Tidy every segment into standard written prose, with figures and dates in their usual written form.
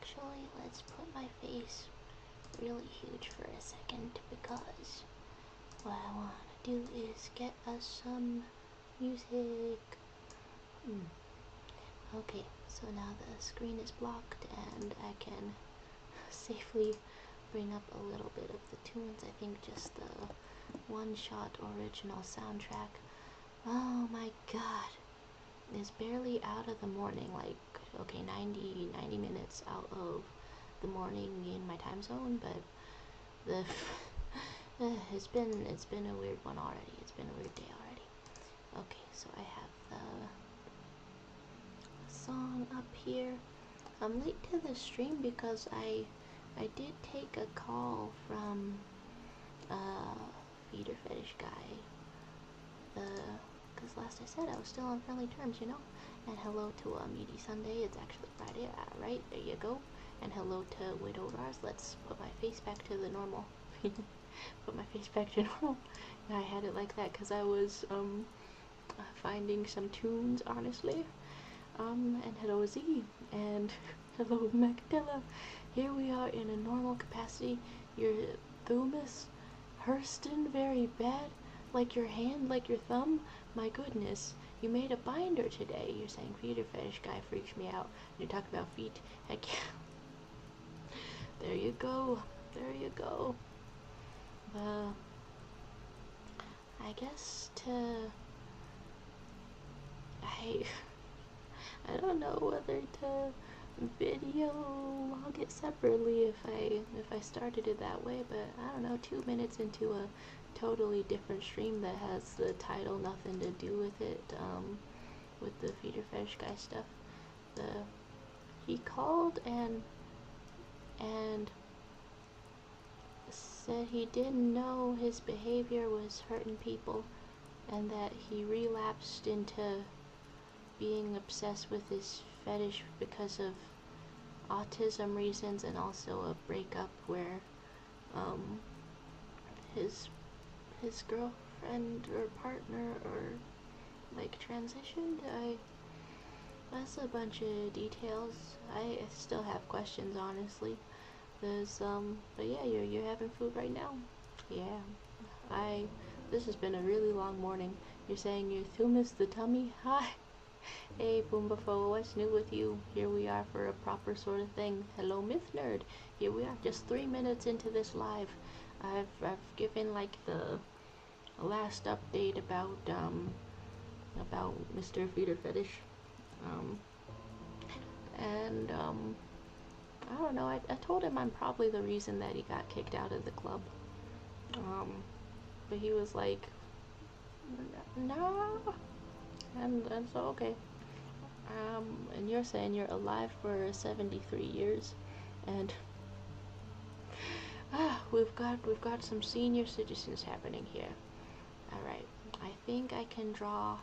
Actually, let's put my face really huge for a second because what I want to do is get us some music. Okay, so now the screen is blocked and I can safely bring up a little bit of the tunes. I think just the one-shot original soundtrack. Oh my god. It's barely out of the morning, like, okay, 90 minutes out of the morning in my time zone, but the it's been a weird one already. It's been a weird day already. Okay, so I have the song up here. I'm late to the stream because I did take a call from feeder fetish guy. Because last I said I was still on friendly terms, you know. And hello to Meaty Sunday. It's actually Friday, right? There you go. And hello to Widow Rars. Let's put my face back to the normal. Put my face back to normal. And I had it like that because I was finding some tunes, honestly. And hello Z. And hello Magdala. Here we are in a normal capacity. Your thumbus Hurston very bad. Like your hand, like your thumb? My goodness, you made a binder today. You're saying feeder fetish guy freaks me out. You're talking about feet. Heck yeah. There you go. There you go. I guess I don't know whether to video log it separately if I started it that way, but I don't know, 2 minutes into a totally different stream that has the title nothing to do with it, with the feeder fetish guy stuff. He called and said he didn't know his behavior was hurting people and that he relapsed into being obsessed with his fetish because of autism reasons and also a breakup where his girlfriend or partner or like transitioned. That's a bunch of details. I still have questions, honestly. But yeah, you're having food right now. Yeah, this has been a really long morning. You're saying your thumb is the tummy? Hi. Hey Boombafo, what's new with you? Here we are for a proper sort of thing. Hello Myth Nerd. Here we are, just 3 minutes into this live. I've given like the last update about Mr. Feeder Fetish. I don't know, I told him I'm probably the reason that he got kicked out of the club. But he was like, no. And so, okay. And you're saying you're alive for 73 years, and we've got some senior citizens happening here. Alright, I think I can draw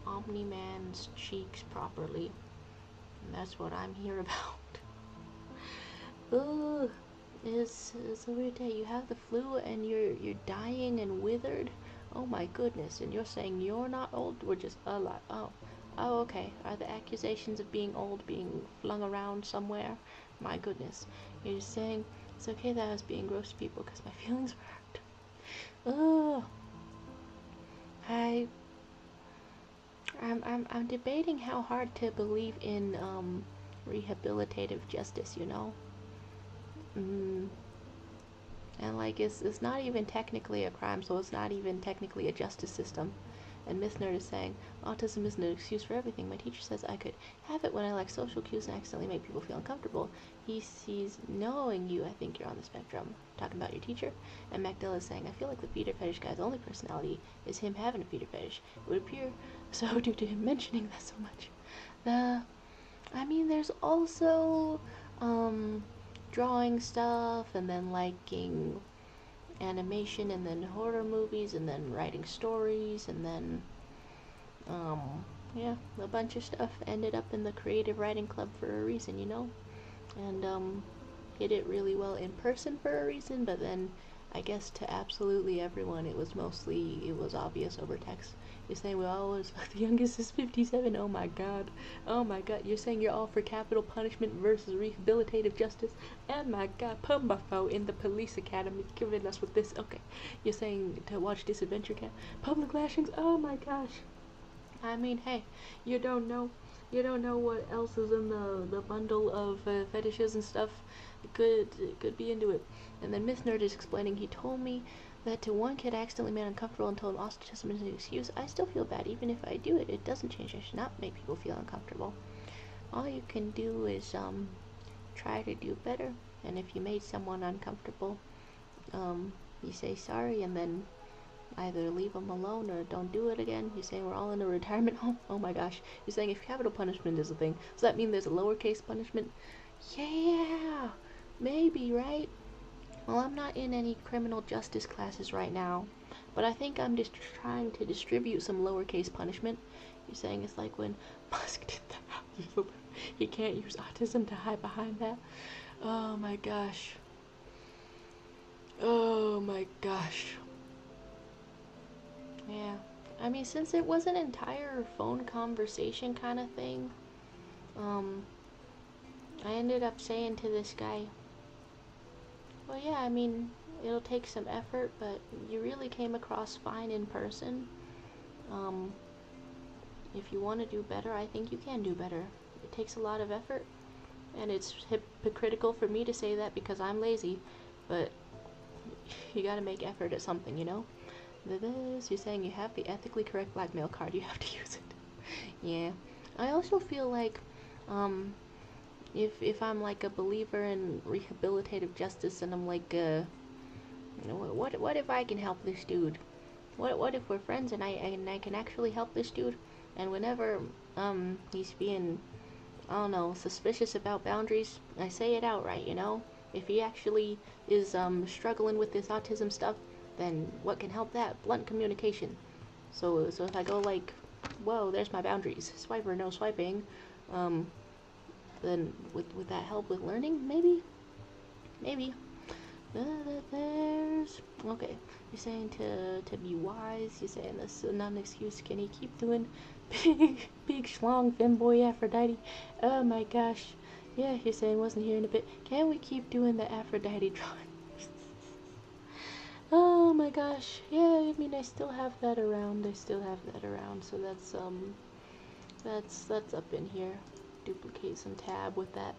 Omni-Man's cheeks properly, and that's what I'm here about. Ugh, it's a weird day. You have the flu and you're dying and withered. Oh my goodness, and you're saying you're not old, we're just alive. Oh, okay. Are the accusations of being old being flung around somewhere? My goodness. You're just saying it's okay that I was being gross to people because my feelings were hurt. Ugh. I'm debating how hard to believe in rehabilitative justice, you know? And like it's not even technically a crime, so it's not even technically a justice system. And Miss Nerd is saying, autism isn't an excuse for everything. My teacher says I could have it when I lack social cues and accidentally make people feel uncomfortable. He sees knowing you, I think you're on the spectrum. Talking about your teacher. And Magdala is saying, I feel like the feeder fetish guy's only personality is him having a feeder fetish. It would appear so due to him mentioning that so much. I mean, there's also, drawing stuff and then liking animation and then horror movies and then writing stories and then yeah, a bunch of stuff. Ended up in the creative writing club for a reason, you know, and hit it really well in person for a reason, but then I guess to absolutely everyone, it was obvious over text. You're saying we always, the youngest is 57. Oh my god. Oh my god. You're saying you're all for capital punishment versus rehabilitative justice. Oh my god. Pumbafo in the police academy giving us with this. Okay. You're saying to watch this adventure cat. Public lashings. Oh my gosh. I mean, hey, you don't know. You don't know what else is in the bundle of fetishes and stuff. Could be into it. And then Miss Nerd is explaining. He told me that to one kid I accidentally made uncomfortable and told him autism is an excuse. I still feel bad even if I do it. It doesn't change. I should not make people feel uncomfortable. All you can do is try to do better. And if you made someone uncomfortable, you say sorry and then either leave them alone or don't do it again. You're saying we're all in a retirement home? Oh my gosh. You're saying if capital punishment is a thing, does that mean there's a lowercase punishment? Yeah, maybe, right? Well, I'm not in any criminal justice classes right now, but I think I'm just trying to distribute some lowercase punishment. You're saying it's like when Musk did that. He can't use autism to hide behind that. Oh my gosh. Oh my gosh. Yeah. I mean, since it was an entire phone conversation kind of thing, I ended up saying to this guy, well, yeah, I mean, it'll take some effort, but you really came across fine in person. If you want to do better, I think you can do better. It takes a lot of effort, and it's hypocritical for me to say that because I'm lazy, but you gotta make effort at something, you know? This, you're saying you have the ethically correct blackmail card, you have to use it. Yeah. I also feel like, if I'm like a believer in rehabilitative justice and I'm like, what if I can help this dude? What if we're friends and I can actually help this dude? And whenever he's being, I don't know, suspicious about boundaries, I say it outright, you know? If he actually is struggling with this autism stuff, then what can help that? Blunt communication. So if I go like, whoa, there's my boundaries. Swiper, no swiping. Then would that help with learning? Maybe. There's okay. You're saying to be wise. You're saying that's not an excuse. Can he keep doing big schlong femboy Aphrodite? Oh my gosh. Yeah, you're saying wasn't here in a bit. Can we keep doing the Aphrodite drawing? Oh my gosh. Yeah, I mean I still have that around. So that's up in here. Duplicate some tab with that.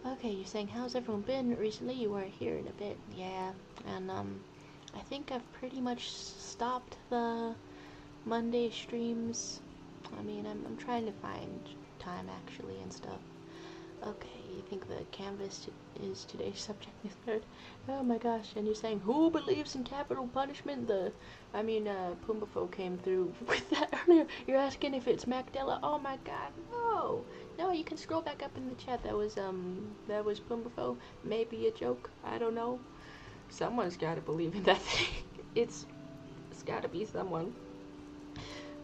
Okay, you're saying how's everyone been recently? You weren't here in a bit. Yeah, and I think I've pretty much stopped the Monday streams. I mean, I'm trying to find time actually and stuff. Okay, you think the canvas is today's subject matter? Oh my gosh, and you're saying, who believes in capital punishment? Pumbafo came through with that earlier. You're asking if it's Macdella? Oh my god, no! No, you can scroll back up in the chat. That was Pumbafo. Maybe a joke, I don't know. Someone's gotta believe in that thing. It's gotta be someone.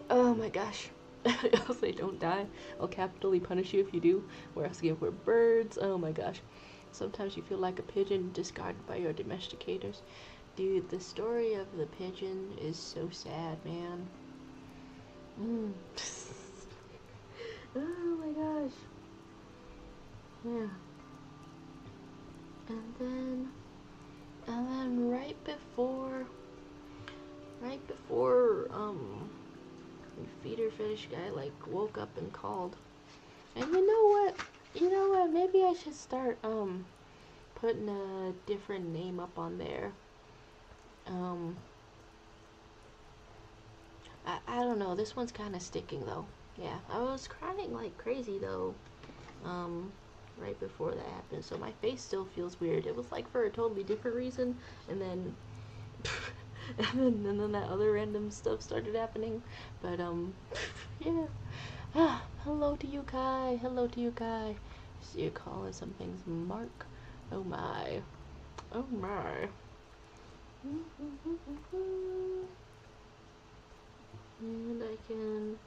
Oh my gosh. I'll say don't die. I'll capitally punish you if you do. We're asking if we're birds. Oh my gosh. Sometimes you feel like a pigeon discarded by your domesticators. Dude, the story of the pigeon is so sad, man. Oh my gosh. Yeah. And then right before feeder fetish guy like woke up and called. And you know what, maybe I should start putting a different name up on there. I don't know, this one's kind of sticking though. Yeah, I was crying like crazy though right before that happened, so my face still feels weird. It was like for a totally different reason, and then and then that other random stuff started happening. But yeah. Hello to you, Kai. So you're calling some things Mark. Oh my. And I can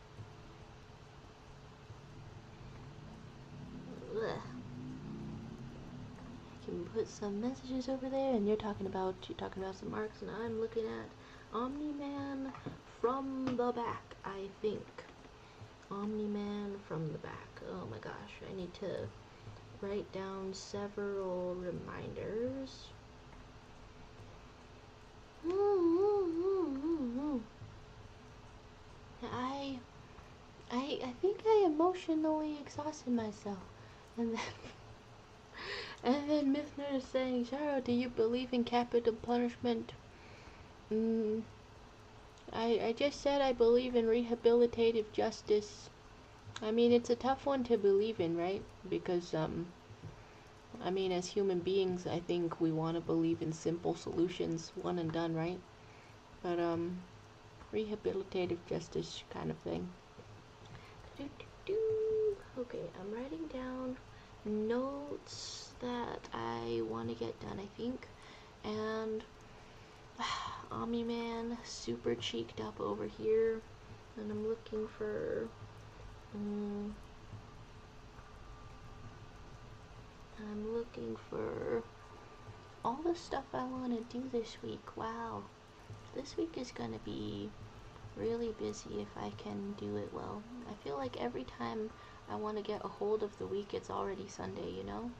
put some messages over there, and you're talking about some marks, and I'm looking at Omni-Man from the back, I think. Omni-Man from the back. Oh my gosh, I need to write down several reminders. I think I emotionally exhausted myself, and then and then Miss Nerd is saying, Sharo, do you believe in capital punishment? I just said I believe in rehabilitative justice. I mean, it's a tough one to believe in, right? Because, I mean, as human beings, I think we want to believe in simple solutions, one and done, right? But, rehabilitative justice kind of thing. Okay, I'm writing down notes that I want to get done, I think. And Omni-Man super cheeked up over here. And I'm looking for all the stuff I want to do this week. Wow. This week is gonna be really busy if I can do it well. I feel like every time I want to get a hold of the week, it's already Sunday, you know?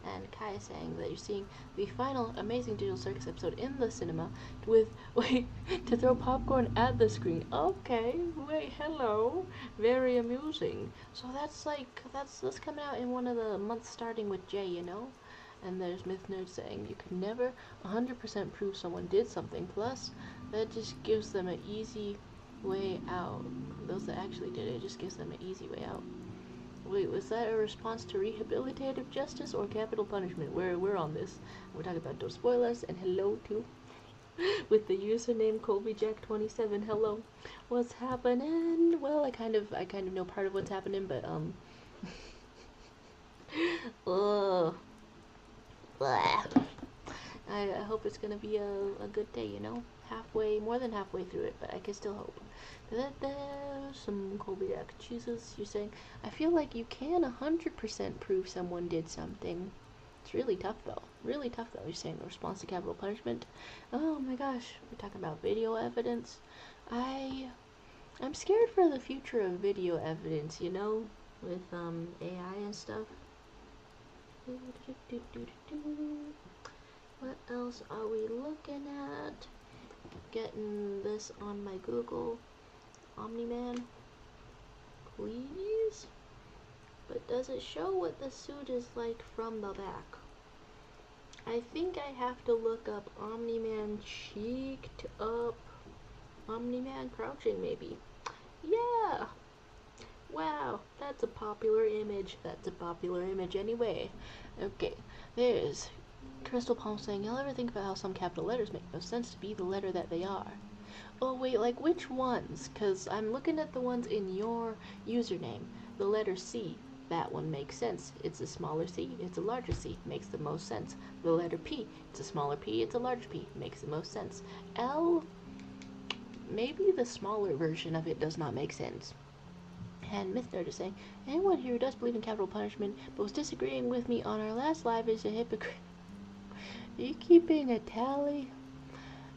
And Kai is saying that you're seeing the final Amazing Digital Circus episode in the cinema with, to throw popcorn at the screen. Okay, wait, hello. Very amusing. So that's coming out in one of the months starting with J, you know? And there's Myth Nerd saying you can never 100% prove someone did something. Plus, that just gives them an easy way out. Those that actually did it just gives them an easy way out. Wait, was that a response to rehabilitative justice or capital punishment? We're on this. We're talking about don't spoil us, and hello to with the username ColbyJack27. Hello, what's happening? Well, I kind of know part of what's happening, but ugh. I hope it's gonna be a good day, you know? More than halfway through it, but I can still hope. There's some Colby Jack. Jesus, you're saying, I feel like you can 100% prove someone did something. It's really tough though. Really tough though. You're saying a response to capital punishment. Oh my gosh, we're talking about video evidence. I'm scared for the future of video evidence, you know? With AI and stuff. What else are we looking at? Getting this on my Google. Omni-Man, please? But does it show what the suit is like from the back? I think I have to look up Omni-Man cheeked up. Omni-Man crouching, maybe. Yeah! Wow, that's a popular image. That's a popular image anyway. Okay, there's Crystal Palm saying, you'll ever think about how some capital letters make no sense to be the letter that they are? Oh wait, like which ones? Because I'm looking at the ones in your username. The letter C, that one makes sense. It's a smaller C, it's a larger C, makes the most sense. The letter P, it's a smaller P, it's a larger P, makes the most sense. L, maybe the smaller version of it does not make sense. And Myth Nerd is saying, anyone here who does believe in capital punishment but was disagreeing with me on our last live is a hypocrite. Are you keeping a tally?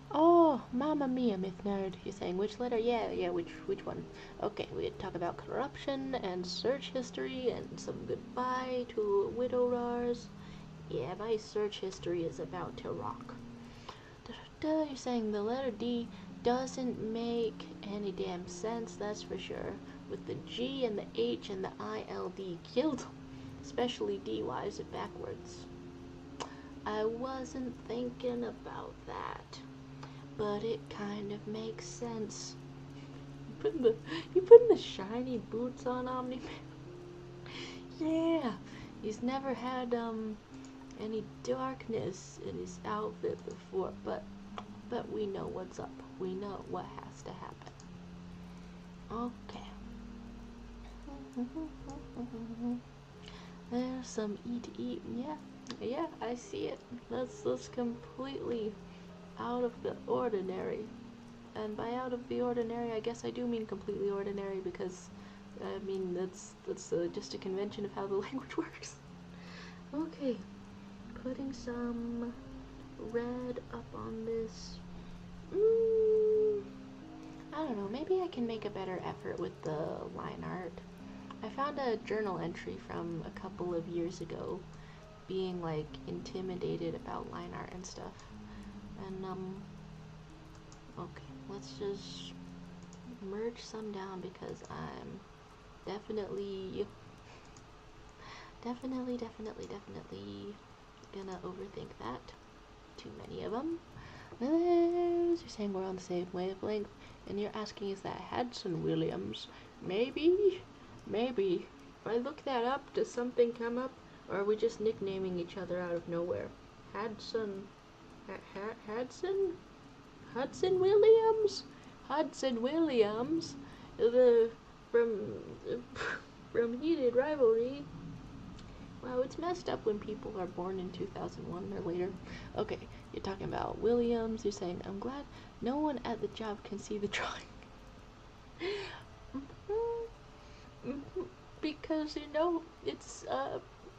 Oh, Mamma Mia, Myth Nerd. You're saying which letter? Yeah, which one? Okay, we talk about corruption and search history and some goodbye to Widow Rars. Yeah, my search history is about to rock. You're saying the letter D doesn't make any damn sense, that's for sure. With the G and the H and the ILD killed, especially D. Why is it backwards? I wasn't thinking about that, but it kind of makes sense. You putting the shiny boots on Omni-Man? Yeah, he's never had any darkness in his outfit before, but we know what's up. We know what has to happen. Okay. There's some eat. Yeah, I see it. That's completely out of the ordinary. And by out of the ordinary, I guess I do mean completely ordinary, because I mean that's just a convention of how the language works. Okay. putting some red up on this. I don't know, maybe I can make a better effort with the line art. I found a journal entry from a couple of years ago being like intimidated about line art and stuff. And okay, let's just merge some down because I'm definitely gonna overthink that. Too many of them. You're saying we're on the same wavelength, and you're asking is that Hudson Williams? Maybe. If I look that up, does something come up, or are we just nicknaming each other out of nowhere? Hudson Williams, the from Heated Rivalry. Wow, it's messed up when people are born in 2001 or later. Okay, you're talking about Williams. You're saying, I'm glad no one at the job can see the drawing. Because, you know, it's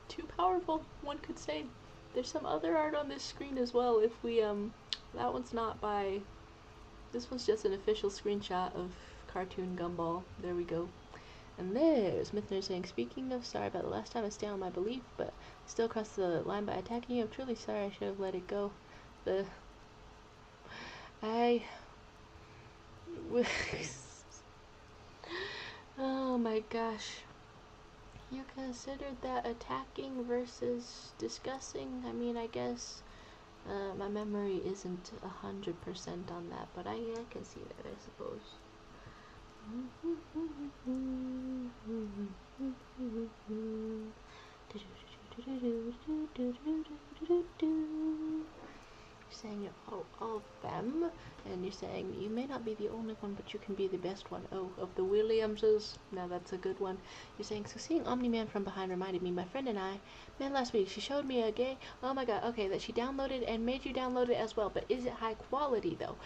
too powerful, one could say. There's some other art on this screen as well. If we, that one's not by, this one's just an official screenshot of Cartoon Gumball. There we go. And there's Smithner saying, speaking of, sorry about the last time I stay on my belief, but still crossed the line by attacking you. I'm truly sorry, I should have let it go. Oh my gosh. You considered that attacking versus discussing? I mean, I guess my memory isn't 100% on that, but I can see that, I suppose. You're saying all of them, and you're saying you may not be the only one, but you can be the best one. Oh, of the Williamses. Now that's a good one. You're saying, so seeing Omni-Man from behind reminded me, my friend and I met last week. She showed me a gay, oh my god, okay, that she downloaded and made you download it as well. But is it high quality though?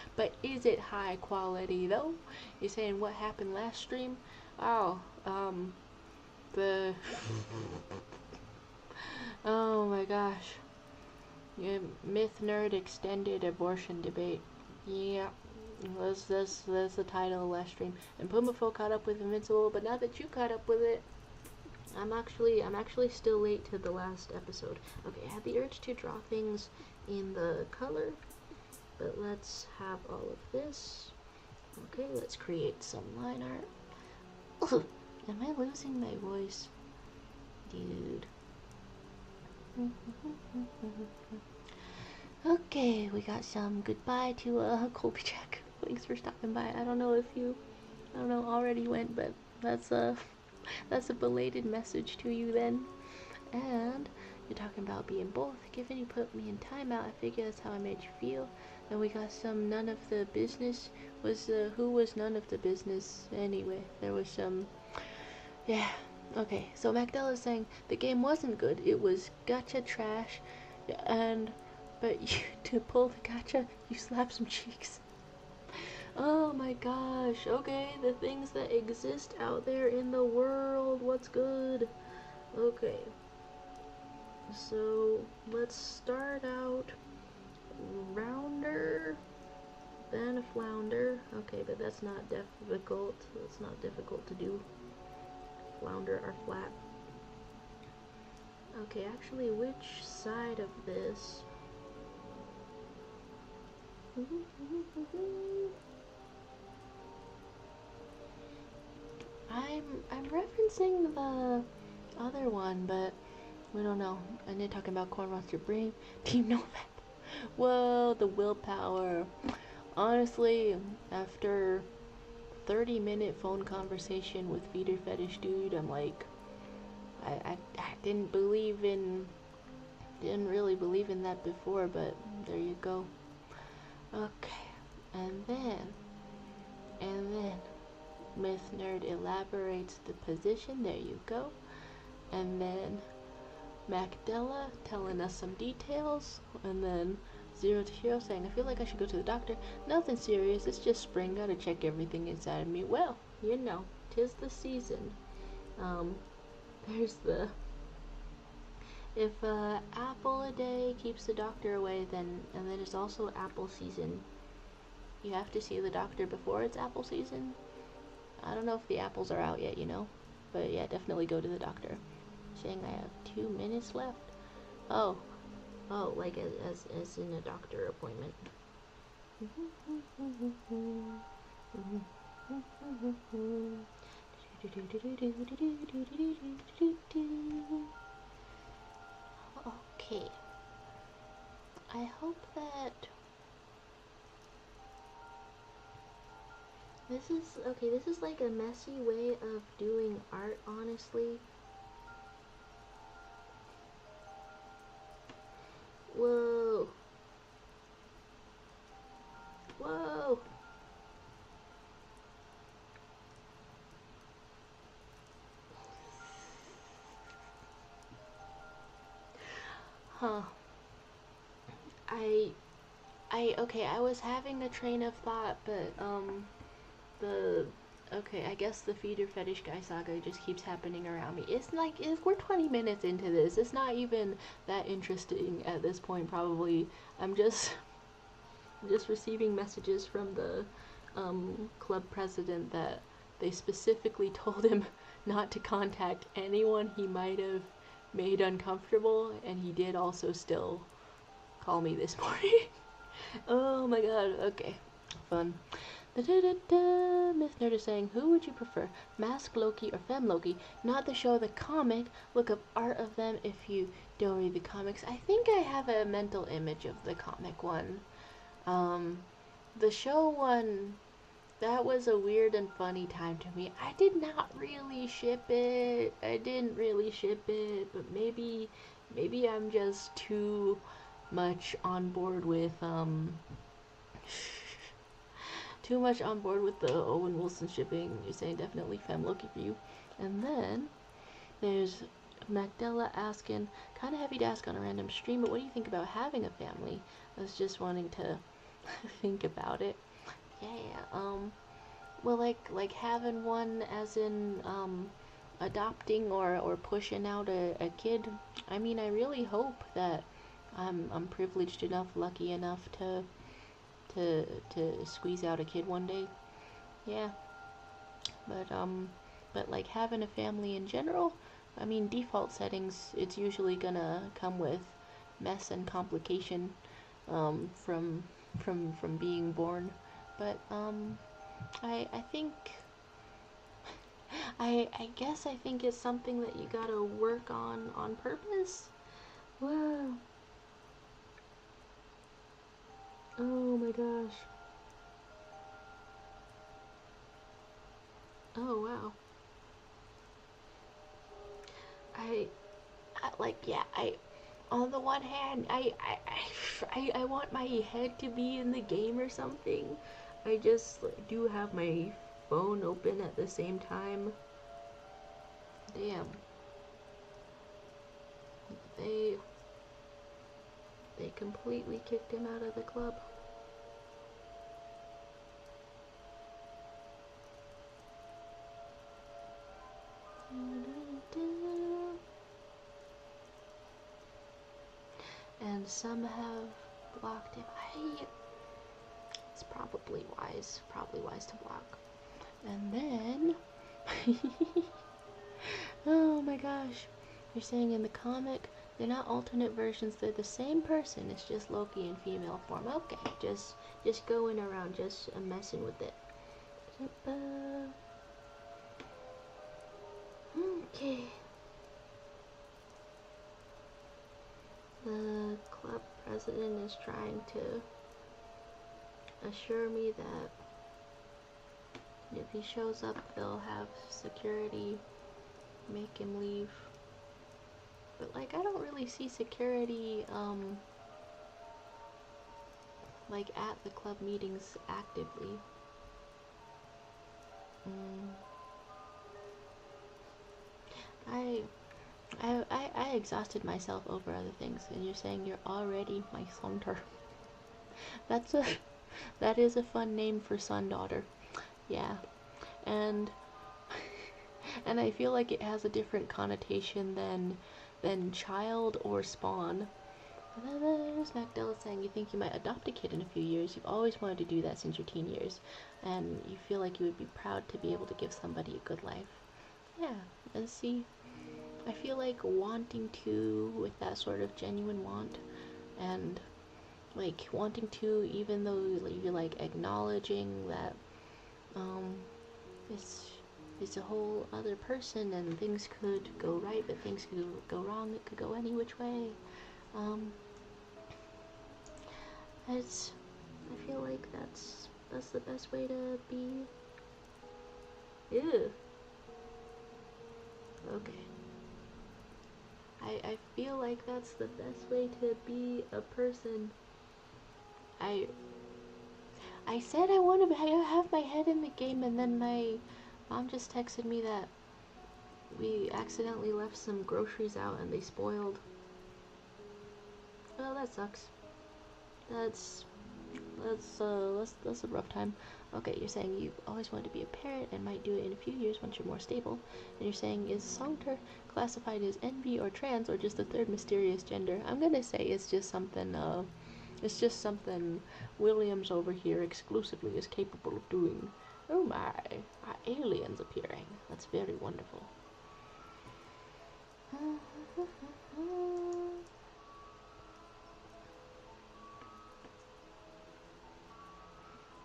You're saying what happened last stream? Oh, oh my gosh. Yeah, Myth Nerd Extended Abortion Debate. Yeah, that's the title of last stream. And Pumafo caught up with Invincible, but now that you caught up with it, I'm actually still late to the last episode. Okay, I had the urge to draw things in the color, but let's have all of this. Okay, let's create some line art. Ugh, am I losing my voice? Dude. Okay, we got some goodbye to Colby Jack. Thanks for stopping by. I don't know if you already went, but that's a belated message to you then. And you're talking about being both. Given you put me in timeout, I figure that's how I made you feel. And we got some none of the business. Who was none of the business anyway? There was some, yeah. Okay, so Magdala's saying the game wasn't good. It was gacha trash, but you, to pull the gacha, you slap some cheeks. Oh my gosh. Okay, the things that exist out there in the world. What's good? Okay. So let's start out rounder, then a flounder. Okay, but that's not difficult. That's not difficult to do. Flounder are flat. Okay, actually, which side of this? I'm referencing the other one, but we don't know. And they're talking about Corn Monster Brave, Team Nomad. Whoa, the willpower. Honestly, after 30-minute phone conversation with Feeder Fetish Dude, I'm like, I didn't really believe in that before, but there you go. Okay, and then Myth Nerd elaborates the position, there you go. And then Macdella telling us some details, and then Zero to Hero saying, I feel like I should go to the doctor. Nothing serious, it's just spring, gotta check everything inside of me. Well, you know, 'tis the season. There's the If apple a day keeps the doctor away, then and then it's also apple season. You have to see the doctor before it's apple season. I don't know if the apples are out yet, but yeah, definitely go to the doctor. Saying I have 2 minutes left. Oh, like as in a doctor appointment. Okay. I hope that this is like a messy way of doing art, honestly. Whoa. Whoa. Huh. I okay, I was having a train of thought, but the okay, I guess the feeder fetish guy saga just keeps happening around me. We're 20 minutes into this. It's not even that interesting at this point. Probably I'm just receiving messages from the club president that they specifically told him not to contact anyone he might have made uncomfortable, and he did also still call me this morning. Oh my god, okay. Fun. Miss Nerd is saying, who would you prefer, Mask Loki or Femme Loki? Not the show, the comic. Look up art of them if you don't read the comics. I think I have a mental image of the comic one. The show one, that was a weird and funny time to me. I did not really ship it. I didn't really ship it, but maybe I'm just too much on board with too much on board with the Owen Wilson shipping. You're saying definitely Femme Loki for you. And then there's Magdella asking, kind of heavy to ask on a random stream, but what do you think about having a family? I was just wanting to think about it. Yeah, well, like having one as in adopting or pushing out a kid. I mean, I really hope that I'm privileged enough, lucky enough to squeeze out a kid one day. Yeah, but like having a family in general, I mean, default settings, it's usually gonna come with mess and complication from being born. But I think I guess I think it's something that you gotta work on purpose. Wow. Oh my gosh. Oh wow. I, I on the one hand, I want my head to be in the game or something. I just do have my phone open at the same time. Damn. They completely kicked him out of the club. And some have blocked him. It's probably wise to block. And then oh my gosh, you're saying in the comic they're not alternate versions, they're the same person, it's just Loki in female form. Okay, just going around, just messing with it. Okay. The club president is trying to assure me that if he shows up, they'll have security make him leave. But like, I don't really see security like at the club meetings actively. I exhausted myself over other things, and you're saying you're already my son-daughter. That is a fun name for son-daughter. Yeah. And I feel like it has a different connotation than than child or spawn. And then there's Magdella saying you think you might adopt a kid in a few years. You've always wanted to do that since your teen years, and you feel like you would be proud to be able to give somebody a good life. Yeah, and see, I feel like wanting to, with that sort of genuine want, and like wanting to, even though you're like acknowledging that it's a whole other person and things could go right, but things could go wrong. It could go any which way. I feel like that's the best way to be. Ew. Okay. I feel like that's the best way to be a person. I said I want to have my head in the game, and then my mom just texted me that we accidentally left some groceries out and they spoiled. Well, that sucks. That's a rough time. Okay, you're saying you always wanted to be a parent and might do it in a few years once you're more stable. And you're saying, is Saunter classified as NB or trans or just a third mysterious gender? I'm gonna say it's just something Williams over here exclusively is capable of doing. Oh my, are aliens appearing? That's very wonderful.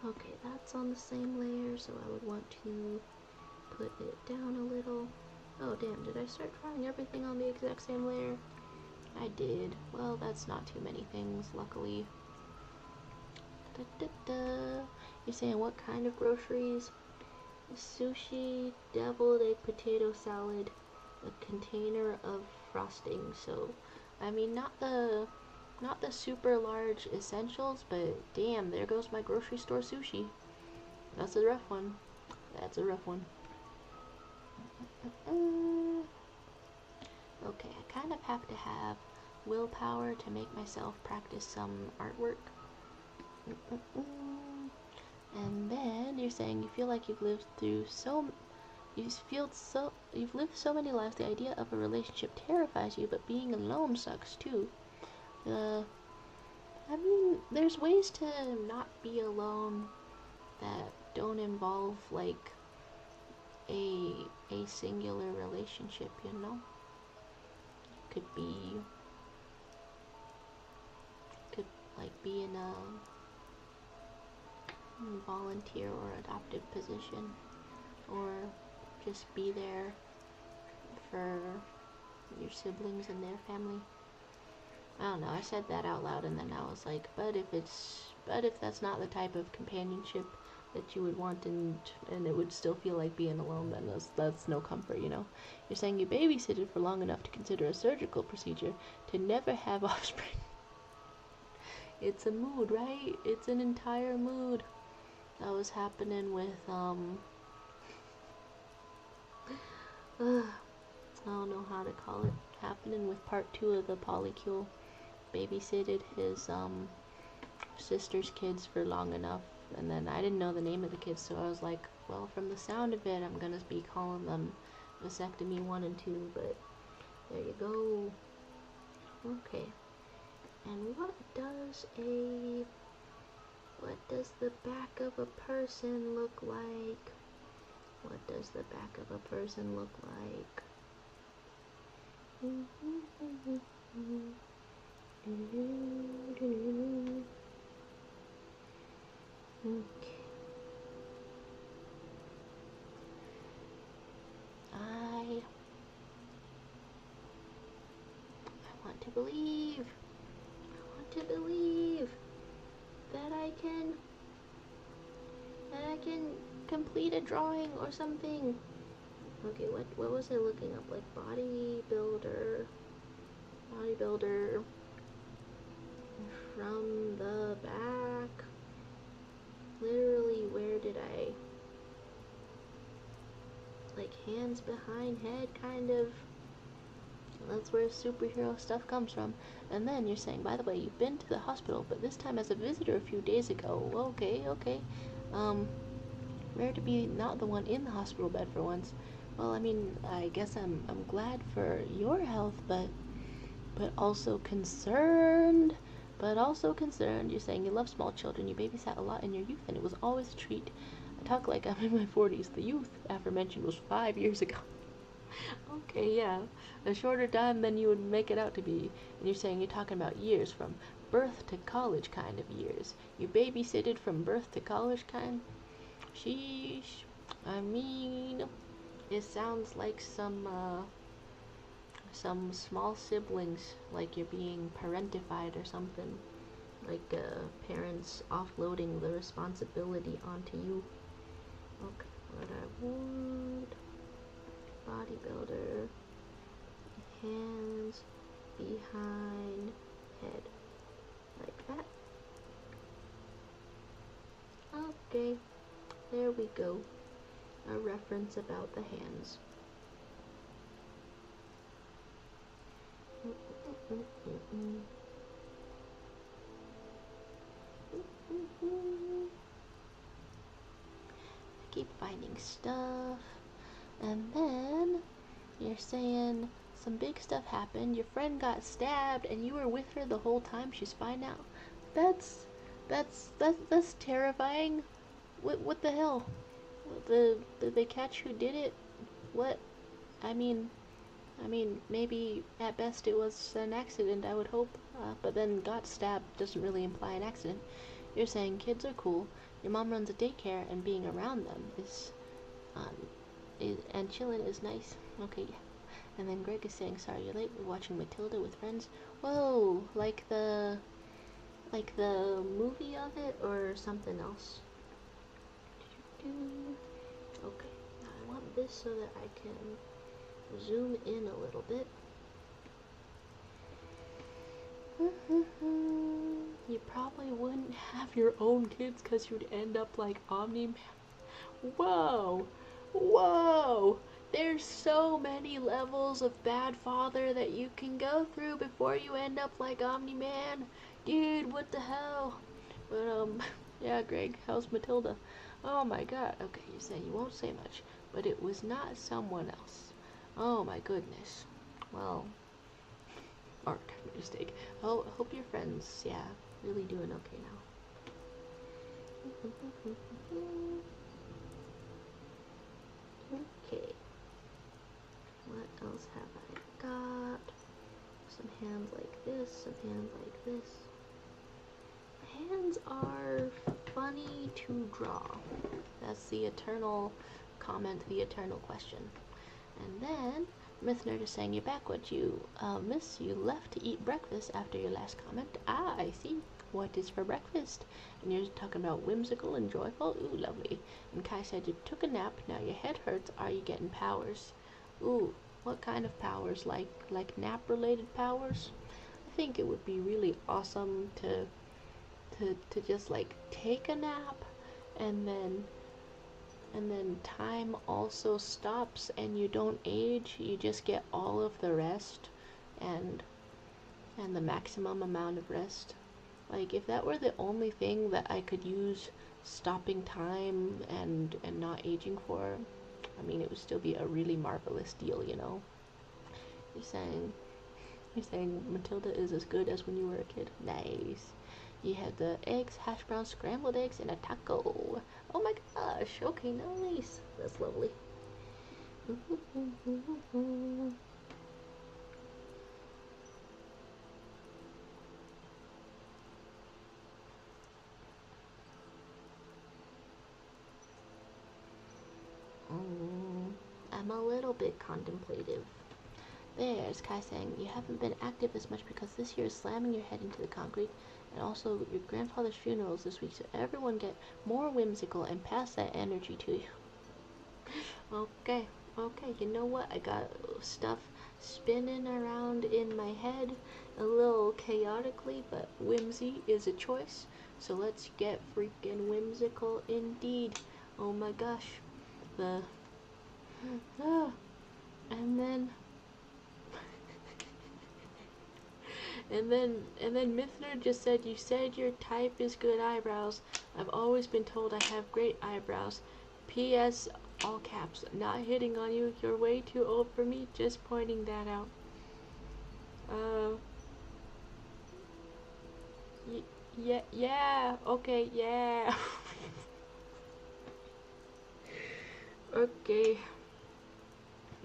Okay, that's on the same layer, so I would want to put it down a little. Oh damn, did I start drawing everything on the exact same layer? I did. Well, that's not too many things, luckily. You're saying what kind of groceries? Sushi, deviled egg potato salad, a container of frosting. So, I mean, not the super large essentials, but damn, there goes my grocery store sushi. That's a rough one. That's a rough one. Okay, I kind of have to have willpower to make myself practice some artwork. And then you're saying you feel like you've lived so many lives. The idea of a relationship terrifies you, but being alone sucks too. I mean, there's ways to not be alone that don't involve like a singular relationship, you know? Could like be in a volunteer or adoptive position, or just be there for your siblings and their family. I don't know, I said that out loud and then I was like, but if that's not the type of companionship that you would want, and it would still feel like being alone, then that's no comfort, you know? You're saying you babysitted for long enough to consider a surgical procedure to never have offspring. It's a mood, right? It's an entire mood. That was happening with, I don't know how to call it, happening with part 2 of the polycule. Babysitted his, sister's kids for long enough, and then I didn't know the name of the kids, so I was like, well, from the sound of it, I'm gonna be calling them vasectomy 1 and 2, but there you go. Okay. And what does the back of a person look like? What does the back of a person look like? Okay. I want to believe. That I can complete a drawing or something. Okay, what was I looking up? Like bodybuilder from the back. Literally, where did I, like hands behind head kind of. That's where superhero stuff comes from. And then you're saying, by the way, you've been to the hospital, but this time as a visitor a few days ago. Okay. Rare to be not the one in the hospital bed for once. Well, I mean, I guess I'm glad for your health, but but also concerned. But also concerned. You're saying you love small children. You babysat a lot in your youth, and it was always a treat. I talk like I'm in my 40s. The youth aforementioned was 5 years ago. Okay, yeah. A shorter time than you would make it out to be. And you're saying you're talking about years from birth to college kind of years. You babysitted from birth to college kind? Sheesh. I mean, it sounds like some small siblings, like you're being parentified or something. Like parents offloading the responsibility onto you. Okay, what I want. Bodybuilder. Hands behind head. Like that. Okay, there we go. A reference about the hands. I keep finding stuff. And then you're saying some big stuff happened. Your friend got stabbed and you were with her the whole time. She's fine now. That's terrifying. What the hell? Did they catch who did it? What? I mean, maybe at best it was an accident, I would hope. But then got stabbed doesn't really imply an accident. You're saying kids are cool. Your mom runs a daycare, and being around them and chilling is nice. Okay, yeah. And then Greg is saying, sorry you're late. We're watching Matilda with friends. Whoa, like the movie of it or something else? Okay, now I want this so that I can zoom in a little bit. You probably wouldn't have your own kids because you'd end up like Omni-Man. Whoa! Whoa! There's so many levels of bad father that you can go through before you end up like Omni-Man. Dude, what the hell? But, yeah, Greg, how's Matilda? Oh my god. Okay, you say you won't say much, but it was not someone else. Oh my goodness. Well, art mistake. Oh, hope your friends, yeah, really doing okay now. Okay. What else have I got? Some hands like this, some hands like this. Hands are funny to draw. That's the eternal comment, the eternal question. And then Myth Nerd is saying you're back. What you miss? You left to eat breakfast after your last comment. Ah, I see. What is for breakfast? And you're talking about whimsical and joyful. Ooh, lovely. And Kai said you took a nap. Now your head hurts. Are you getting powers? Ooh, what kind of powers? Like nap-related powers? I think it would be really awesome to just like take a nap, and then time also stops and you don't age. You just get all of the rest and the maximum amount of rest. Like if that were the only thing that I could use stopping time and not aging for, I mean, it would still be a really marvelous deal, you know. You're saying Matilda is as good as when you were a kid. Nice. You had the eggs, hash browns, scrambled eggs, and a taco. Oh my gosh. Okay, nice. That's lovely. I'm a little bit contemplative. There's Kai saying, you haven't been active as much because this year is slamming your head into the concrete, and also your grandfather's funeral is this week, so everyone get more whimsical and pass that energy to you. Okay, you know what? I got stuff spinning around in my head a little chaotically, but whimsy is a choice, so let's get freaking whimsical indeed. Oh my gosh. And then and then Mythner just said, you said your type is good eyebrows. I've always been told I have great eyebrows. P.S. all caps. Not hitting on you. You're way too old for me. Just pointing that out. Yeah, yeah, okay, yeah. Okay,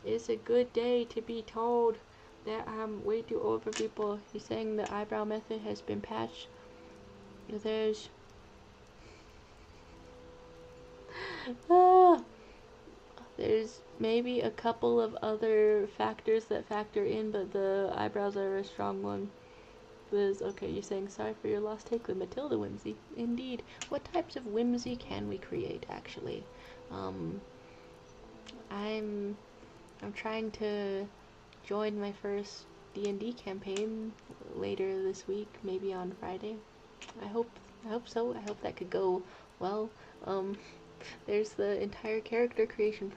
it's a good day to be told that I'm way too old for people. He's saying the eyebrow method has been patched. There's ah, there's maybe a couple of other factors that factor in, but the eyebrows are a strong one. Liz, okay, you're saying sorry for your lost take with Matilda whimsy. Indeed. What types of whimsy can we create, actually? Um, I'm I'm trying to join my first D&D campaign later this week, maybe on Friday. I hope I hope so. I hope that could go well. Um, there's the entire character creation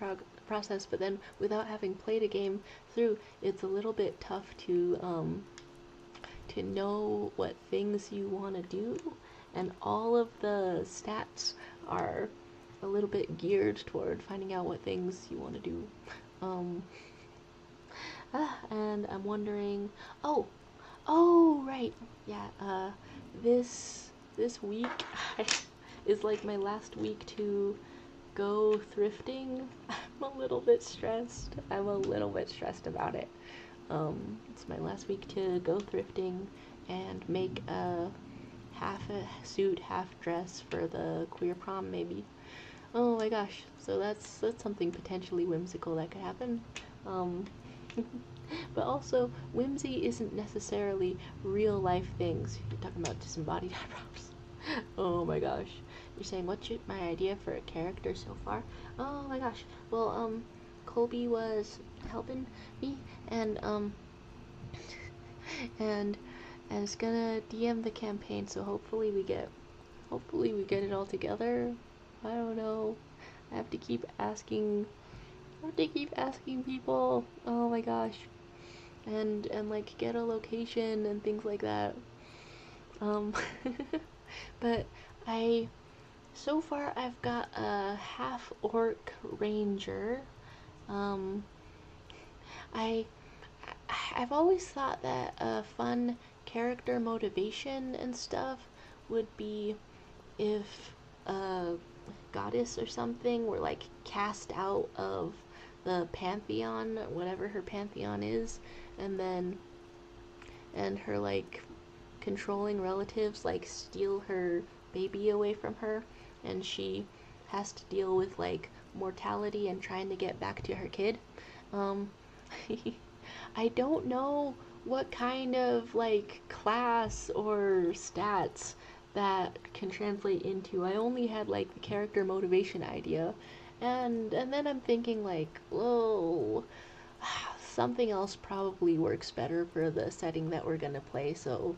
process, but then without having played a game through, it's a little bit tough to know what things you want to do, and all of the stats are a little bit geared toward finding out what things you want to do. Um, and I'm wondering, oh, oh, right, yeah, this week is like my last week to go thrifting. I'm a little bit stressed. I'm a little bit stressed about it. It's my last week to go thrifting and make half a suit, half dress for the queer prom, maybe. Oh my gosh! So that's something potentially whimsical that could happen. Um, but also, whimsy isn't necessarily real life things. You're talking about disembodied eyebrows. Oh my gosh! You're saying what's my idea for a character so far? Oh my gosh! Well, Colby was helping me, and and and it's gonna DM the campaign, so hopefully we get it all together. I don't know. I have to keep asking people. Oh my gosh. And like get a location and things like that. Um but I so far I've got a half orc ranger. Um I I've always thought that a fun character motivation and stuff would be if a goddess or something were like cast out of the pantheon, whatever her pantheon is, and then and her like controlling relatives like steal her baby away from her, and she has to deal with like mortality and trying to get back to her kid. Um, I don't know what kind of like class or stats that can translate into. I only had like the character motivation idea, and then I'm thinking like, whoa, something else probably works better for the setting that we're gonna play. So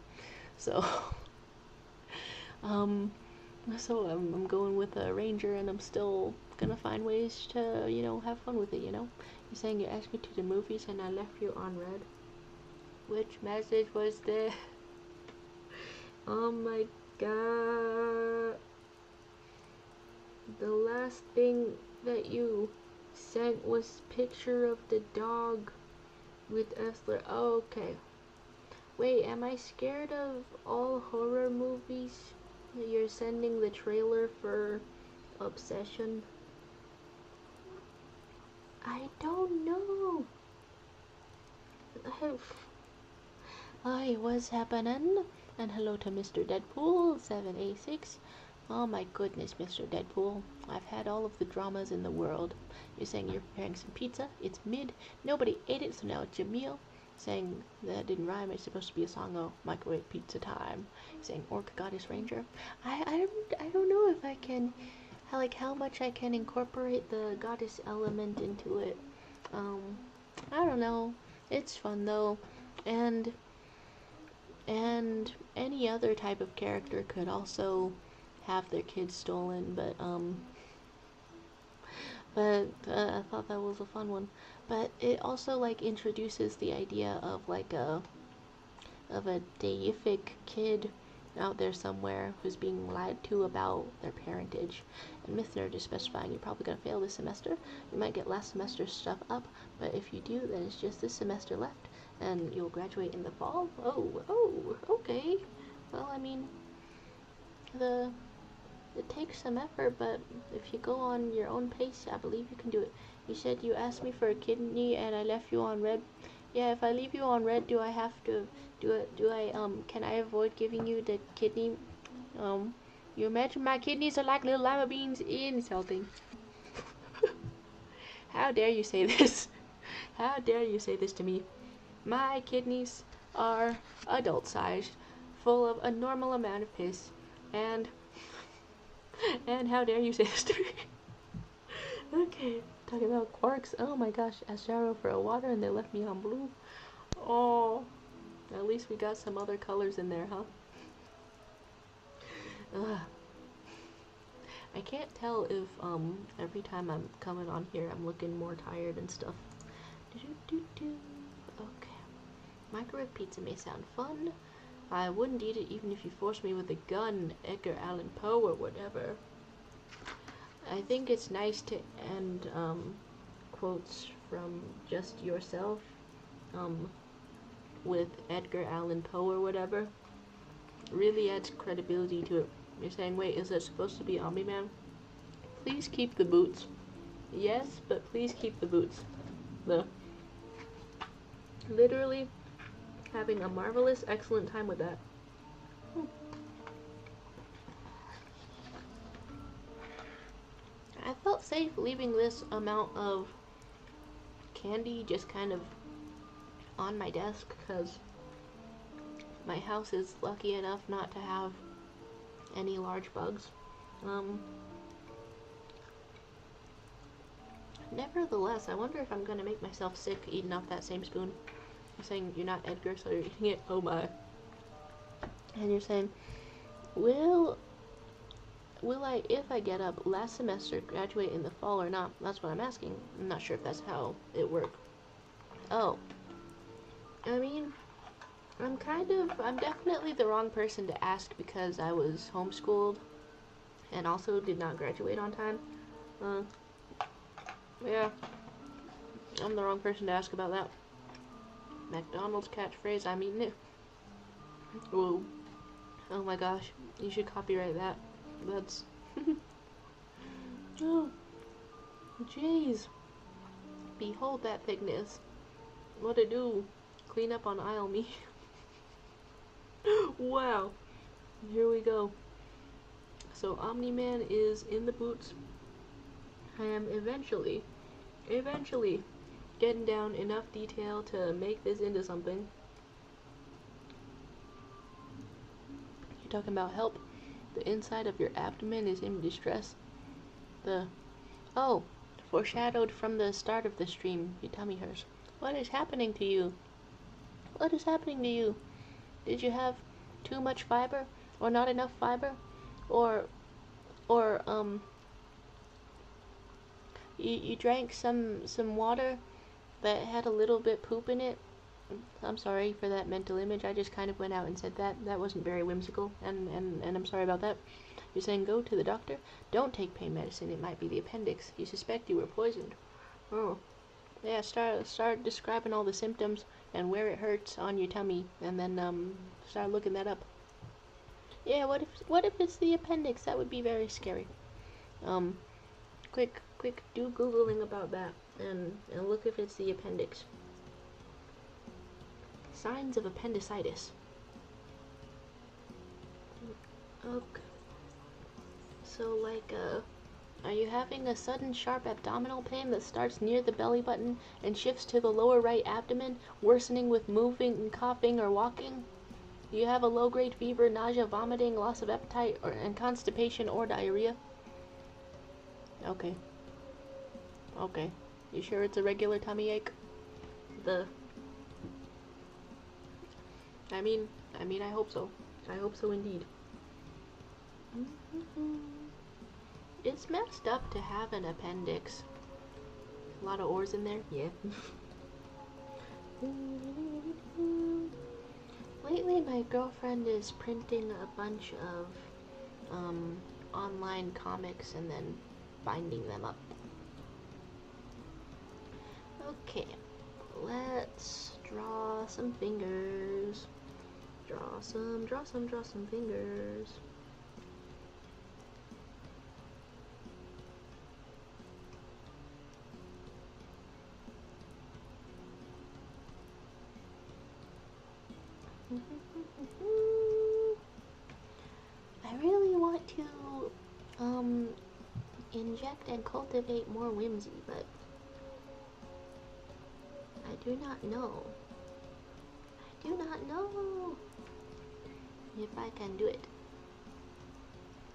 um, I'm going with a ranger, and I'm still gonna find ways to have fun with it. You're saying you asked me to the movies and I left you on red. Which message was this? Oh my god. The last thing that you sent was picture of the dog with Esther. Oh, okay. Wait, am I scared of all horror movies? You're sending the trailer for Obsession? I don't know. Hi, what's happening? And hello to Mr. Deadpool 7A6. Oh my goodness, Mr. Deadpool. I've had all of the dramas in the world. You're saying you're preparing some pizza. It's mid. Nobody ate it, so now it's your meal. Saying that didn't rhyme. It's supposed to be a song. Oh, microwave pizza time. Saying Orc Goddess Ranger. I don't know if I can, how much I can incorporate the goddess element into it. I don't know. It's fun though, and and any other type of character could also have their kids stolen, but I thought that was a fun one. But it also like introduces the idea of a deific kid out there somewhere who's being lied to about their parentage. And Myth Nerd is specifying you're probably going to fail this semester. You might get last semester's stuff up, but if you do, then it's just this semester left, and you'll graduate in the fall. Oh, okay. Well, I mean, the it takes some effort, but if you go on your own pace, I believe you can do it. You said you asked me for a kidney and I left you on red. Yeah, if I leave you on red, do I have to do it? Can I avoid giving you the kidney? You imagine my kidneys are like little lima beans insulting. How dare you say this? How dare you say this to me? My kidneys are adult-sized, full of a normal amount of piss, and how dare you say this to me? Okay, talking about quarks. Oh my gosh, asked Jaro for a water and they left me on blue. Oh, at least we got some other colors in there, huh? Ugh. I can't tell if every time I'm coming on here I'm looking more tired and stuff. Okay. Microwave pizza may sound fun. I wouldn't eat it even if you forced me with a gun, Edgar Allan Poe or whatever. I think it's nice to end quotes from just yourself with Edgar Allan Poe or whatever. Really adds credibility to it. You're saying, wait, is that supposed to be Omni-Man? Please keep the boots. Yes, but please keep the boots. Literally having a marvelous, excellent time with that. I felt safe leaving this amount of candy just kind of on my desk because my house is lucky enough not to have any large bugs. Nevertheless, I wonder if I'm gonna make myself sick eating off that same spoon. You're saying you're not Edgar, so you're eating it. Oh my. And you're saying, will I, if I get up last semester, graduate in the fall or not? That's what I'm asking. I'm not sure if that's how it worked. Oh. I mean, I'm definitely the wrong person to ask because I was homeschooled and also did not graduate on time. Yeah. I'm the wrong person to ask about that. McDonald's catchphrase, I'm eating it. Whoa. Oh my gosh. You should copyright that. That's... Oh. Jeez. Behold that thickness. What it do? Clean up on aisle me. Wow. Here we go. So Omni-Man is in the boots. I am eventually getting down enough detail to make this into something. You're talking about help. The inside of your abdomen is in distress. Oh, foreshadowed from the start of the stream. Your tummy hurts. What is happening to you? What is happening to you? Did you have too much fiber? Or not enough fiber? Or you drank some water that had a little bit poop in it? I'm sorry for that mental image. I just kind of went out and said that. That wasn't very whimsical, and I'm sorry about that. You're saying go to the doctor? Don't take pain medicine. It might be the appendix. You suspect you were poisoned. Oh. Yeah, start describing all the symptoms and where it hurts on your tummy, and then start looking that up. Yeah, what if it's the appendix? That would be very scary. Quick, do Googling about that, and look if it's the appendix. Signs of appendicitis. Okay. So, like, are you having a sudden sharp abdominal pain that starts near the belly button and shifts to the lower right abdomen, worsening with moving, coughing, or walking? Do you have a low-grade fever, nausea, vomiting, loss of appetite, and constipation or diarrhea? Okay. Okay. You sure it's a regular tummy ache? I mean, I hope so. I hope so indeed. It's messed up to have an appendix. A lot of ores in there? Yeah. Lately, my girlfriend is printing a bunch of online comics and then binding them up. Okay, let's draw some fingers. Draw some fingers. I really want to inject and cultivate more whimsy, but I do not know. I do not know if I can do it.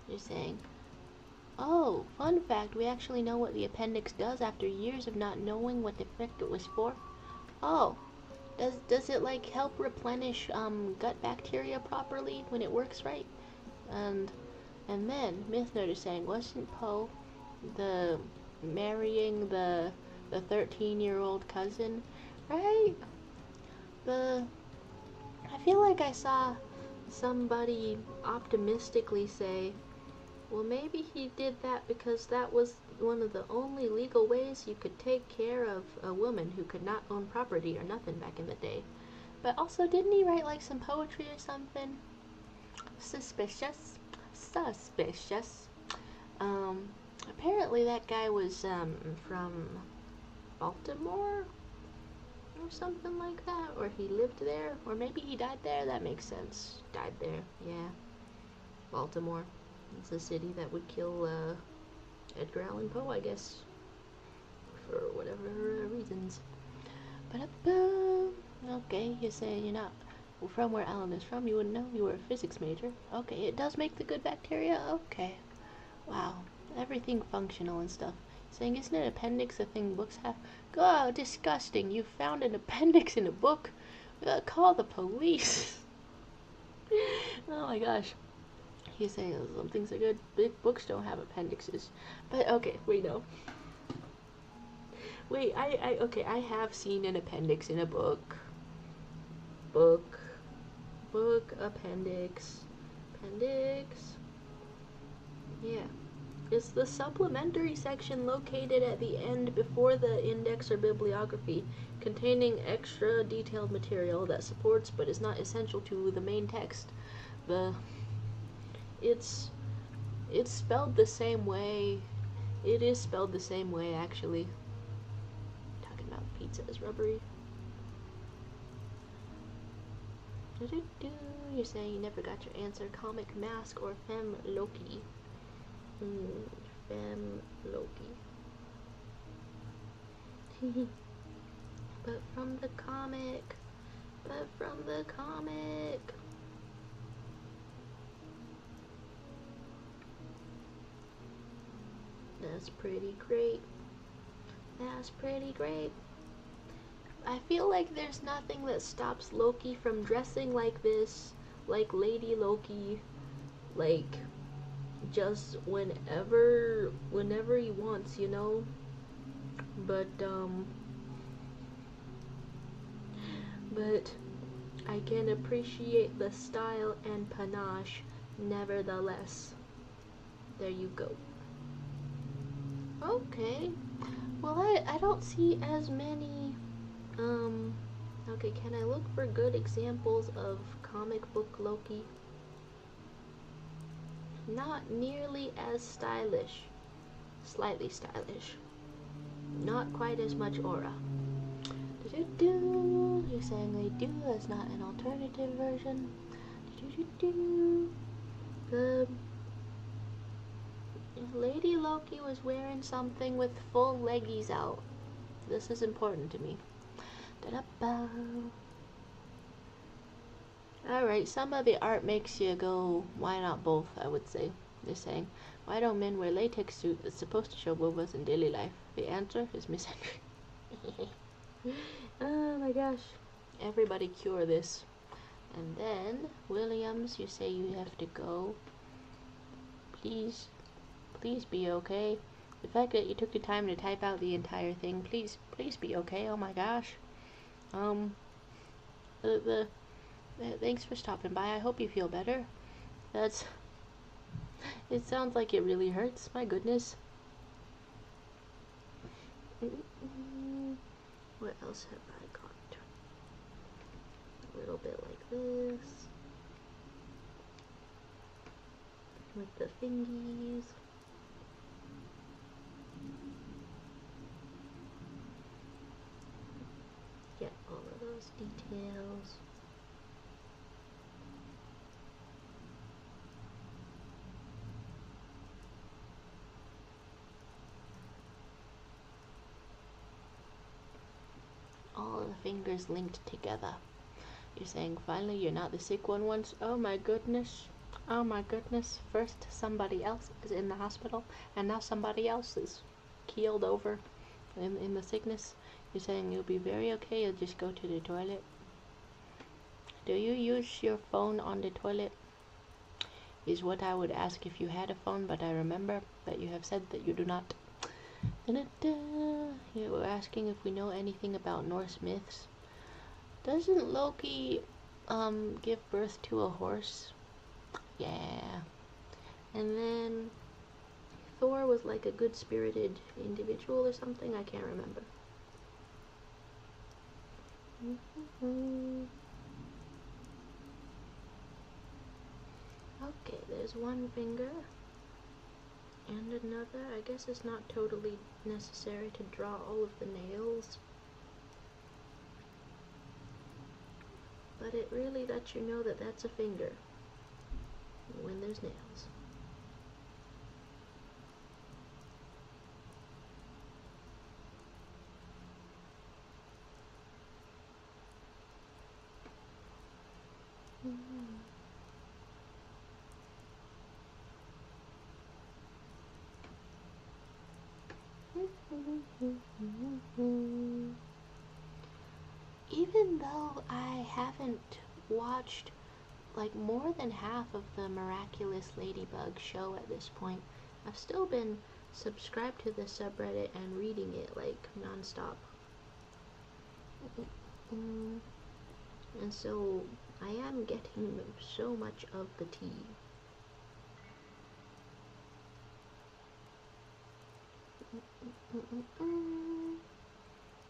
You're saying, oh, fun fact, we actually know what the appendix does after years of not knowing what the frick it was for. Oh, does it like help replenish gut bacteria properly when it works right? And then Myth Nerd is saying, wasn't Poe the marrying the 13-year-old cousin, right? I feel like I saw somebody optimistically say, well, maybe he did that because that was one of the only legal ways you could take care of a woman who could not own property or nothing back in the day. But also, didn't he write like some poetry or something? Suspicious. Suspicious. Apparently that guy was from Baltimore or something like that, or he lived there, or maybe he died there. That makes sense. Died there, yeah. Baltimore. It's a city that would kill Edgar Allan Poe, I guess, for whatever reasons. But okay, you say you're not from where Alan is from. You wouldn't know. You were a physics major. Okay, it does make the good bacteria. Okay, wow, everything functional and stuff. Saying, isn't an appendix a thing books have? Oh, disgusting! You found an appendix in a book. Call the police. Oh my gosh. He's saying some things are good. Big books don't have appendixes. But okay, wait, no. Wait, okay, I have seen an appendix in a book. Book, appendix. Yeah. It's the supplementary section located at the end before the index or bibliography, containing extra detailed material that supports but is not essential to the main text. It's spelled the same way. It is spelled the same way, actually. Talking about pizza is rubbery. You're saying you never got your answer. Comic Mask or Femme Loki? Femme Loki. But from the comic. That's pretty great. I feel like there's nothing that stops Loki from dressing like this, like Lady Loki, like just whenever he wants, you know? But I can appreciate the style and panache nevertheless. There you go. Okay. Well, I don't see as many, okay, can I look for good examples of comic book Loki? Not nearly as stylish. Slightly stylish. Not quite as much aura. You're saying they do, that's not an alternative version. Lady Loki was wearing something with full leggies out. This is important to me. Alright, some of the art makes you go, why not both, I would say. They're saying, why don't men wear latex suit that's supposed to show vulvas in daily life? The answer is misandry. Oh my gosh. Everybody cure this. And then, Williams, you say you have to go. Please be okay. The fact that you took the time to type out the entire thing, please be okay. Oh my gosh. Thanks for stopping by. I hope you feel better. It sounds like it really hurts. My goodness. What else have I got? A little bit like this. With the fingies. Get all of those details. fingers linked together. You're saying, finally, you're not the sick one once. Oh my goodness. Oh my goodness. First, somebody else is in the hospital, and now somebody else is keeled over in the sickness. You're saying you'll be very okay. You'll just go to the toilet. Do you use your phone on the toilet? Is what I would ask if you had a phone, but I remember that you have said that you do not. You were asking if we know anything about Norse myths. Doesn't Loki give birth to a horse? Yeah. And then Thor was like a good-spirited individual or something. I can't remember. Okay, there's one finger and another. I guess it's not totally necessary to draw all of the nails, but it really lets you know that that's a finger when there's nails. Even though I haven't watched like more than half of the Miraculous Ladybug show at this point, I've still been subscribed to the subreddit and reading it like non-stop. And so I am getting so much of the tea.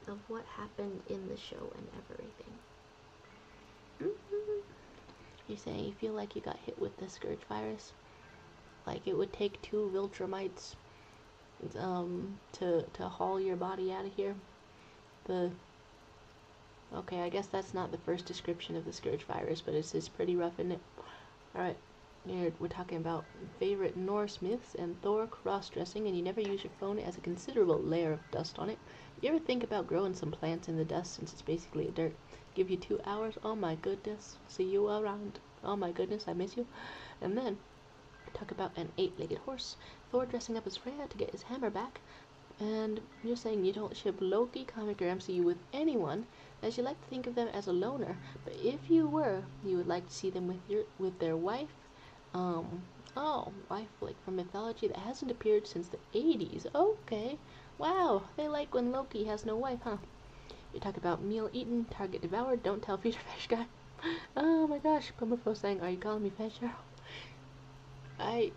Of what happened in the show and everything. You're saying you feel like you got hit with the Scourge virus? Like it would take 2 Viltrumites to haul your body out of here? Okay, I guess that's not the first description of the Scourge virus, but it's pretty rough, isn't it? Alright, we're talking about favorite Norse myths and Thor cross-dressing, and you never use your phone. It has a considerable layer of dust on it. You ever think about growing some plants in the dust since it's basically a dirt? Give you 2 hours. Oh my goodness. See you around. Oh my goodness, I miss you. And then talk about an 8-legged horse. Thor dressing up as Freya to get his hammer back. And you're saying you don't ship Loki, comic, or MCU with anyone, as you like to think of them as a loner. But if you were, you would like to see them with their wife. Wife like from mythology that hasn't appeared since the 80s. Okay. Wow, they like when Loki has no wife, huh? You talk about meal eaten, target devoured, don't tell future fish guy. Oh my gosh, Pumafo saying, are you calling me Fisher? I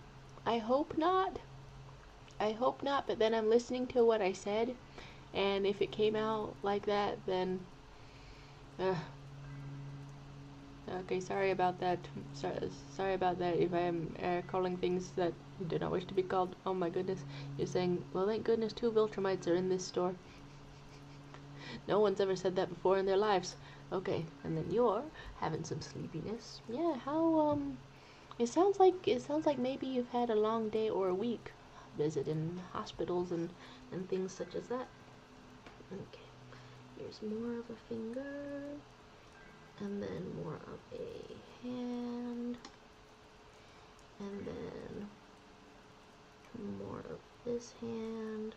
hope not. I hope not, but then I'm listening to what I said, and if it came out like that, then okay, sorry about that. Sorry about that if I am calling things that you do not wish to be called. Oh my goodness. You're saying, well, thank goodness 2 Viltrumites are in this store. No one's ever said that before in their lives. Okay, and then you're having some sleepiness. Yeah, how, it sounds like maybe you've had a long day or a week visiting hospitals and things such as that. Okay, here's more of a finger. And then more of a hand, and then more of this hand,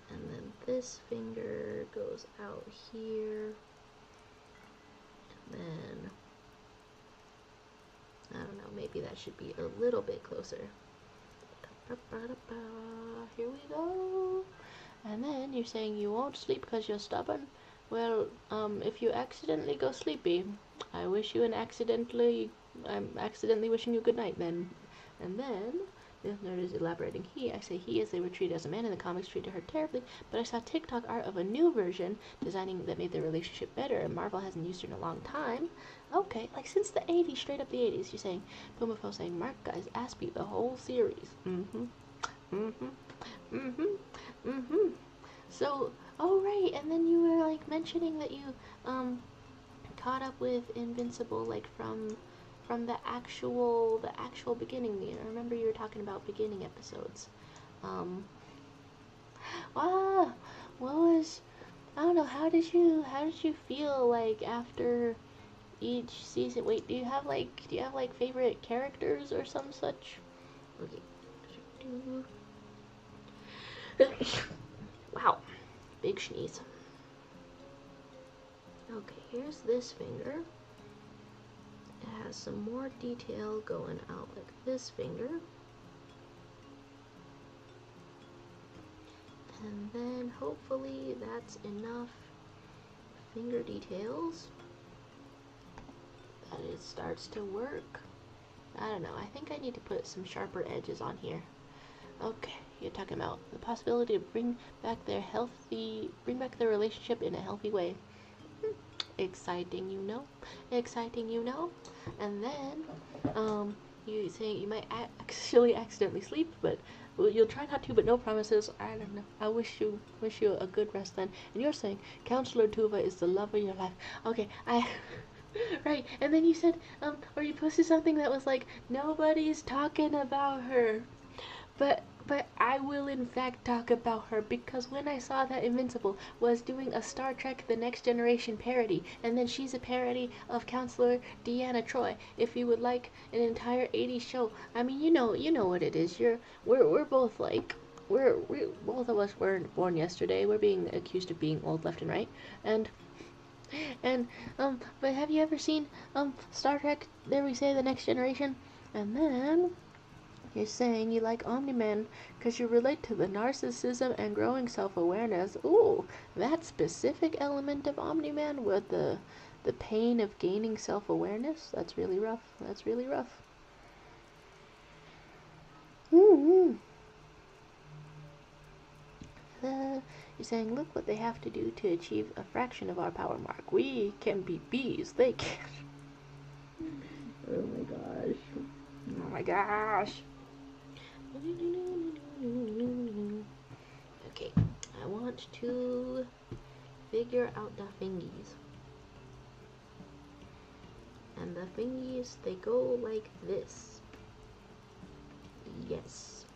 and then this finger goes out here, and then, I don't know, maybe that should be a little bit closer. Here we go. And then you're saying you won't sleep because you're stubborn. Well, if you accidentally go sleepy, I'm accidentally wishing you good night then. And then, the nerd is elaborating. I say he as they were treated as a man in the comics treated her terribly, but I saw TikTok art of a new version designing that made their relationship better, and Marvel hasn't used her in a long time. Okay, like since the 80s, straight up the 80s, you're saying, Pumafo saying, Mark guys, Aspie, the whole series. So, oh right, and then you were like mentioning that you caught up with Invincible like from the actual beginning. I remember you were talking about beginning episodes. What I don't know, how did you feel like after each season? Wait, do you have like favorite characters or some such? Okay. Wow, big sneeze. Okay, here's this finger. It has some more detail going out like this finger. And then hopefully that's enough finger details that it starts to work. I don't know, I think I need to put some sharper edges on here. Okay, you're talking about the possibility to bring back their relationship in a healthy way. Exciting, you know. Exciting, you know. And then, you say you might actually accidentally sleep, but you'll try not to. But no promises. I don't know. I wish you a good rest then. And you're saying Counselor Tuva is the love of your life. Okay, right. And then you said, or you posted something that was like, nobody's talking about her. But I will in fact talk about her, because when I saw that Invincible was doing a Star Trek The Next Generation parody, and then she's a parody of Counselor Deanna Troi. If you would like an entire 80s show, I mean, you know what it is. We're both like, we both of us weren't born yesterday. We're being accused of being old left and right. And but have you ever seen Star Trek, There We Say, The Next Generation? And then you're saying you like Omni-Man because you relate to the narcissism and growing self-awareness. Ooh, that specific element of Omni-Man with the pain of gaining self-awareness. That's really rough. That's really rough. Mm-hmm. You're saying, look what they have to do to achieve a fraction of our power mark. We can be bees. They can't. Oh my gosh. Oh my gosh. Okay, I want to figure out the fingies. And the fingies, they go like this. Yes.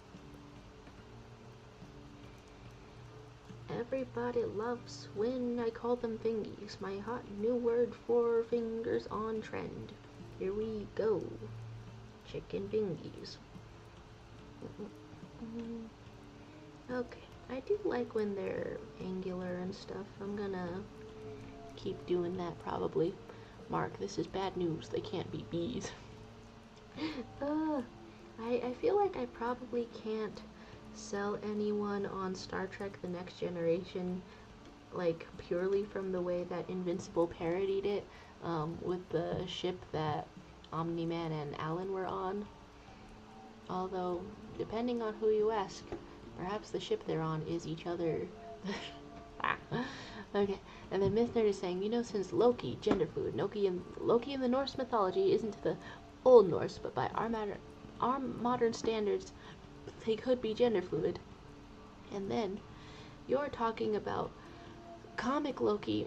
Everybody loves when I call them fingies. My hot new word for fingers on trend. Here we go. Chicken fingies. Okay, I do like when they're angular and stuff. I'm gonna keep doing that probably. Mark, this is bad news. They can't be bees. I feel like I probably can't sell anyone on Star Trek The Next Generation, like, purely from the way that Invincible parodied it, with the ship that Omni-Man and Alan were on. Although, depending on who you ask, perhaps the ship they're on is each other. Okay, and then Myth Nerd is saying, you know, since Loki, gender fluid, Loki in the Norse mythology isn't the Old Norse, but by our modern standards, they could be gender fluid. And then, you're talking about comic Loki.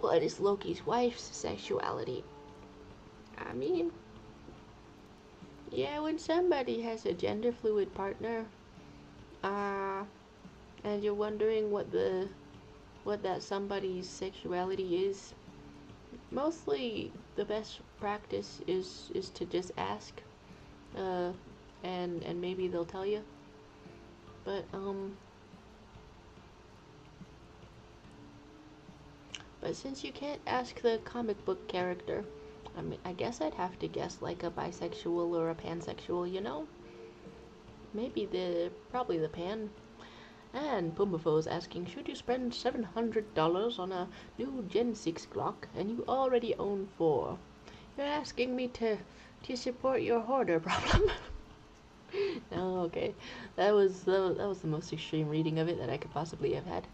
What is Loki's wife's sexuality? I mean, yeah, when somebody has a gender fluid partner, and you're wondering what that somebody's sexuality is, mostly the best practice is to just ask, and maybe they'll tell you. But since you can't ask the comic book character, I mean, I guess I'd have to guess like a bisexual or a pansexual, you know? Probably the pan. And Pumafo's asking, should you spend $700 on a new Gen 6 Glock and you already own 4? You're asking me to support your hoarder problem. Oh, okay. That was the most extreme reading of it that I could possibly have had.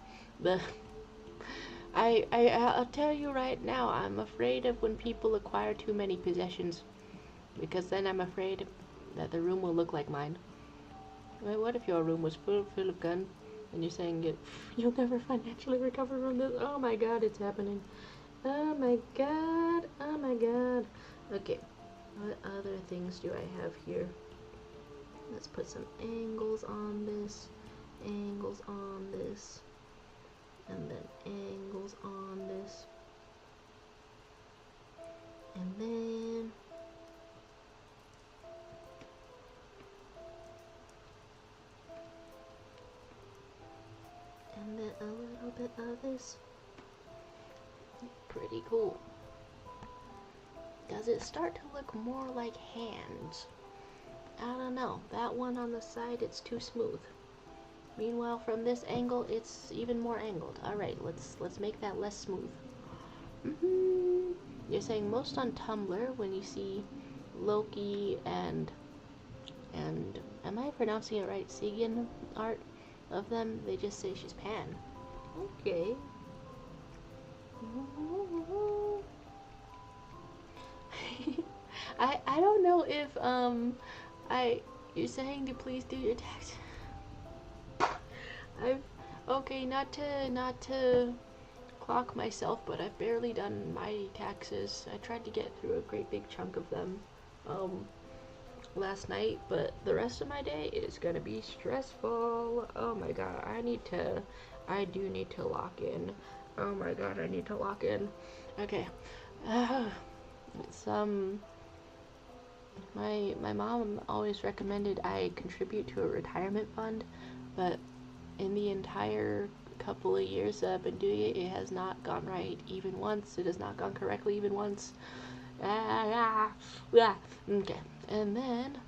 I'll tell you right now, I'm afraid of when people acquire too many possessions, because then I'm afraid that the room will look like mine. Wait, what if your room was full of guns, and you're saying you'll never financially recover from this? Oh my god, it's happening. Oh my god, oh my god. Okay, what other things do I have here? Let's put some angles on this, and then angles on this, and then a little bit of this. Pretty cool. Does it start to look more like hands? I don't know. That one on the side, it's too smooth. Meanwhile, from this angle, it's even more angled. Alright, let's make that less smooth. You're saying most on Tumblr, when you see Loki and am I pronouncing it right? Sigyn art of them, they just say she's Pan. Okay. I don't know if you're saying to please do your tax. Okay, not to clock myself, but I've barely done my taxes. I tried to get through a great big chunk of them last night, but the rest of my day is gonna be stressful. Oh my god, I do need to lock in. Oh my god, I need to lock in. Okay. It's my mom always recommended I contribute to a retirement fund, but in the entire couple of years that I've been doing it, it has not gone right even once. It has not gone correctly even once. Okay, and then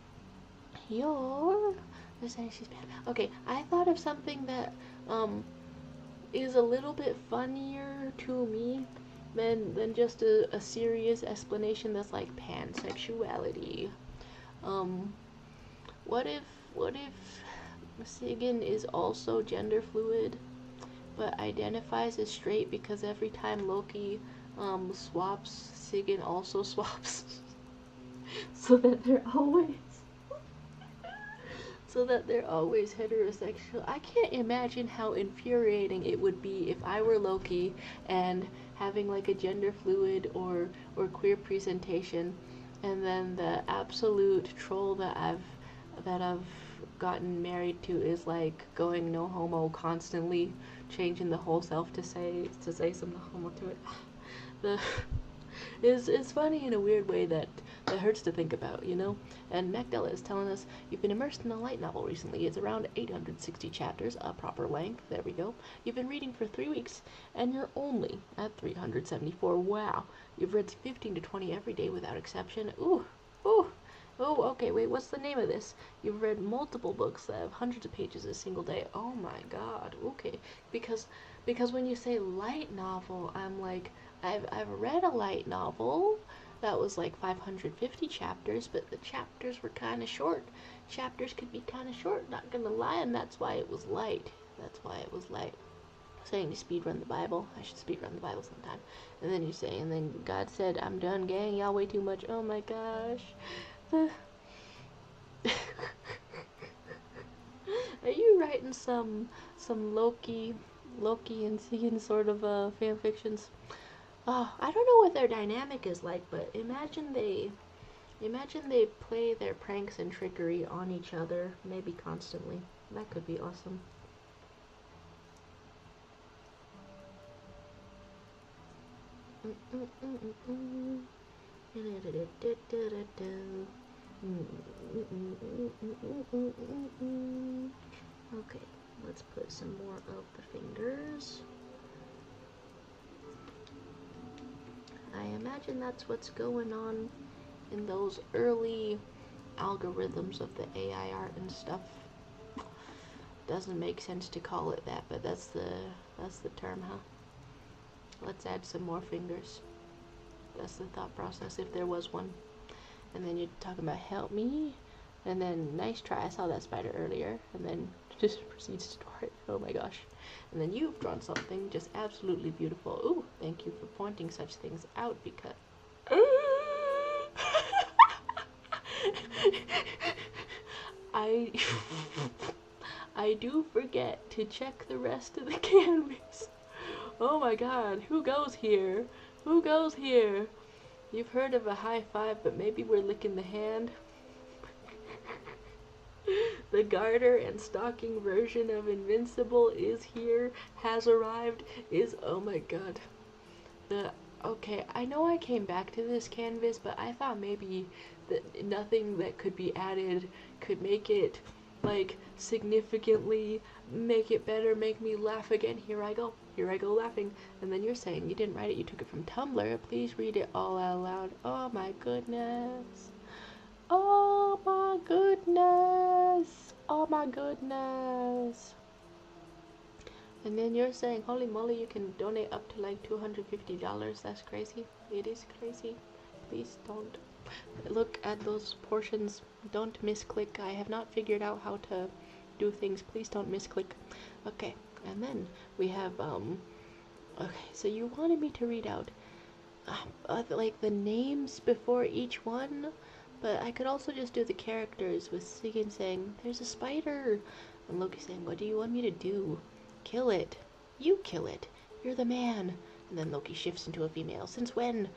okay, I thought of something that is a little bit funnier to me than just a serious explanation that's like pansexuality. What if Sigyn is also gender fluid, but identifies as straight because every time Loki swaps, Sigyn also swaps, so that they're always heterosexual. I can't imagine how infuriating it would be if I were Loki and having like a gender fluid or queer presentation, and then the absolute troll that I've gotten married to is like going no homo, constantly changing the whole self to say some no homo to it. It's funny in a weird way that hurts to think about, you know? And Magdala is telling us, you've been immersed in a light novel recently. It's around 860 chapters, a proper length. There we go. You've been reading for 3 weeks, and you're only at 374. Wow. You've read 15 to 20 every day without exception. Ooh. Okay, wait, what's the name of this? You've read multiple books that have hundreds of pages a single day. Oh my god, okay. Because when you say light novel, I'm like, I've read a light novel that was like 550 chapters, but the chapters were kind of short. Chapters could be kind of short, not gonna lie, and that's why it was light. Saying to speedrun the Bible. I should speedrun the Bible sometime. And then and then God said, I'm done, gang, y'all way too much. Oh my gosh. Are you writing some Loki and Sigyn sort of fan fictions? Oh, I don't know what their dynamic is like, but imagine they play their pranks and trickery on each other, maybe constantly. That could be awesome. Okay, let's put some more of the fingers. I imagine that's what's going on in those early algorithms of the AI art and stuff. Doesn't make sense to call it that, but that's the term, huh? Let's add some more fingers. That's the thought process, if there was one. And then you're talking about help me, and then nice try, I saw that spider earlier, and then just proceeds to draw it. Oh my gosh. And then you've drawn something just absolutely beautiful. Ooh, thank you for pointing such things out, because I do forget to check the rest of the canvas. Oh my god, who goes here? Who goes here? You've heard of a high five, but maybe we're licking the hand. The garter and stocking version of Invincible is here, has arrived, is, oh my god. Okay, I know I came back to this canvas, but I thought maybe that nothing that could be added could make it, like, significantly make it better, make me laugh again. Here I go laughing. And then you're saying you didn't write it, you took it from Tumblr. Please read it all out loud. Oh my goodness. Oh my goodness. Oh my goodness. And then you're saying, holy moly, you can donate up to like $250. That's crazy. It is crazy. Please don't look at those portions. Don't misclick. I have not figured out how to do things. Please don't misclick. Okay, and then we have, okay, so you wanted me to read out, like the names before each one, but I could also just do the characters with Sigyn saying, there's a spider, and Loki saying, what do you want me to do? Kill it. You kill it. You're the man. And then Loki shifts into a female. Since when?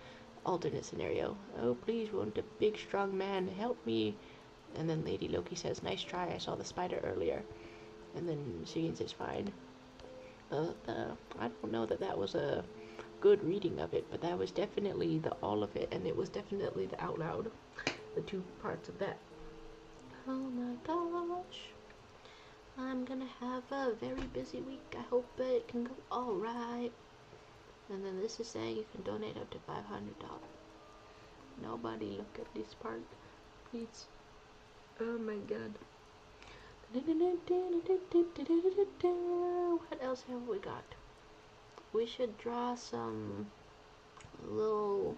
Alternate scenario. Oh, please, won't a big, strong man help me? And then Lady Loki says, nice try. I saw the spider earlier. And then Sigyn says, fine. I don't know that was a good reading of it, but that was definitely the all of it, and it was definitely the out loud. The two parts of that. Oh my gosh. I'm gonna have a very busy week. I hope it can go alright. And then this is saying you can donate up to $500. Nobody look at this part, please. Oh my god. What else have we got? We should draw some little...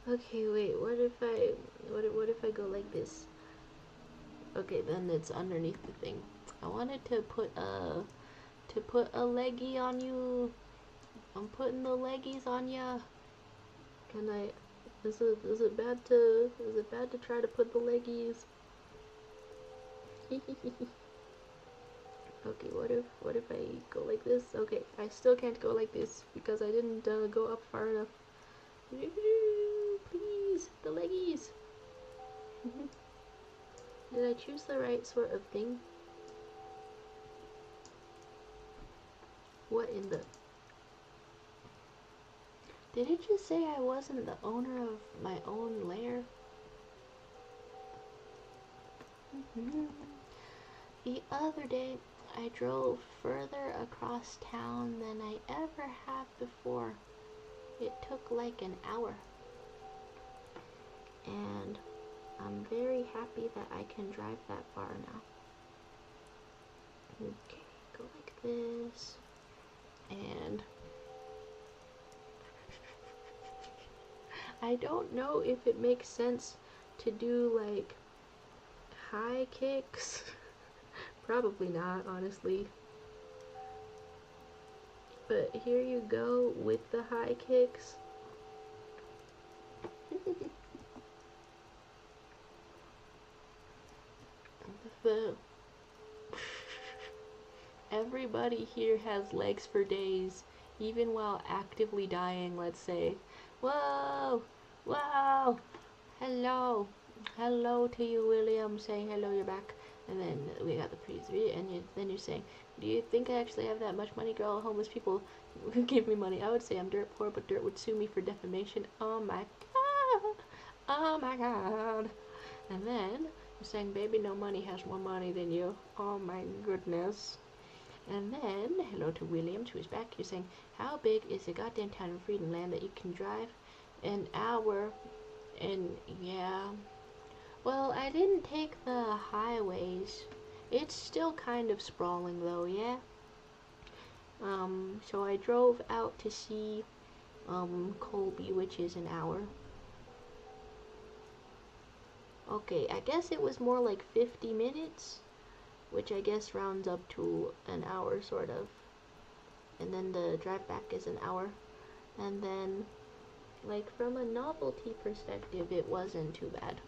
Okay, wait, what if I go like this? Okay, then it's underneath the thing. I wanted to put a leggy on you. I'm putting the leggies on ya. Can I, is it bad to try to put the leggies? Okay, what if I go like this? Okay, I still can't go like this because I didn't go up far enough. Please, the leggies. Did I choose the right sort of thing? What in the... Did it just say I wasn't the owner of my own lair? The other day, I drove further across town than I ever have before. It took like an hour. And I'm very happy that I can drive that far now. Okay, go like this. And I don't know if it makes sense to do like high kicks. Probably not, honestly. But here you go with the high kicks. Everybody here has legs for days, even while actively dying, let's say. Whoa! Whoa! Hello! Hello to you, William, saying hello, you're back. And then we got the pre-3, and then you're saying, do you think I actually have that much money, girl? Homeless people give me money. I would say I'm dirt poor, but dirt would sue me for defamation. Oh my god! Oh my god! And then you're saying, baby, no money has more money than you. Oh my goodness. And then, hello to William, who is back. You're saying, how big is the goddamn town in Freedom Land that you can drive an hour? And yeah. Well, I didn't take the highways. It's still kind of sprawling though, yeah? So I drove out to see, Colby, which is an hour. Okay, I guess it was more like 50 minutes, which I guess rounds up to an hour, sort of. And then the drive back is an hour. And then, like, from a novelty perspective, it wasn't too bad.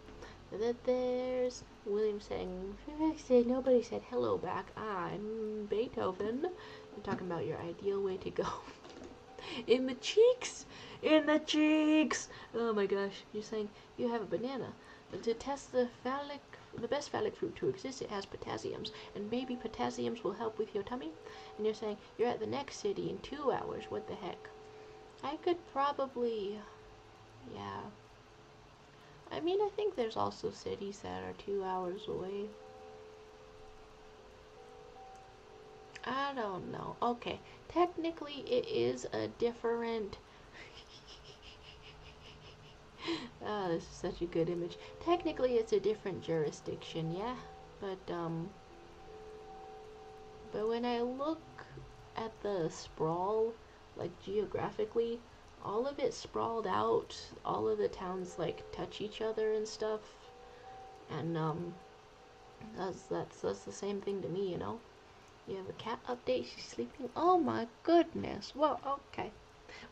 That there's William saying, nobody said hello back. I'm Beethoven. I'm talking about your ideal way to go. In the cheeks! In the cheeks! Oh my gosh. You're saying, you have a banana. To test the best phallic fruit to exist, it has potassiums, and maybe potassiums will help with your tummy. And you're saying you're at the next city in 2 hours. What the heck? I could probably, yeah. I mean, I think there's also cities that are 2 hours away. I don't know. Okay, technically it is a different. Ah, this is such a good image. Technically, it's a different jurisdiction, yeah. But when I look at the sprawl, like geographically, all of it sprawled out. All of the towns like touch each other and stuff, and that's the same thing to me, you know. You have a cat update. She's sleeping. Oh my goodness. Well, okay.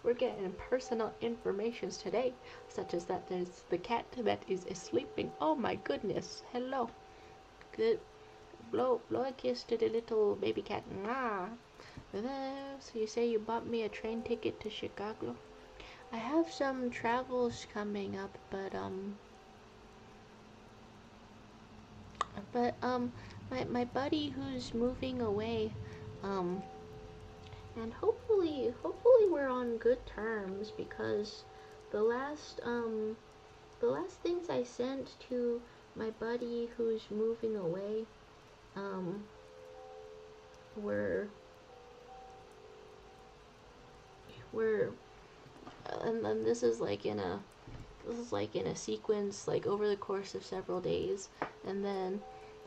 We're getting personal informations today, such as that there's the cat that is sleeping. Oh my goodness. Hello. Good. Blow a kiss to the little baby cat. Mwah. So you say you bought me a train ticket to Chicago? I have some travels coming up, my buddy who's moving away, and hopefully we're on good terms, because the last things I sent to my buddy who's moving away, were and this is like in a sequence, like over the course of several days, and then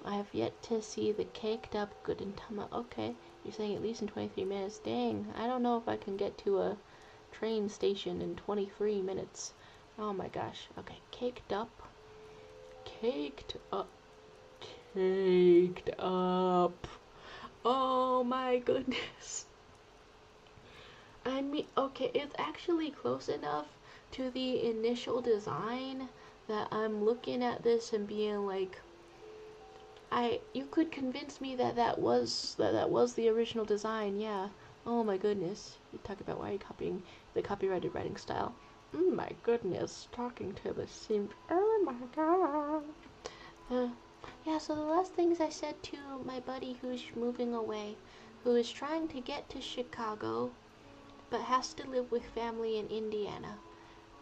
I have yet to see the caked up good and tama. Okay, you're saying at least in 23 minutes. Dang, I don't know if I can get to a train station in 23 minutes. Oh my gosh. Okay, caked up. Oh my goodness. I mean, okay, it's actually close enough to the initial design that I'm looking at this and being like, you could convince me that was the original design, yeah. Oh my goodness. You talk about why you're copying the copyrighted writing style. Oh my goodness, talking to the sim. Oh my god. Yeah, so the last things I said to my buddy who's moving away, who is trying to get to Chicago, but has to live with family in Indiana.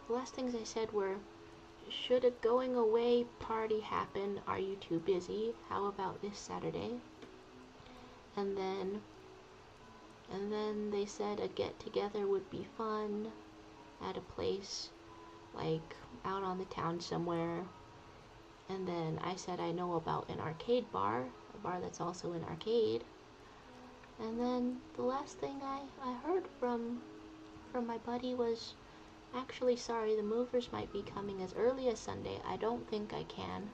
The last things I said were, should a going away party happen, are you too busy? How about this Saturday? And then they said a get together would be fun at a place like out on the town somewhere. And then I said I know about an arcade bar, a bar that's also an arcade. And then the last thing I heard from my buddy was, actually, sorry, the movers might be coming as early as Sunday. I don't think I can.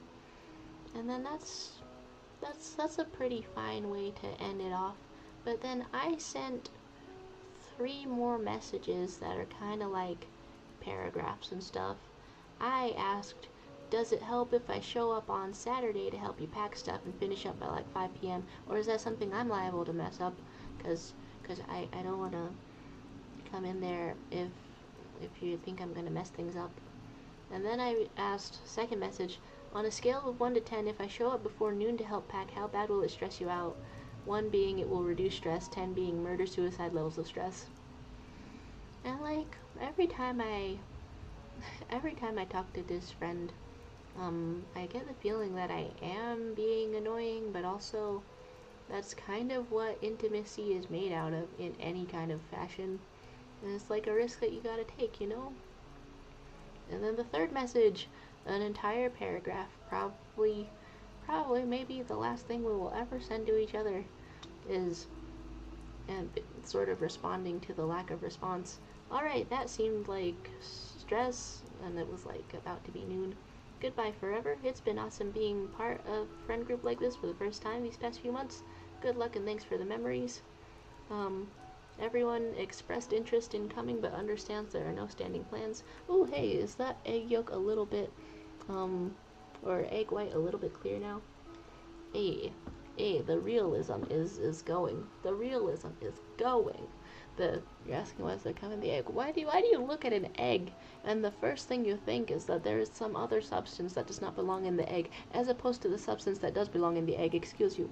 And then that's a pretty fine way to end it off. But then I sent 3 more messages that are kind of like paragraphs and stuff. I asked, does it help if I show up on Saturday to help you pack stuff and finish up by like 5 p.m.? Or is that something I'm liable to mess up? Because I don't want to come in there if you think I'm going to mess things up. And then I asked, second message, on a scale of 1 to 10, if I show up before noon to help pack, how bad will it stress you out? 1 being it will reduce stress, 10 being murder-suicide levels of stress. And like, every time I talk to this friend, I get the feeling that I am being annoying, but also that's kind of what intimacy is made out of in any kind of fashion. And it's like a risk that you gotta take, you know? And then the third message, an entire paragraph, probably maybe the last thing we will ever send to each other, is and sort of responding to the lack of response. Alright, that seemed like stress, and it was like about to be noon. Goodbye forever. It's been awesome being part of a friend group like this for the first time these past few months. Good luck and thanks for the memories. Everyone expressed interest in coming but understands there are no standing plans. Oh, hey, is that egg yolk a little bit, or egg white a little bit clear now? Hey, the realism is going. The realism is going. You're asking what's the come in the egg. Why do you look at an egg and the first thing you think is that there is some other substance that does not belong in the egg, as opposed to the substance that does belong in the egg? Excuse you.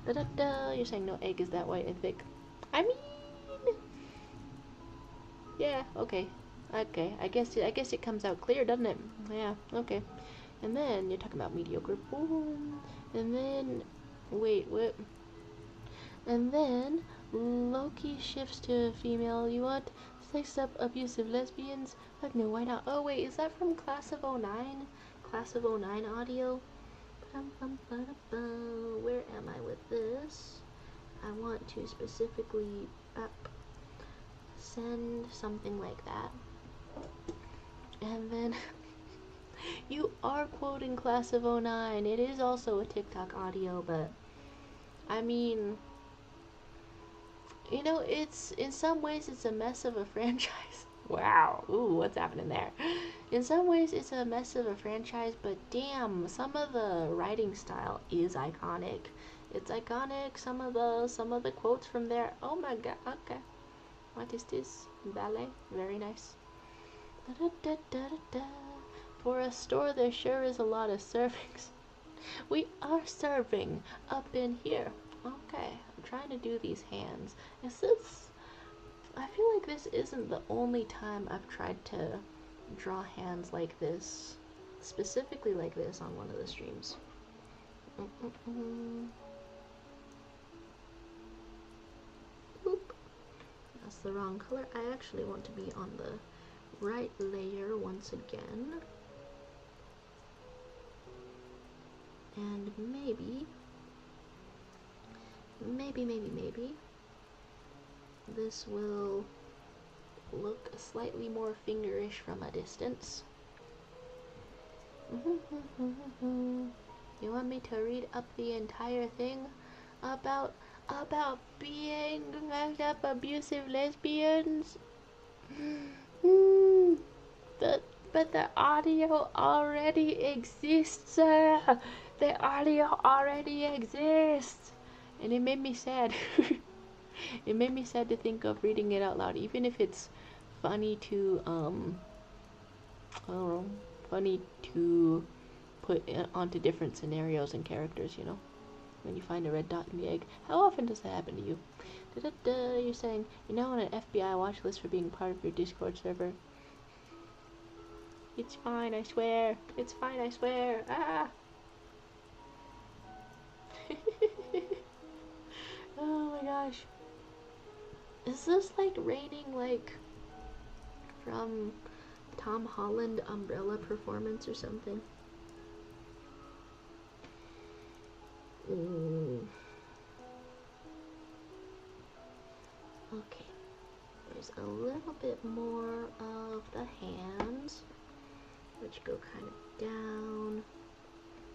Da da da. You're saying no egg is that white and thick. I mean, yeah. Okay. Okay. I guess it comes out clear, doesn't it? Yeah. Okay. And then you're talking about mediocre. Boom. And then, wait, what? And then Loki shifts to female. You want sex up abusive lesbians? Fuck no, why not? Oh wait, is that from Class of '09? Class of '09 audio? Where am I with this? I want to specifically send something like that. And then you are quoting Class of '09. It is also a TikTok audio, but I mean, you know, it's in some ways it's a mess of a franchise. Wow. Ooh, what's happening there? In some ways it's a mess of a franchise, but damn, some of the writing style is iconic. It's iconic. Some of the quotes from there. Oh my god. Okay. What is this? Ballet. Very nice. Da, da, da, da, da. For a store there sure is a lot of servings. We are serving up in here. Okay, I'm trying to do these hands. I feel like this isn't the only time I've tried to draw hands like this, specifically like this on one of the streams. Oop. That's the wrong color. I actually want to be on the right layer once again. And maybe this will look slightly more fingerish from a distance. You want me to read up the entire thing about being messed up abusive lesbians? But the audio already exists, sir. The audio already exists. And it made me sad. It made me sad to think of reading it out loud, even if it's funny to, I don't know, funny to put onto different scenarios and characters, you know? When you find a red dot in the egg. How often does that happen to you? Da-da-da, you're saying, you're now on an FBI watch list for being part of your Discord server. It's fine, I swear. It's fine, I swear. Ah! Oh my gosh. Is this like raining like from Tom Holland Umbrella Performance or something? Okay. There's a little bit more of the hands, which go kind of down.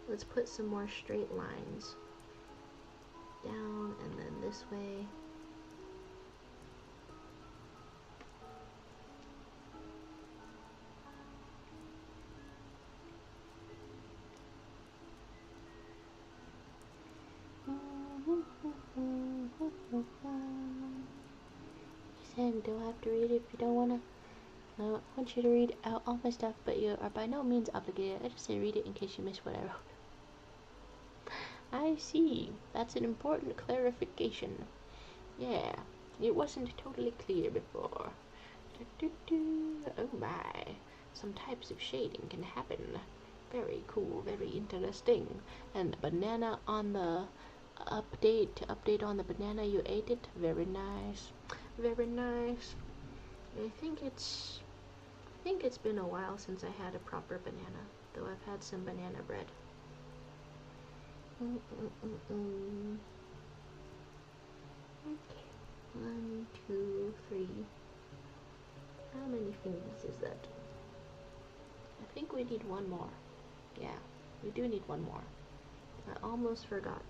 Let's put some more straight lines down and then this way. Saying don't have to read it if you don't wanna. I want you to read out all my stuff, but you are by no means obligated. I just say read it in case you missed what I wrote. I see. That's an important clarification. Yeah, it wasn't totally clear before. Oh my. Some types of shading can happen. Very cool, very interesting. And banana on the update, to update on the banana, you ate it. Very nice. Very nice. I think it's been a while since I had a proper banana, though I've had some banana bread. Okay, 1, 2, 3. How many fingers is that? I think we need one more. Yeah, we do need one more. I almost forgot.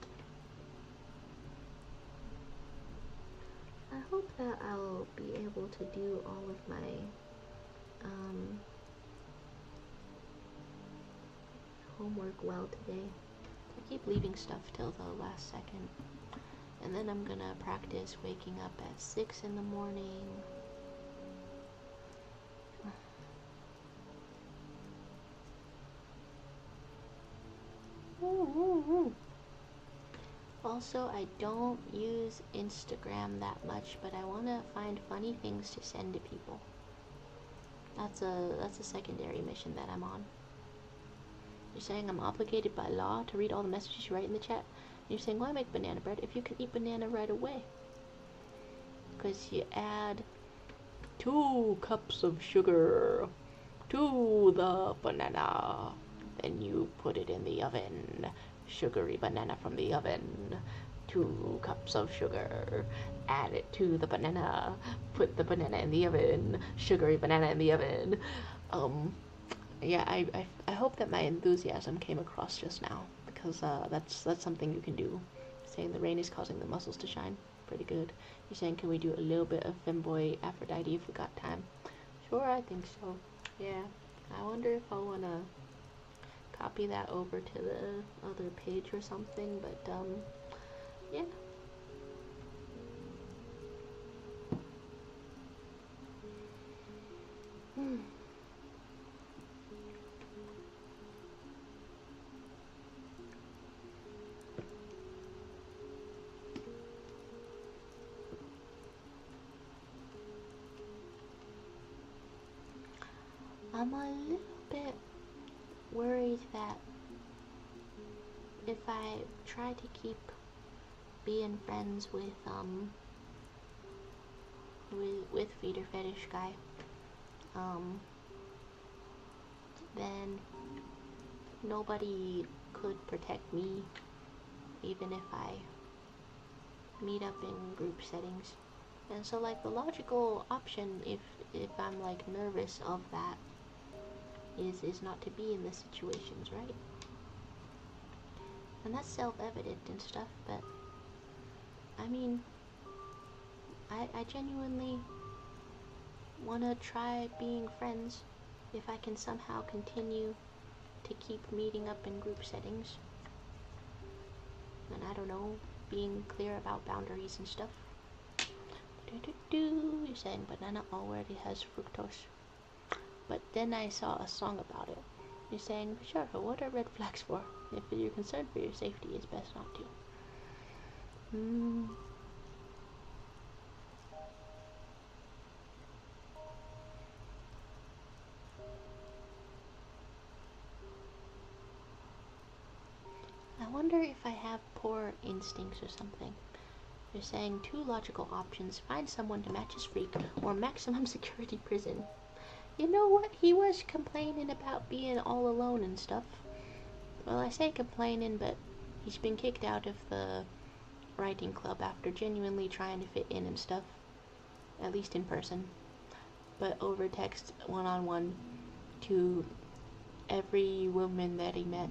I hope that I'll be able to do all of my homework well today. I keep leaving stuff till the last second, And then I'm gonna practice waking up at 6 in the morning. Also, I don't use Instagram that much, but I want to find funny things to send to people. That's a secondary mission that I'm on. You're saying I'm obligated by law to read all the messages you write in the chat. And you're saying, why make banana bread if you can eat banana right away? Because you add 2 cups of sugar to the banana. Then you put it in the oven. Sugary banana from the oven. 2 cups of sugar. Add it to the banana. Put the banana in the oven. Sugary banana in the oven. Yeah, I hope that my enthusiasm came across just now, because that's something you can do. Saying the rain is causing the muscles to shine. Pretty good. You're saying, can we do a little bit of femboy Aphrodite if we got time? Sure, I think so. Yeah. I wonder if I want to copy that over to the other page or something, but yeah. I'm a little bit worried that if I try to keep being friends with feeder fetish guy, then nobody could protect me, even if I meet up in group settings. And so, like, the logical option, if I'm like nervous of that, is not to be in the situations, right? And that's self-evident and stuff, but I mean, I genuinely want to try being friends if I can somehow continue to keep meeting up in group settings. And I don't know, being clear about boundaries and stuff. You're saying banana already has fructose. But then I saw a song about it. You're saying, sure, what are red flags for? If you're concerned for your safety, it's best not to. I wonder if I have poor instincts or something. You're saying 2 logical options: find someone to match his freak, or maximum security prison. You know what? He was complaining about being all alone and stuff. Well, I say complaining, but he's been kicked out of the writing club after genuinely trying to fit in and stuff. At least in person. But over text, one-on-one, to every woman that he met,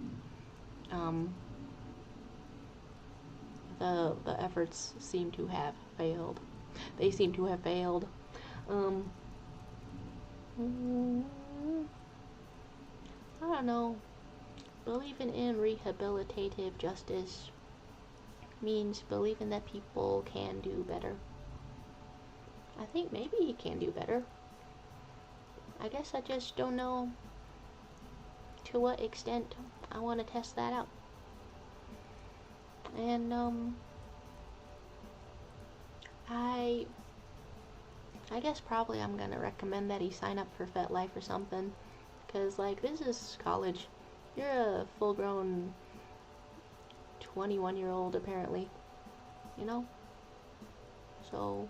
the efforts seem to have failed. They seem to have failed. I don't know. Believing in rehabilitative justice means believing that people can do better. I think maybe he can do better. I guess I just don't know to what extent I want to test that out. And I guess probably I'm gonna recommend that he sign up for FetLife or something, because like, this is college. You're a full-grown 21-year-old apparently, you know? So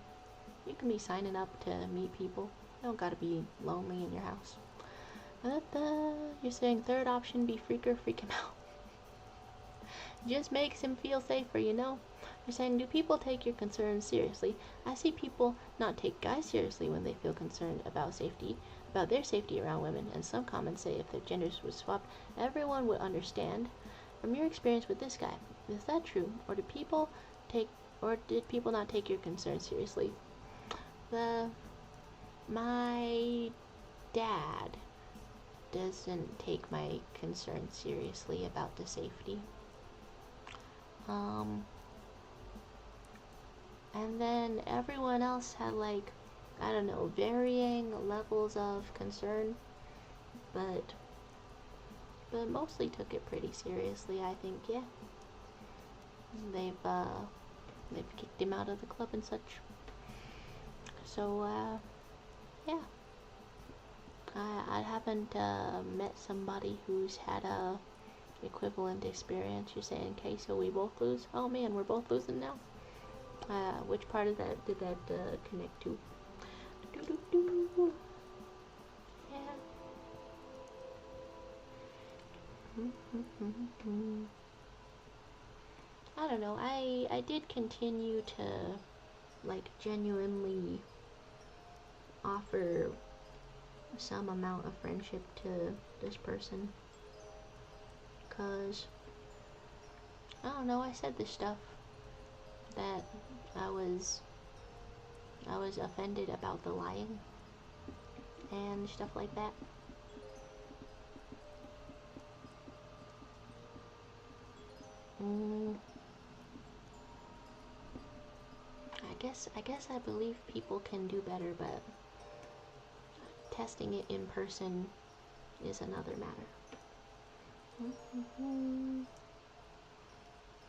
you can be signing up to meet people. You don't gotta be lonely in your house. You're saying 3rd option, be freaker, freak him out. Just makes him feel safer, you know? You're saying, do people take your concerns seriously? I see people not take guys seriously when they feel concerned about their safety around women, and some comments say if their genders would swap, everyone would understand. From your experience with this guy, is that true? Or did people not take your concerns seriously? My dad doesn't take my concerns seriously about the safety. And then everyone else had like, I don't know, varying levels of concern, but mostly took it pretty seriously, I think. Yeah, they've they've kicked him out of the club and such. So yeah, I haven't met somebody who's had a equivalent experience. You're saying, okay, so we both lose? Oh man, we're both losing now. Which part of that did that connect to? Doo-doo-doo. Yeah. I don't know. I did continue to like genuinely offer some amount of friendship to this person, cause I don't know. I said this stuff that I was offended about the lying and stuff like that. I guess I believe people can do better, but testing it in person is another matter.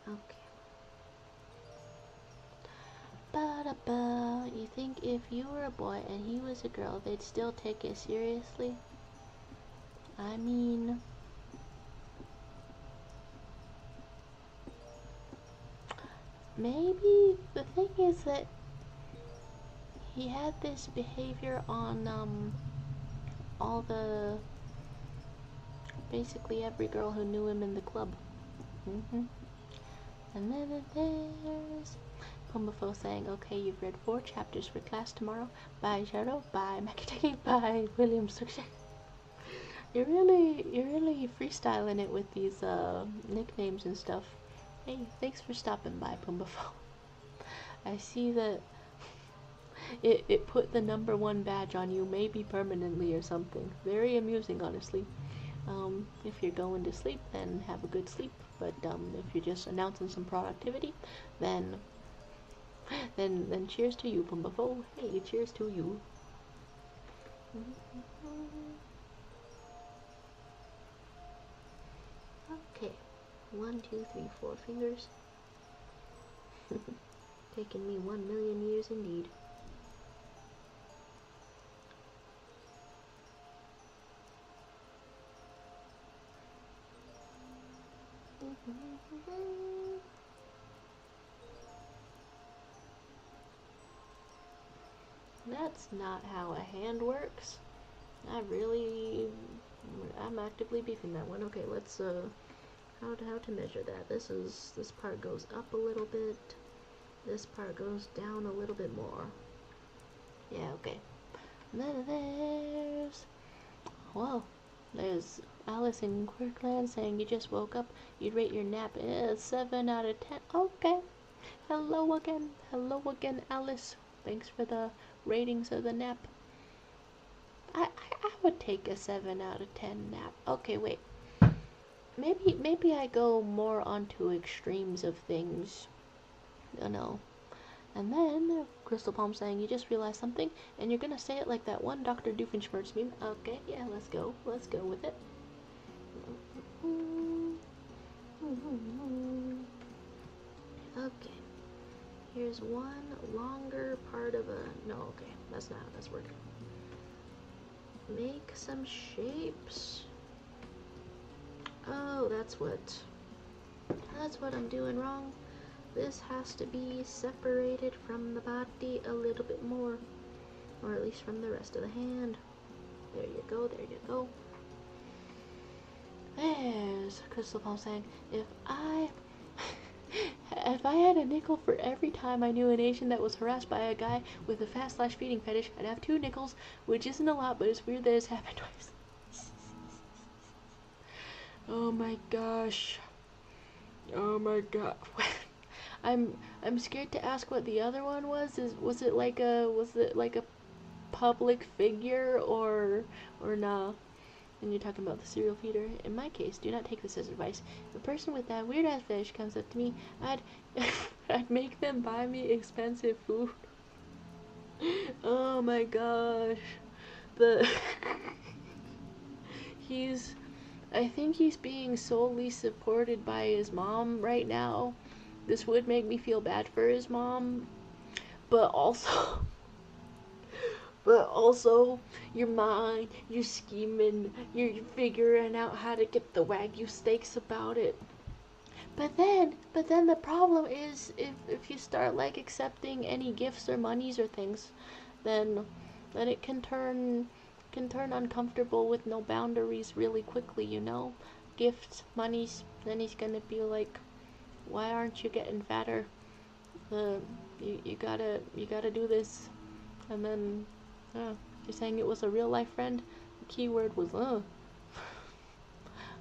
Okay. Ba-da-ba. You think if you were a boy and he was a girl, they'd still take it seriously? I mean, maybe. The thing is that he had this behavior on all the, basically every girl who knew him in the club. And then there's Pumbafo saying, okay, you've read 4 chapters for class tomorrow. Bye, Shadow. Bye, Makiteki. Bye, William Structure. You're really freestyling it with these nicknames and stuff. Hey, thanks for stopping by, Pumbafo. I see that it put the #1 badge on you, maybe permanently or something. Very amusing, honestly. If you're going to sleep, then have a good sleep. But if you're just announcing some productivity, then cheers to you, Pumbafo. Hey, cheers to you. Okay, 1, 2, 3, 4 fingers. Taking me 1,000,000 years indeed. That's not how a hand works. I'm actively beefing that one. Okay, let's how to measure that. This part goes up a little bit. This part goes down a little bit more. Yeah, okay. And then there's Alice in Quirkland saying you just woke up. You'd rate your nap 7 out of 10. Okay. Hello again, Alice. Thanks for the ratings of the nap. I would take a 7 out of 10 nap. Okay, wait. Maybe I go more onto extremes of things. I know. And then Crystal Palm saying you just realized something and you're gonna say it like that one Dr. Doofenshmirtz meme. Okay, yeah, let's go with it. Okay. Here's one longer part of a... No, okay. That's not how that's working. Make some shapes. Oh, that's what I'm doing wrong. This has to be separated from the body a little bit more. Or at least from the rest of the hand. There you go, there you go. There's Crystal Palm saying, if I had a nickel for every time I knew an Asian that was harassed by a guy with a fast/feeding fetish, I'd have 2 nickels, which isn't a lot, but it's weird that it's happened twice. Oh my gosh. Oh my god. I'm scared to ask what the other one was. Was it like a public figure or nah? And you're talking about the serial feeder. In my case, do not take this as advice. If a person with that weird ass fetish comes up to me, I'd make them buy me expensive food. Oh my gosh. The he's I think he's being solely supported by his mom right now. This would make me feel bad for his mom, but also but also your mind, you're scheming, you're figuring out how to get the Wagyu steaks about it. But then the problem is if you start like accepting any gifts or monies or things, then then it can turn uncomfortable with no boundaries really quickly, you know? Gifts, monies, then he's gonna be like, why aren't you getting fatter? You gotta do this. And then you're saying it was a real life friend? The key word was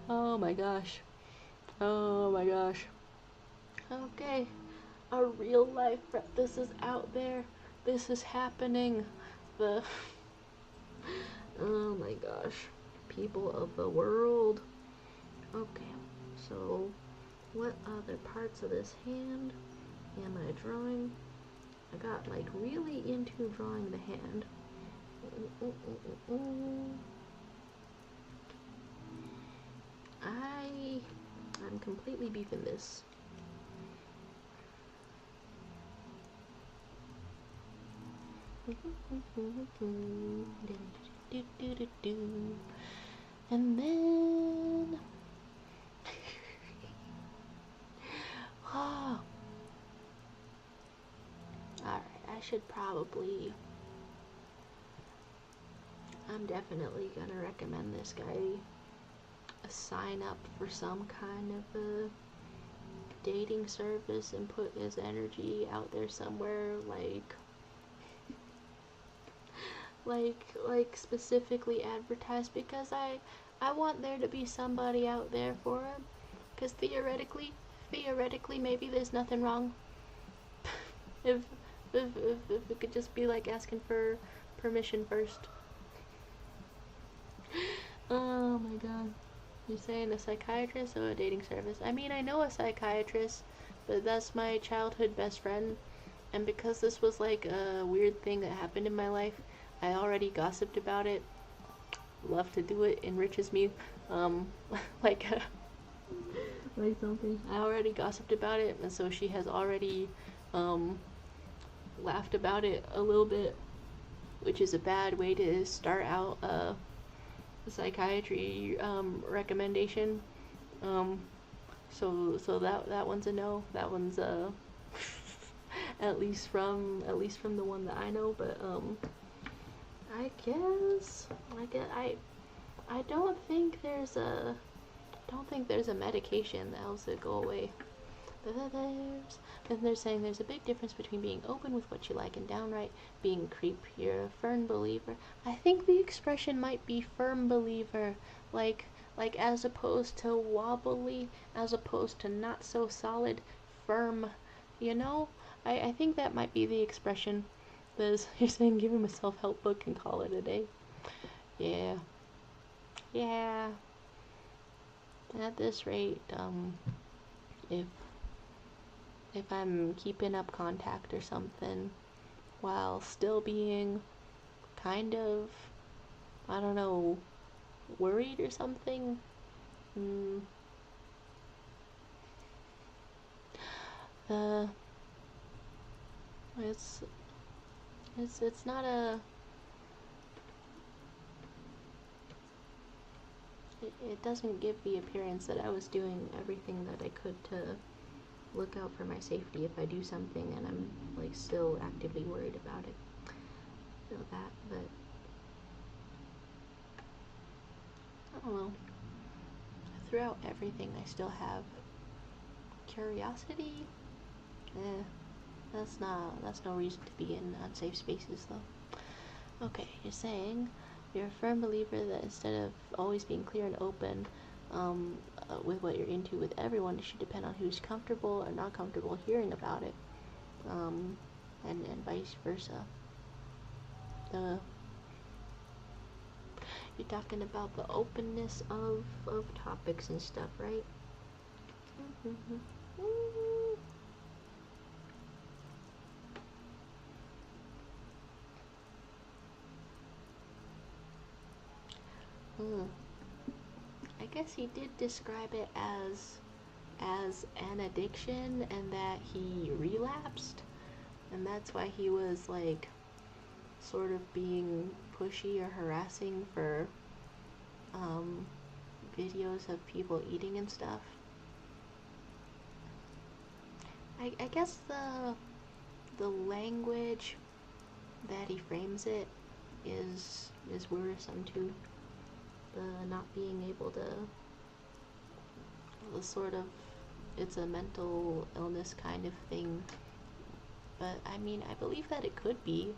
Oh my gosh. Oh my gosh. Okay. A real life friend. This is out there. This is happening. The Oh my gosh. People of the world. Okay. So what other parts of this hand am I drawing? I got like really into drawing the hand. I'm completely beefing this. And then oh. Alright, I should probably I'm definitely gonna recommend this guy sign up for some kind of a dating service and put his energy out there somewhere, like specifically advertised, because I want there to be somebody out there for him, because theoretically maybe there's nothing wrong if it could just be like asking for permission first. Oh my god. You're saying a psychiatrist or a dating service? I mean, I know a psychiatrist, but that's my childhood best friend, and because this was like a weird thing that happened in my life, I already gossiped about it. Love to do it, enriches me. Like like something. I already gossiped about it, and so she has already laughed about it a little bit, which is a bad way to start out a psychiatry recommendation. So that one's a no. That one's at least from the one that I know. But I guess I don't think there's a medication that helps it go away. Then they're saying there's a big difference between being open with what you like and downright being creep. You're a firm believer. I think the expression might be firm believer, like as opposed to wobbly, as opposed to not so solid, firm. You know, I think that might be the expression. You're saying give him a self-help book and call it a day. Yeah. Yeah. At this rate, if I'm keeping up contact or something while still being kind of, I don't know, worried or something, it's not a, it doesn't give the appearance that I was doing everything that I could to look out for my safety if I do something and I'm like still actively worried about it. Feel that, but I don't know. Throughout everything I still have curiosity. That's no reason to be in unsafe spaces though. Okay, you're saying you're a firm believer that instead of always being clear and open with what you're into with everyone, it should depend on who's comfortable or not comfortable hearing about it, and vice versa. You're talking about the openness of topics and stuff, right? Hmm. I guess he did describe it as an addiction and that he relapsed, and that's why he was like sort of being pushy or harassing for um, videos of people eating and stuff. I guess the language that he frames it is worrisome too. The not being able to, the sort of, it's a mental illness kind of thing. But I mean, I believe that it could be.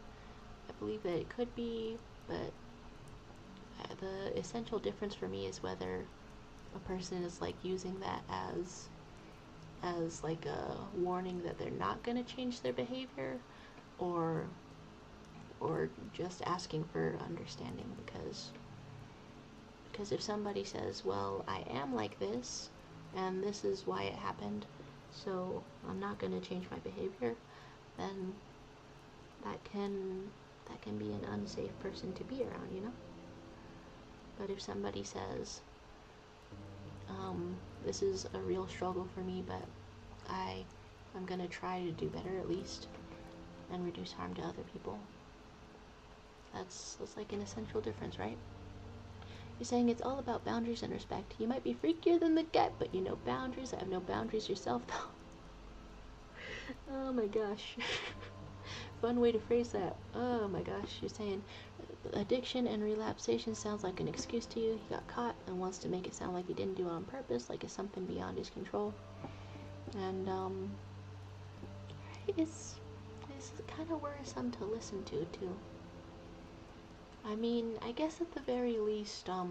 I believe that it could be, but the essential difference for me is whether a person is like using that as like a warning that they're not going to change their behavior, or just asking for understanding, because if somebody says, well, I am like this and this is why it happened, so I'm not going to change my behavior, then that can be an unsafe person to be around, you know? But if somebody says, this is a real struggle for me, but I'm gonna try to do better at least and reduce harm to other people, that's like an essential difference, right? You're saying it's all about boundaries and respect. You might be freakier than the cat, but you know boundaries. I have no boundaries yourself, though. Oh my gosh. Fun way to phrase that. Oh my gosh. You're saying addiction and relapsation sounds like an excuse to you. He got caught and wants to make it sound like he didn't do it on purpose, like it's something beyond his control. And it's kind of worrisome to listen to too. I mean, I guess at the very least, okay.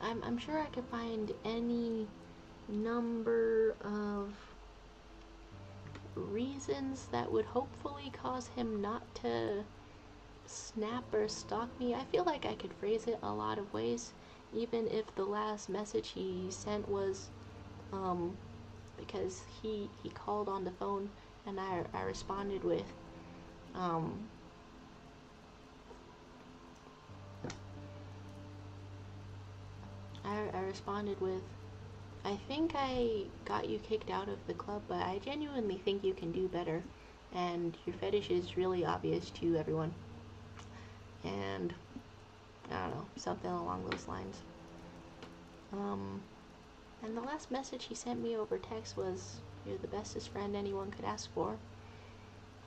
I'm sure I could find any number of reasons that would hopefully cause him not to snap or stalk me. I feel like I could phrase it a lot of ways, even if the last message he sent was, because he called on the phone and I responded with, I responded with, I think I got you kicked out of the club, but I genuinely think you can do better, and your fetish is really obvious to everyone. And I don't know, something along those lines. And the last message he sent me over text was, you're the bestest friend anyone could ask for.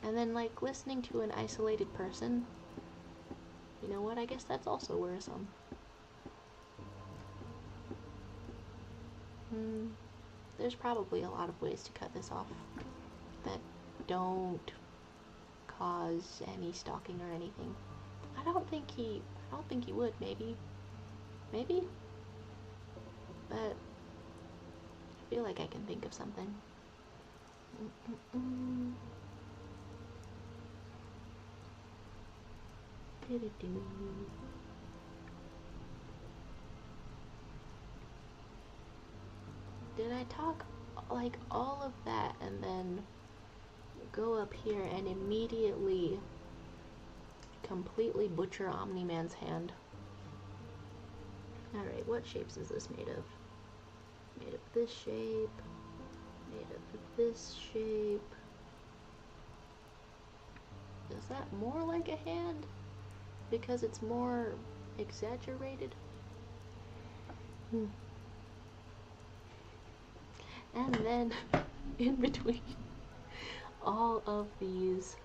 And then, like, listening to an isolated person, you know what, I guess that's also worrisome. There's probably a lot of ways to cut this off that don't cause any stalking or anything. I don't think he would, maybe, but I feel like I can think of something. Did I talk like all of that and then go up here and immediately completely butcher Omni-Man's hand? Alright, what shapes is this made of? Made of this shape, made of this shape. Is that more like a hand? Because it's more exaggerated? And then, in between all of these,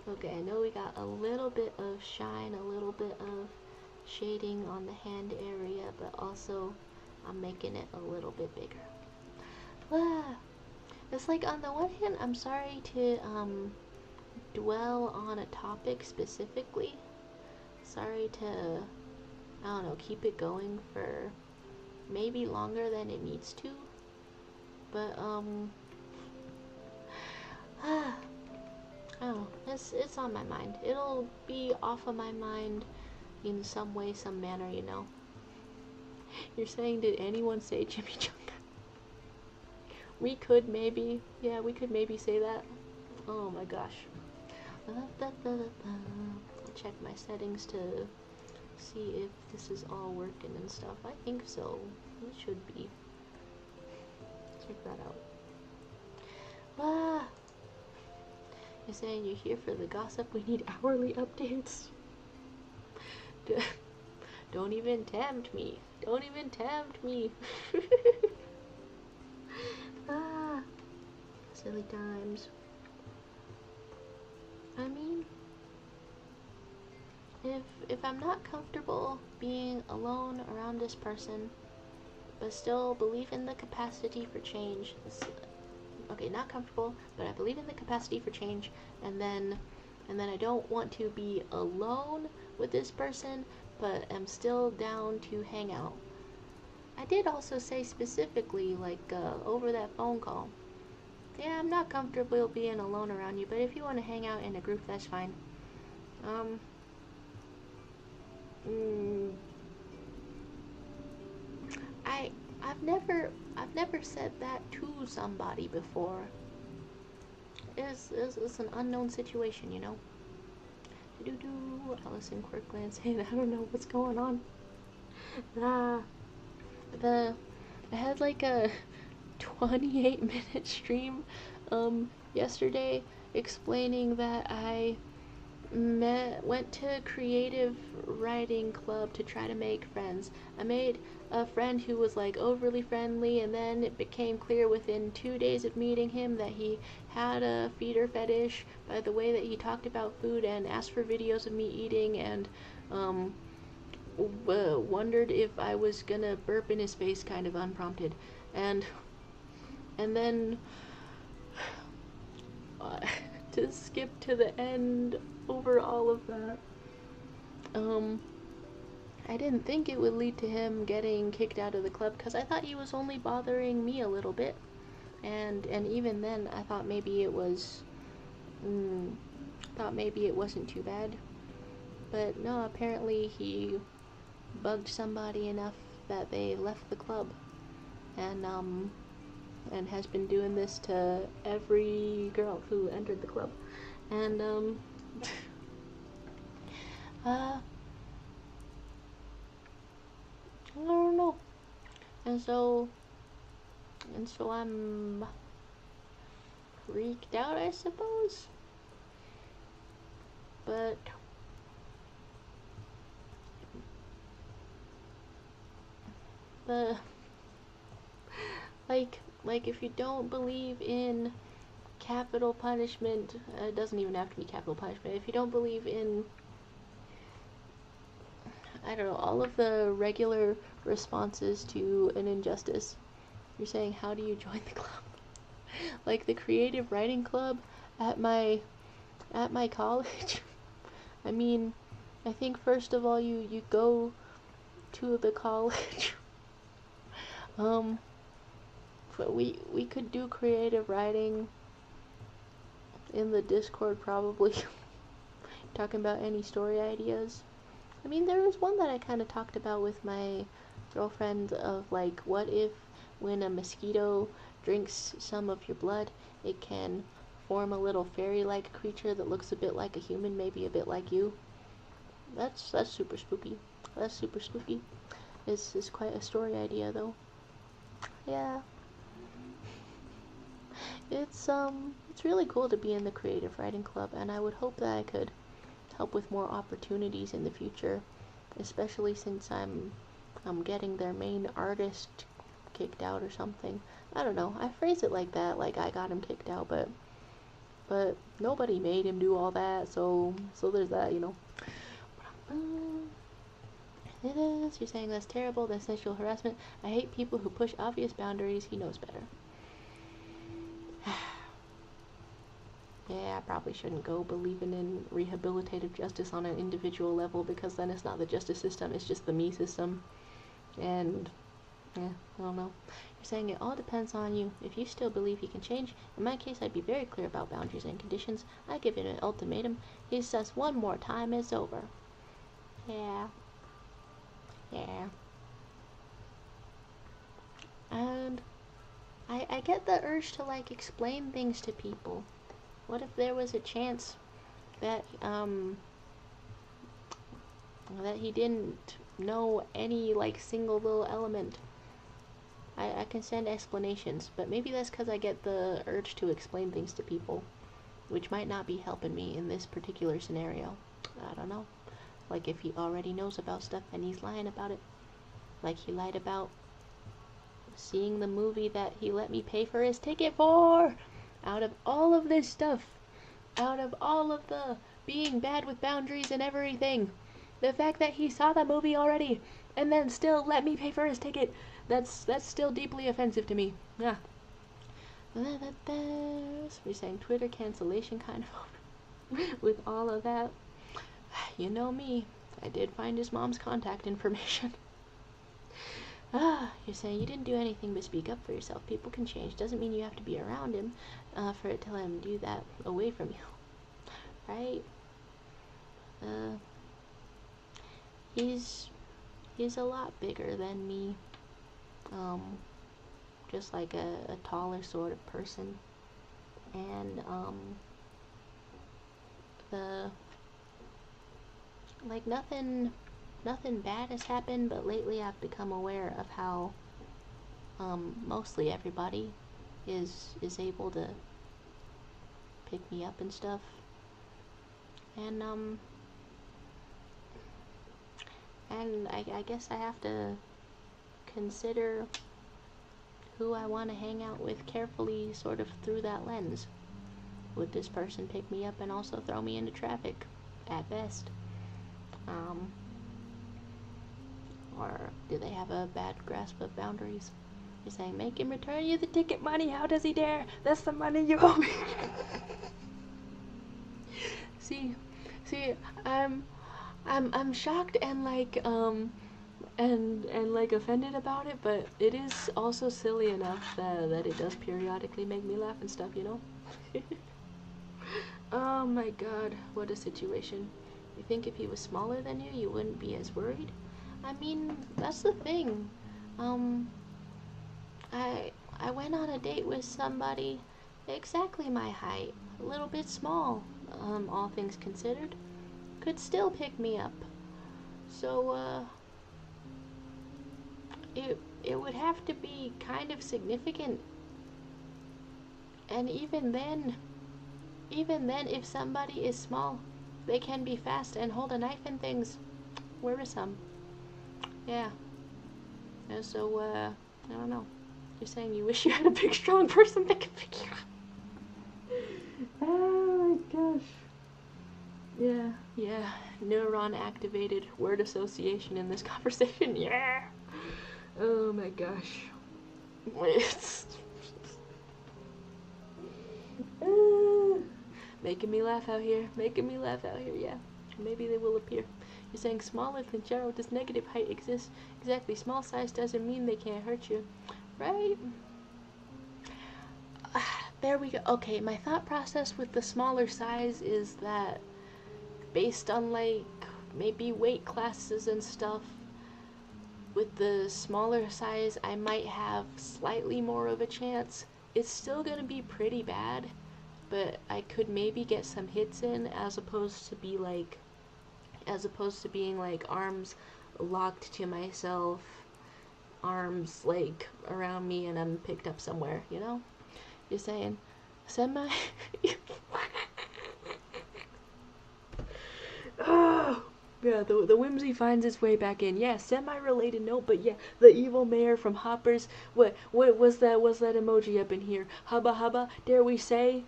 okay, I know we got a little bit of shine, a little bit of shading on the hand area, but also I'm making it a little bit bigger. It's like, on the one hand, I'm sorry to dwell on a topic specifically. Sorry to, I don't know, keep it going for maybe longer than it needs to. But, I don't know, it's on my mind. It'll be off of my mind in some way, some manner, you know. You're saying, did anyone say Jimmy Chung? We could maybe, yeah, we could maybe say that. Oh my gosh. I'll check my settings to see if this is all working and stuff. I think so. It should be. Check that out. Ah! You're saying you're here for the gossip? We need hourly updates. Don't even tempt me. Don't even tempt me. Ah, silly times. I mean, if I'm not comfortable being alone around this person, but still believe in the capacity for change. Okay, not comfortable, but I believe in the capacity for change, and then I don't want to be alone with this person, but am still down to hang out. I did also say specifically, like, over that phone call, yeah, I'm not comfortable being alone around you, but if you want to hang out in a group, that's fine. I've never said that to somebody before. It's an unknown situation, you know. Allison Quirkland saying, I don't know what's going on. I had like a 28-minute stream yesterday explaining that I went to a creative writing club to try to make friends. I made a friend who was like overly friendly, and then it became clear within 2 days of meeting him that he had a feeder fetish by the way that he talked about food and asked for videos of me eating, and wondered if I was gonna burp in his face kind of unprompted, and then to skip to the end over all of that, I didn't think it would lead to him getting kicked out of the club, because I thought he was only bothering me a little bit, and even then I thought maybe it was maybe it wasn't too bad, but no, apparently he bugged somebody enough that they left the club, and has been doing this to every girl who entered the club, and I don't know, and so I'm freaked out, I suppose, but like if you don't believe in capital punishment, it doesn't even have to be capital punishment. If you don't believe in, I don't know, all of the regular responses to an injustice, you're saying, how do you join the club? Like the creative writing club at my college. I mean, I think first of all you go to the college. But we could do creative writing in the Discord probably. Talking about any story ideas. I mean, there was one that I kind of talked about with my girlfriend of like, what if when a mosquito drinks some of your blood, it can form a little fairy-like creature that looks a bit like a human, maybe a bit like you. That's super spooky. That's super spooky. It's quite a story idea though. Yeah. It's really cool to be in the creative writing club, and I would hope that I could help with more opportunities in the future, especially since I'm getting their main artist kicked out or something. I don't know. I phrase it like that, like I got him kicked out, but nobody made him do all that, so there's that, you know. It is. You're saying that's terrible. That's sexual harassment. I hate people who push obvious boundaries. He knows better. Yeah, I probably shouldn't go believing in rehabilitative justice on an individual level, because then it's not the justice system, it's just the me system. And, yeah, I don't know. You're saying it all depends on you. If you still believe he can change, in my case, I'd be very clear about boundaries and conditions. I give him an ultimatum. He says one more time, it's over. Yeah. Yeah. And I get the urge to, like, explain things to people. What if there was a chance that that he didn't know any like single little element. I can send explanations, but maybe that's because I get the urge to explain things to people, which might not be helping me in this particular scenario. I don't know. Like if he already knows about stuff and he's lying about it. Like he lied about seeing the movie that he let me pay for his ticket for. Out of all of this stuff, out of all of the being bad with boundaries and everything, the fact that he saw the movie already and then still let me pay for his ticket, that's still deeply offensive to me. Yeah. We're saying Twitter cancellation kind of with all of that. You know me. I did find his mom's contact information. You're saying you didn't do anything but speak up for yourself. People can change. Doesn't mean you have to be around him for it to let him do that away from you. Right? He's a lot bigger than me. Just like a taller sort of person. And like nothing bad has happened, but lately I've become aware of how mostly everybody is able to pick me up and stuff. And I guess I have to consider who I want to hang out with carefully, sort of through that lens. Would this person pick me up and also throw me into traffic at best? Or do they have a bad grasp of boundaries? You're saying, make him return you the ticket money. How does he dare? That's the money you owe me. See, I'm shocked and like and like offended about it, but it is also silly enough that it does periodically make me laugh and stuff, you know? Oh my god, what a situation. You think if he was smaller than you, you wouldn't be as worried? I mean, that's the thing. I went on a date with somebody exactly my height, a little bit small, all things considered. Could still pick me up. So, it would have to be kind of significant. And even then, if somebody is small, they can be fast and hold a knife and things. Worrisome. Yeah. And so, I don't know. You're saying you wish you had a big, strong person that could pick you up. Oh my gosh. Yeah. Neuron activated word association in this conversation. Yeah. Oh my gosh. It's making me laugh out here. Yeah. Maybe they will appear. You're saying smaller than Jaro, does negative height exist? Exactly. Small size doesn't mean they can't hurt you. Right? There we go. Okay, my thought process with the smaller size is that based on like maybe weight classes and stuff, with the smaller size I might have slightly more of a chance. It's still gonna be pretty bad, but I could maybe get some hits in as opposed to being like arms locked to myself, arms like around me and I'm picked up somewhere, you know? You're saying semi Oh, yeah, the whimsy finds its way back in. Yeah, semi-related note, but yeah, the evil mayor from Hoppers. What was that? Was that emoji up in here? Hubba hubba. Dare we say?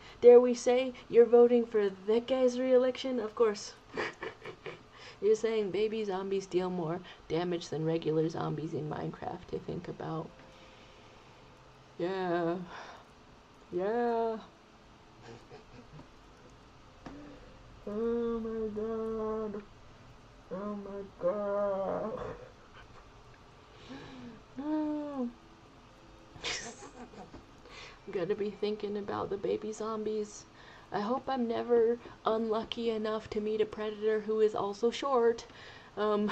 You're voting for that guy's re-election? Of course. You're saying baby zombies deal more damage than regular zombies in Minecraft to think about. Yeah. Oh my god. No. I'm gonna be thinking about the baby zombies. I hope I'm never unlucky enough to meet a predator who is also short. God,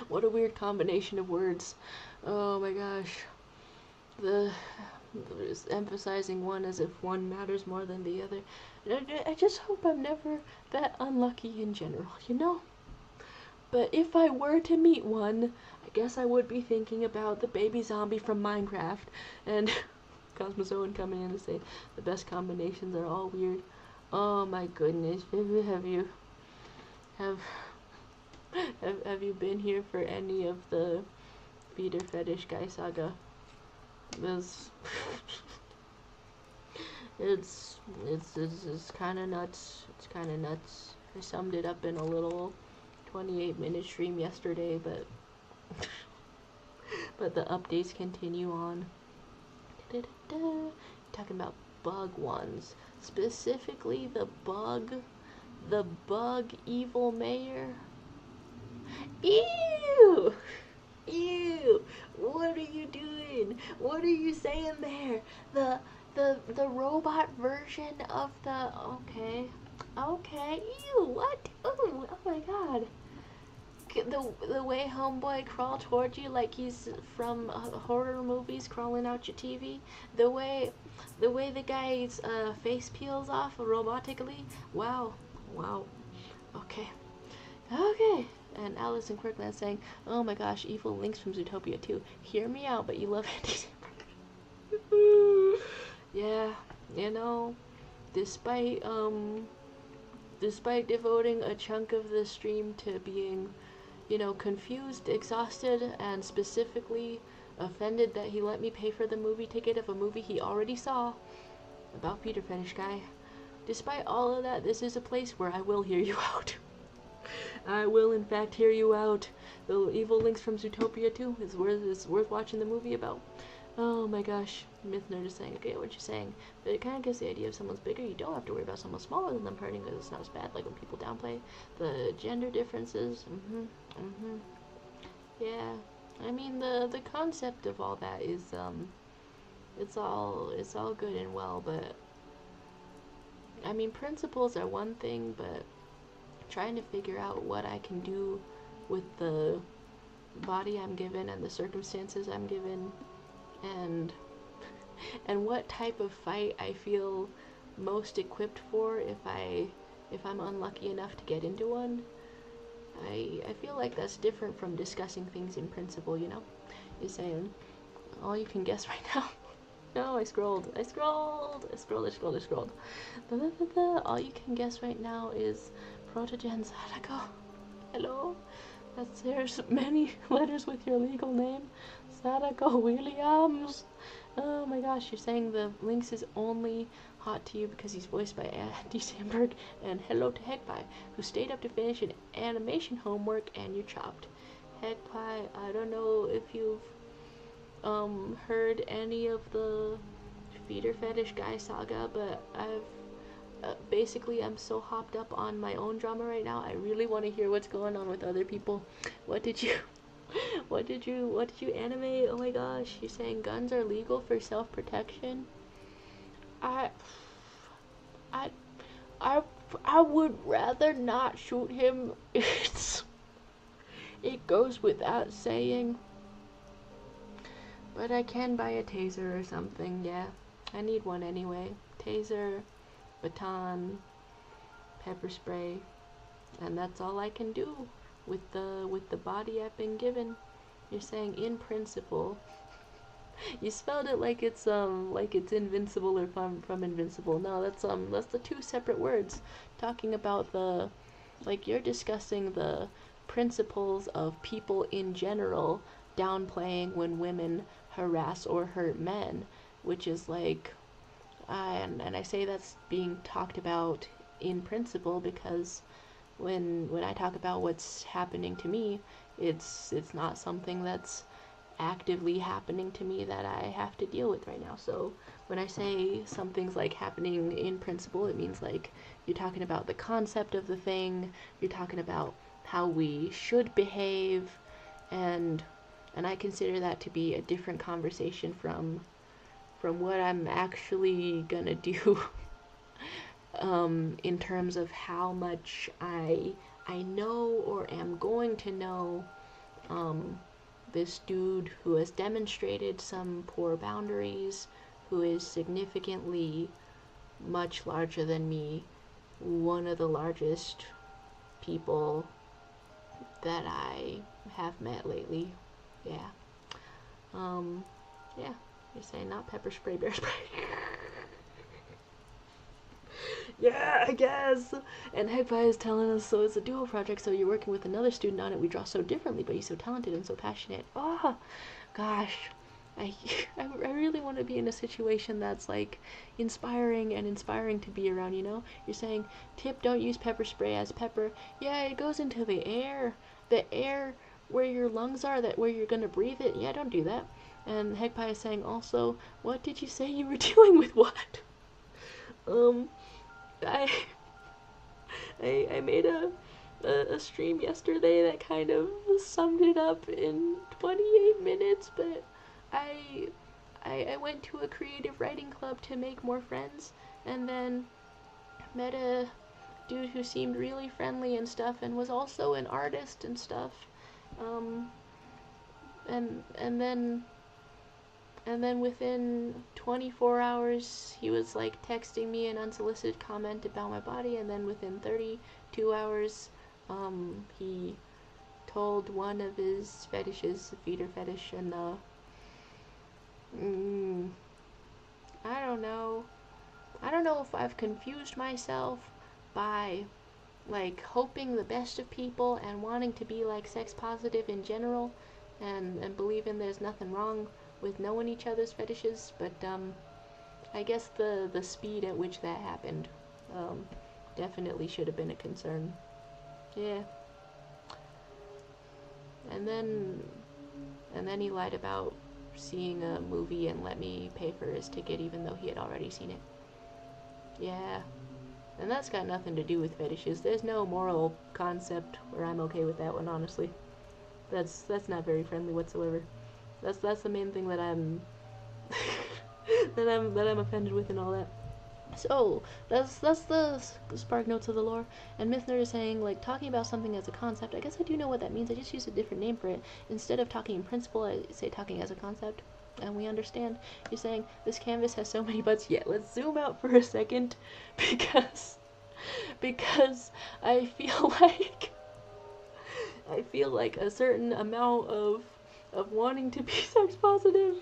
what a weird combination of words. Oh my gosh. Emphasizing one as if one matters more than the other. I just hope I'm never that unlucky in general, you know? But if I were to meet one, I guess I would be thinking about the baby zombie from Minecraft and Cosmozoan coming in to say the best combinations are all weird. Oh my goodness, have you have have you been here for any of the feeder fetish guy saga? This it's kind of nuts. It's kind of nuts. I summed it up in a little 28-minute stream yesterday, but but the updates continue on. Talking about bug ones, specifically the bug evil mayor. Ew! Ew! What are you doing? What are you saying there? The robot version of the okay. Ew! What? Oh my God! The way homeboy crawled towards you like he's from horror movies crawling out your TV. The way the guy's face peels off robotically. Wow. Okay. And Alice in Quirkland saying, "Oh my gosh, evil links from Zootopia too. Hear me out, but you love Andy Samberg." Yeah, you know, despite devoting a chunk of the stream to being, confused, exhausted, and specifically offended that he let me pay for the movie ticket of a movie he already saw about Peter Fetish Guy. Despite all of that, this is a place where I will hear you out. I will, in fact, hear you out. The evil links from Zootopia too is worth watching the movie about. Oh my gosh, Myth Nerd is saying, okay, what you're saying, but it kind of gives the idea if someone's bigger, you don't have to worry about someone smaller than them hurting because it's not as bad, like when people downplay the gender differences. Yeah, I mean, the concept of all that is, it's all good and well, but, I mean, principles are one thing, but trying to figure out what I can do with the body I'm given and the circumstances I'm given, and what type of fight I feel most equipped for if I'm unlucky enough to get into one. I feel like that's different from discussing things in principle, You're saying, all you can guess right now. No, I scrolled. All you can guess right now is Protogen Sadako. Hello? There's many letters with your legal name. Sadako Williams. Oh my gosh, you're saying the Lynx is only hot to you because he's voiced by Andy Samberg, and hello to Hegpie, who stayed up to finish an animation homework and you chopped. Hegpie, I don't know if you've heard any of the feeder fetish guy saga, but basically I'm so hopped up on my own drama right now. I really want to hear what's going on with other people. What did you animate? Oh my gosh, you're saying guns are legal for self-protection? I would rather not shoot him. It goes without saying. But I can buy a taser or something, yeah. I need one anyway. Taser, baton, pepper spray, and that's all I can do with the body I've been given. You're saying in principle. You spelled it like it's invincible or from invincible. No, that's the two separate words. Talking about you're discussing the principles of people in general downplaying when women harass or hurt men, which is and I say that's being talked about in principle because when I talk about what's happening to me, it's not something that's actively happening to me that I have to deal with right now. So when I say something's happening in principle, it means you're talking about the concept of the thing, you're talking about how we should behave, and I consider that to be a different conversation from what I'm actually gonna do in terms of how much I know or am going to know this dude who has demonstrated some poor boundaries, who is significantly much larger than me, one of the largest people that I have met lately. Yeah. Yeah. You're saying not pepper spray, bear spray. Yeah, I guess. And Hegbai is telling us, so it's a duo project, so you're working with another student on it. We draw so differently, but he's so talented and so passionate. Oh, gosh. I, I really want to be in a situation that's like inspiring and inspiring to be around, you know? You're saying, tip, don't use pepper spray as pepper. Yeah, it goes into the air. The air where your lungs are, that where you're going to breathe it. Yeah, don't do that. And Hegpai is saying also, what did you say you were doing with what? Um, I I made a stream yesterday that kind of summed it up in 28 minutes, but I I went to a creative writing club to make more friends, and then met a dude who seemed really friendly and stuff, and was also an artist and stuff. Um, and then within 24 hours, he was like texting me an unsolicited comment about my body, and then within 32 hours, he told one of his fetishes, a feeder fetish, and I don't know. I don't know if I've confused myself by like hoping the best of people and wanting to be like sex positive in general, and believing there's nothing wrong with knowing each other's fetishes, but I guess the speed at which that happened definitely should have been a concern. Yeah. And then he lied about seeing a movie and let me pay for his ticket even though he had already seen it. Yeah. And that's got nothing to do with fetishes. There's no moral concept where I'm okay with that one, honestly. That's not very friendly whatsoever. That's the main thing that I'm that I'm offended with and all that. So that's the spark notes of the lore. And Myth Nerd is saying, like, talking about something as a concept. I guess I do know what that means. I just use a different name for it. Instead of talking in principle, I say talking as a concept. And we understand. You're saying this canvas has so many butts. Yeah, let's zoom out for a second, because I feel like a certain amount of wanting to be sex positive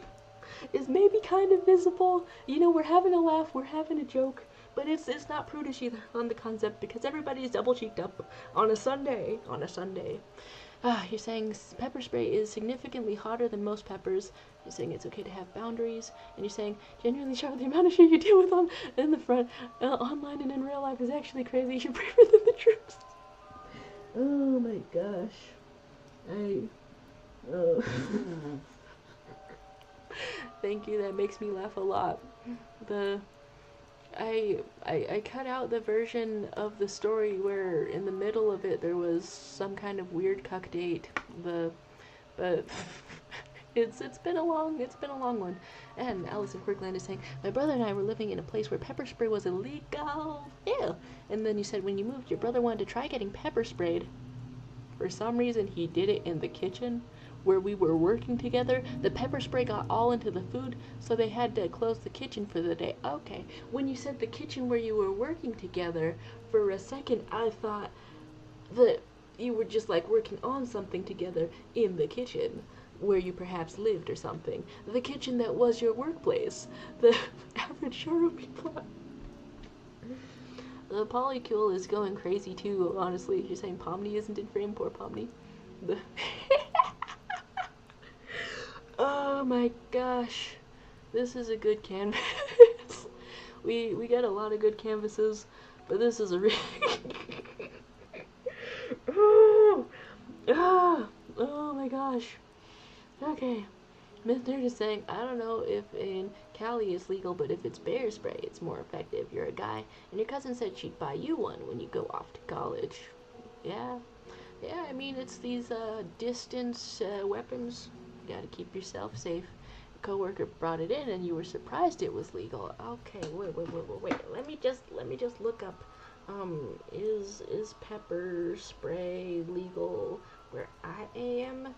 is maybe kind of visible. You know, we're having a laugh, we're having a joke, but it's not prudish either on the concept, because everybody's double cheeked up on a Sunday. You're saying pepper spray is significantly hotter than most peppers. You're saying it's okay to have boundaries, and you're saying genuinely shocked the amount of shit you deal with in the front, online and in real life is actually crazy. You're braver than the troops. Oh my gosh. Thank you, that makes me laugh a lot. I cut out the version of the story where in the middle of it there was some kind of weird cuck date. But it's been a long one. And Alice in Quirkland is saying, my brother and I were living in a place where pepper spray was illegal. Yeah. And then you said when you moved, your brother wanted to try getting pepper sprayed. For some reason, he did it in the kitchen where we were working together. The pepper spray got all into the food, so they had to close the kitchen for the day. Okay, when you said the kitchen where you were working together, for a second I thought that you were just like working on something together in the kitchen where you perhaps lived or something. The kitchen that was your workplace. The average Sharubi plot. The polycule is going crazy too, honestly. You're saying Pomni isn't in frame? Poor Pomni. Oh my gosh. This is a good canvas. we get a lot of good canvases, but this is a really oh my gosh. Okay. Myth Nerd is saying, I don't know if in Cali it's legal, but if it's bear spray, it's more effective. You're a guy, and your cousin said she'd buy you one when you go off to college. Yeah. Yeah, I mean, it's these distance weapons. You gotta keep yourself safe. A coworker brought it in, and you were surprised it was legal. Okay, wait. Let me just look up. Is pepper spray legal where I am?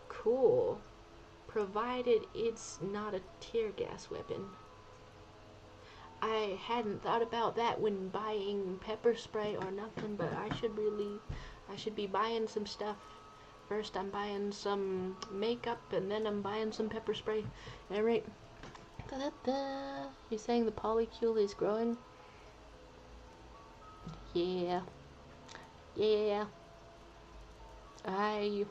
Cool. Provided it's not a tear gas weapon. I hadn't thought about that when buying pepper spray or nothing, but I should be buying some stuff. First I'm buying some makeup and then I'm buying some pepper spray. Alright. Da-da-da. You're saying the polycule is growing? Yeah. Yeah. I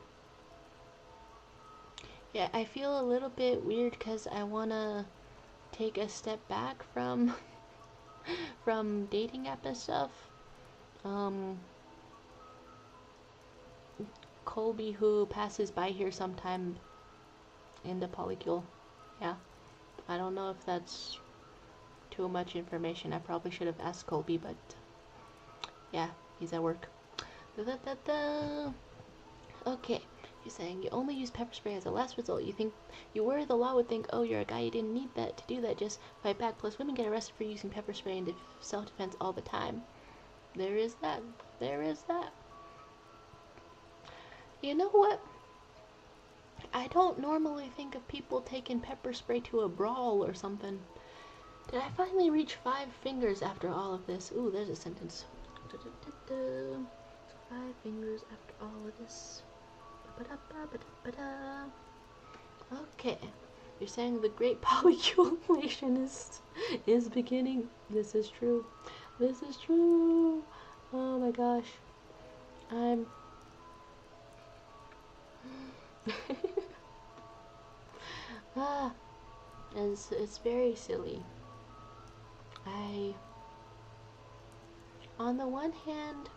feel a little bit weird because I want to take a step back from from dating app and stuff. Colby, who passes by here sometime in the polycule. Yeah. I don't know if that's too much information. I probably should have asked Colby, but yeah, he's at work. Da-da-da-da. Okay. You're saying you only use pepper spray as a last result. You think you worry the law would think, oh, you're a guy, you didn't need that to do that, just fight back. Plus, women get arrested for using pepper spray in self-defense all the time. There is that. There is that. You know what? I don't normally think of people taking pepper spray to a brawl or something. Did I finally reach 5 fingers after all of this? Ooh, there's a sentence. 5 fingers after all of this. Okay, you're saying the great polyculation is beginning. This is true. This is true. Oh my gosh. I'm it's very silly. On the one hand,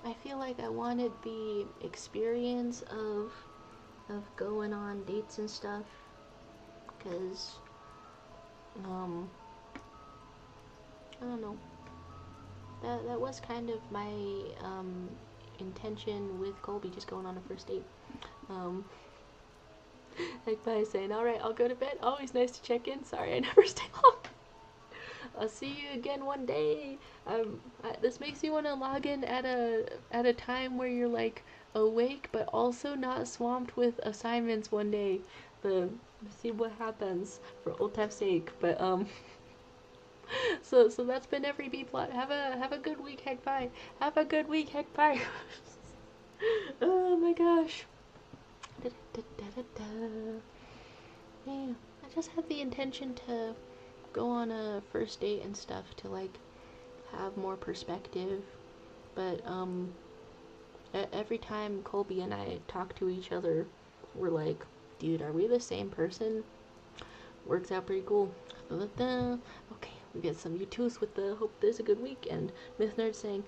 I feel like I wanted the experience of going on dates and stuff, because I don't know, that was kind of my intention with Colby, just going on a first date. Like by saying, alright, I'll go to bed, always nice to check in, sorry I never stay long. I'll see you again one day. This makes me want to log in at a time where you're like awake but also not swamped with assignments one day. See what happens for old time's sake. But so that's been every B plot. Have a good week, heck bye. Have a good week, heck bye. Oh my gosh. Yeah, I just had the intention to go on a first date and stuff to like have more perspective, but every time Colby and I talk to each other, we're like, dude, are we the same person? Works out pretty cool. Okay, we get some U2s with the hope there's a good week, and Myth Nerd saying,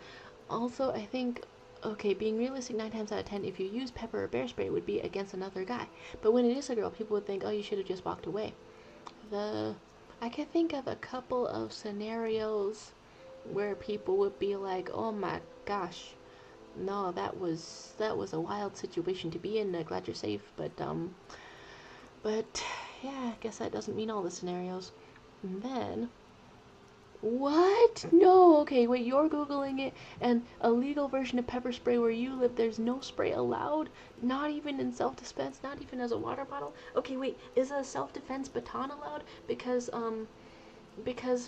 also I think, okay, being realistic, 9 times out of 10, if you use pepper or bear spray, it would be against another guy, but when it is a girl, people would think, oh, you should have just walked away. I can think of a couple of scenarios where people would be like, oh my gosh, no, that was a wild situation to be in. Glad you're safe, but yeah, I guess that doesn't mean all the scenarios. And then, what? No, okay, wait, you're Googling it, and a legal version of pepper spray where you live, there's no spray allowed? Not even in self-defense, not even as a water bottle? Okay, wait, is a self-defense baton allowed? Because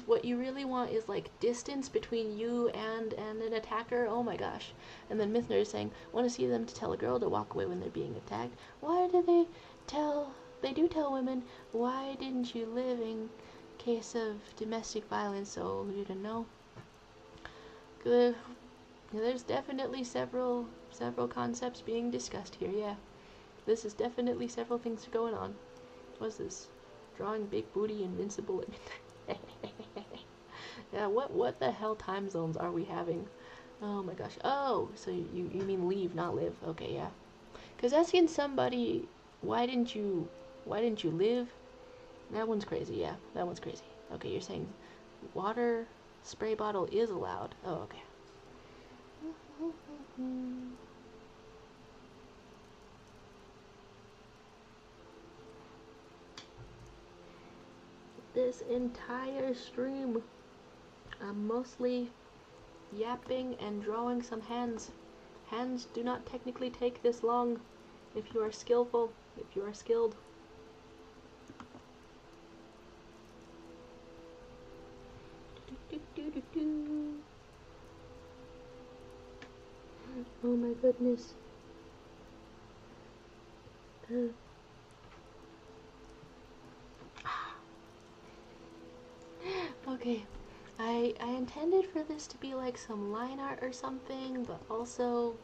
what you really want is, like, distance between you and an attacker. Oh my gosh. And then Mythner is saying, want to see them to tell a girl to walk away when they're being attacked? Why do they do tell women, why didn't you live in case of domestic violence, so you didn't know? There's definitely several concepts being discussed here. Yeah, this is definitely several things going on. What's this? Drawing big booty invincible. Yeah, what the hell time zones are we having? Oh my gosh. Oh, so you mean leave, not live? Okay, yeah. Cause asking somebody why didn't you live? That one's crazy. Yeah, that one's crazy. Okay, you're saying water spray bottle is allowed. Oh, okay. This entire stream, I'm mostly yapping and drawing some hands. Hands do not technically take this long if you are skillful, if you are skilled. Oh my goodness. Okay, I intended for this to be like some line art or something, but also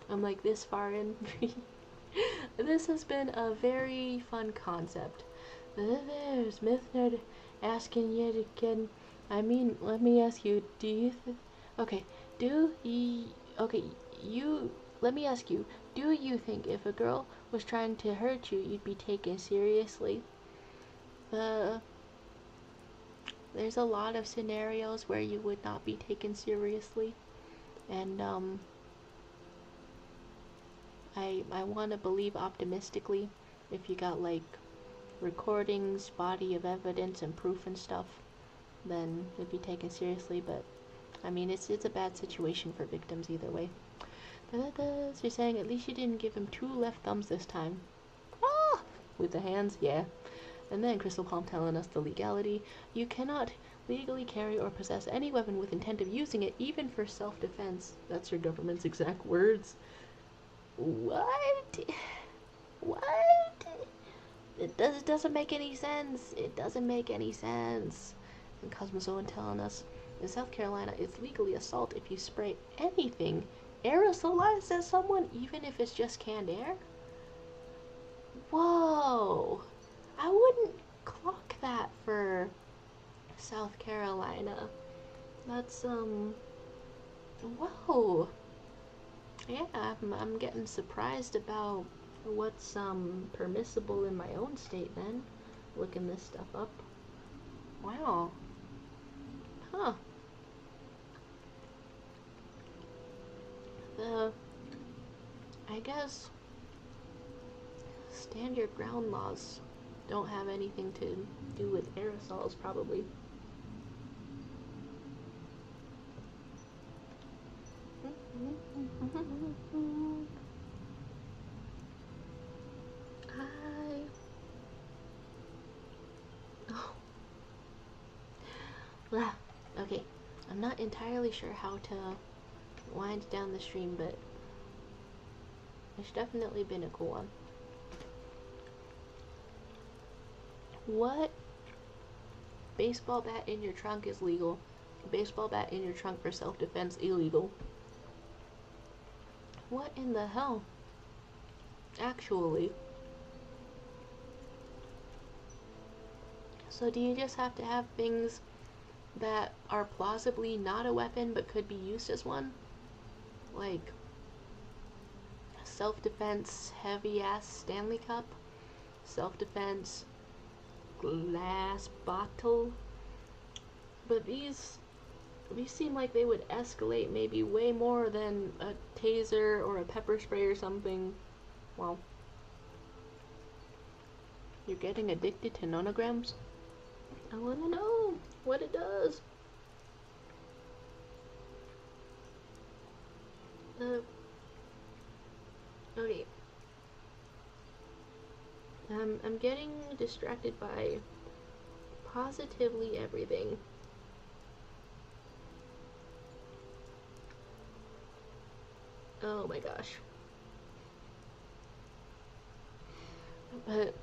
I'm like this far in. This has been a very fun concept. There's Myth Nerd asking yet again. I mean, let me ask you, do you okay, okay, you, let me ask you, do you think if a girl was trying to hurt you, you'd be taken seriously? Uh, there's a lot of scenarios where you would not be taken seriously, and I want to believe optimistically if you got like recordings, body of evidence, and proof and stuff, then it'd be taken seriously. But I mean, it's a bad situation for victims either way. So you're saying at least you didn't give him 2 left thumbs this time. Ah, with the hands, yeah. And then Crystal Palm telling us the legality. You cannot legally carry or possess any weapon with intent of using it, even for self-defense. That's your government's exact words. What? What? It doesn't make any sense. It doesn't make any sense. And Cosmozoan telling us, in South Carolina, it's legally assault if you spray anything, aerosolizes someone, even if it's just canned air? Whoa! I wouldn't clock that for South Carolina. That's, whoa! Yeah, I'm getting surprised about what's permissible in my own state then, looking this stuff up. Wow. Huh. I guess stand your ground laws don't have anything to do with aerosols, probably. Okay, I'm not entirely sure how to wind down the stream, but it's definitely been a cool one. What baseball bat in your trunk is legal? Baseball bat in your trunk for self-defense illegal. What in the hell? Actually. So do you just have to have things that are plausibly not a weapon but could be used as one? Like self-defense heavy ass Stanley Cup, self-defense glass bottle. But these seem like they would escalate maybe way more than a taser or a pepper spray or something. Wow. You're getting addicted to nonograms? I wanna know what it does. Okay. I'm getting distracted by positively everything. Oh my gosh. But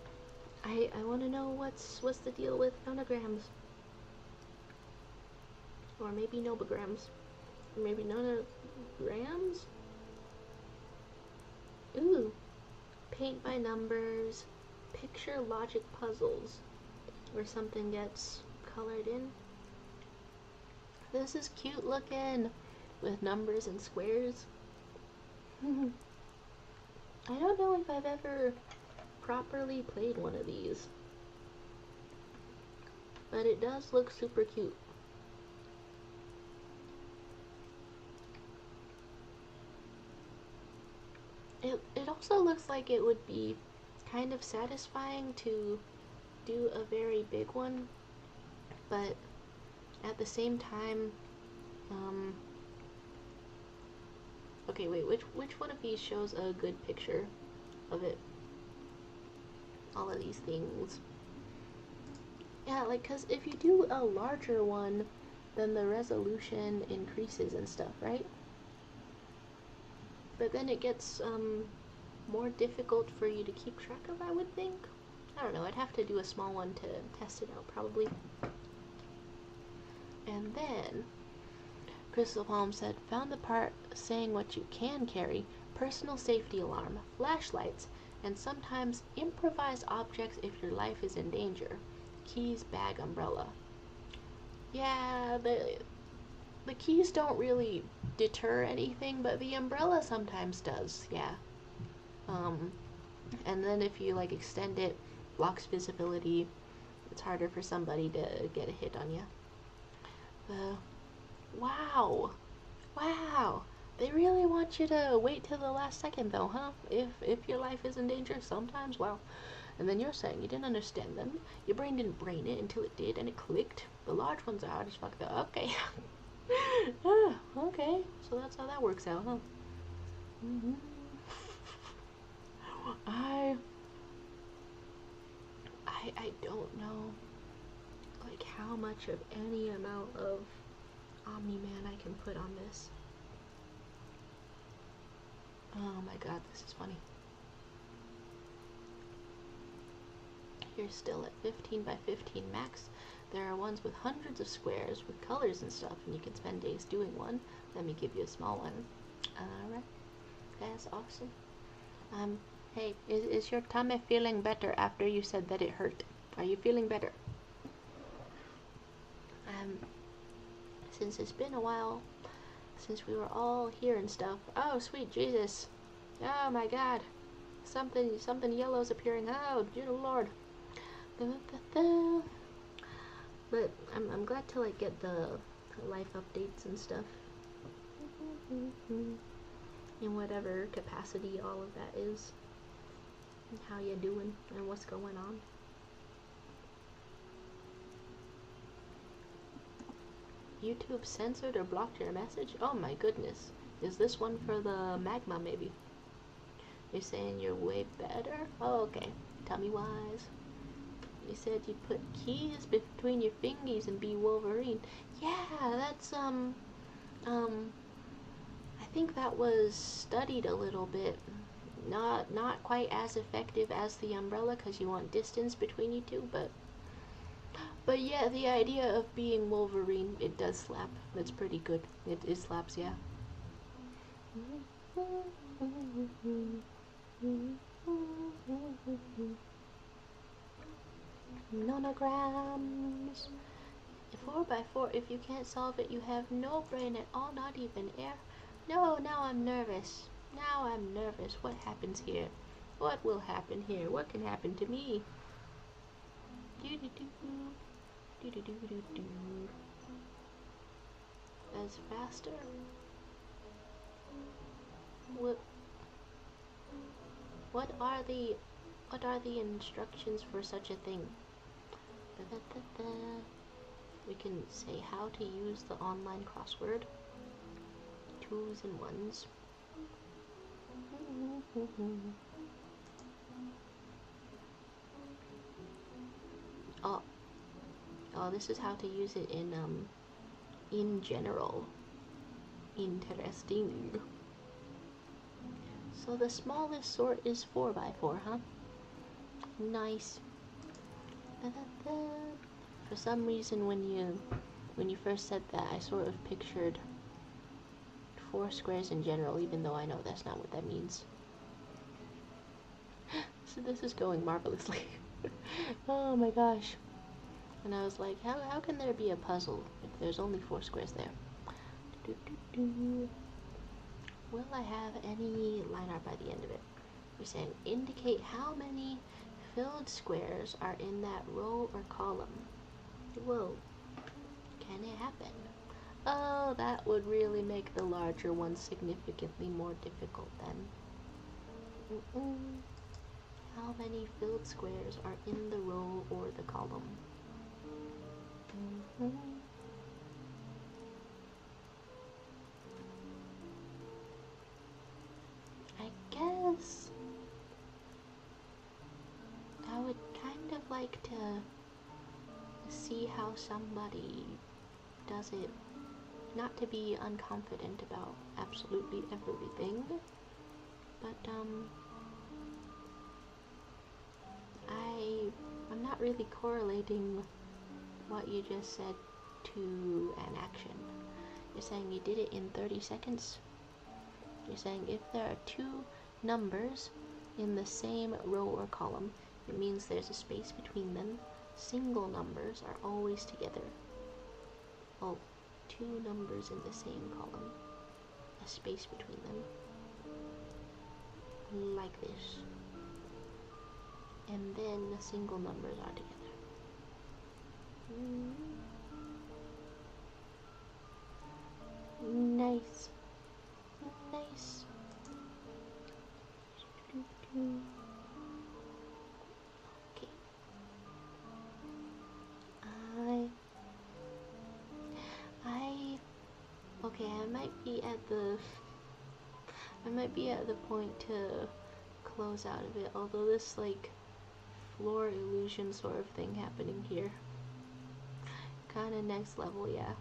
I want to know what's the deal with nonograms, or maybe nobograms, or maybe nonograms. Ooh, paint by numbers, picture logic puzzles, where something gets colored in. This is cute looking, with numbers and squares. I don't know if I've ever properly played one of these, but it does look super cute. It also looks like it would be kind of satisfying to do a very big one, but at the same time, okay, wait, which one of these shows a good picture of it? All of these things. Yeah, like, cause if you do a larger one, then the resolution increases and stuff, right? but then it gets more difficult for you to keep track of, I would think. I don't know, I'd have to do a small one to test it out, probably. And then, Crystal Palm said, found the part saying what you can carry, personal safety alarm, flashlights, and sometimes improvise objects if your life is in danger. Keys, bag, umbrella. Yeah, the keys don't really deter anything, but the umbrella sometimes does, yeah. And then if you like extend it, blocks visibility, it's harder for somebody to get a hit on you. Wow. Wow. They really want you to wait till the last second though, huh? If your life is in danger sometimes, wow. And then you're saying you didn't understand them. Your brain didn't brain it until it did and it clicked. The large ones are hard as fuck though. Okay. Okay. So that's how that works out, huh? Mm-hmm. I don't know like how much of any amount of Omni-Man I can put on this. Oh my god, this is funny. You're still at 15 by 15 max. There are ones with hundreds of squares with colors and stuff, and you can spend days doing one. Let me give you a small one. Alright. That's awesome. Hey, is your tummy feeling better after you said that it hurt? Are you feeling better? Since it's been a while since we were all here and stuff. Oh, sweet Jesus. Oh my god. Something yellow's appearing. Oh, dear Lord. But I'm glad to like get the life updates and stuff. In whatever capacity all of that is. And how you doing and what's going on. YouTube censored or blocked your message? Oh my goodness. Is this one for the magma maybe? You're saying you're way better? Oh, okay. Tummy wise. You said you put keys between your fingies and be Wolverine. Yeah, that's I think that was studied a little bit. Not quite as effective as the umbrella because you want distance between you two, but yeah, the idea of being Wolverine, it does slap. That's pretty good. It slaps, yeah. Nonograms. 4x4, if you can't solve it, you have no brain at all, not even air. No, now I'm nervous. Now I'm nervous. What happens here? What will happen here? What can happen to me? As faster? What are the instructions for such a thing? We can say how to use the online crossword. 2s and 1s. Oh, this is how to use it in general. Interesting. So the smallest sort is 4x4, huh? Nice. For some reason, when you first said that, I sort of pictured 4 squares in general, even though I know that's not what that means. So this is going marvelously. Oh my gosh. And I was like, how can there be a puzzle if there's only 4 squares there? Will I have any line art by the end of it? We're saying indicate how many filled squares are in that row or column. Whoa. Can it happen? Oh, that would really make the larger ones significantly more difficult then. How many filled squares are in the row or the column? I guess I would kind of like to see how somebody does it. Not to be unconfident about absolutely everything, But I'm not really correlating what you just said to an action. You're saying you did it in 30 seconds. You're saying if there are two numbers in the same row or column, it means there's a space between them. Single numbers are always together. Oh, two numbers in the same column, a space between them, like this. And then the single numbers are together. Nice. Nice. Okay. Okay, I might be at the point to close out of it, although this like floor illusion sort of thing happening here. Kinda next level, yeah.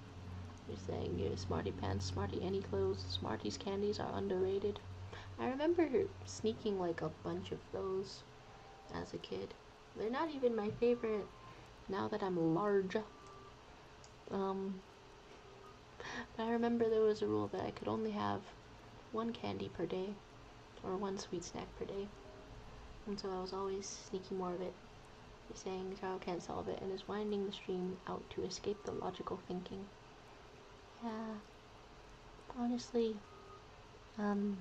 You're saying you're smarty pants, smarty any clothes, Smarties candies are underrated. I remember sneaking like a bunch of those as a kid. They're not even my favorite now that I'm large. But I remember there was a rule that I could only have one candy per day, or one sweet snack per day. And so I was always sneaking more of it. You're saying Charles can't solve it and is winding the stream out to escape the logical thinking. Yeah. Honestly, I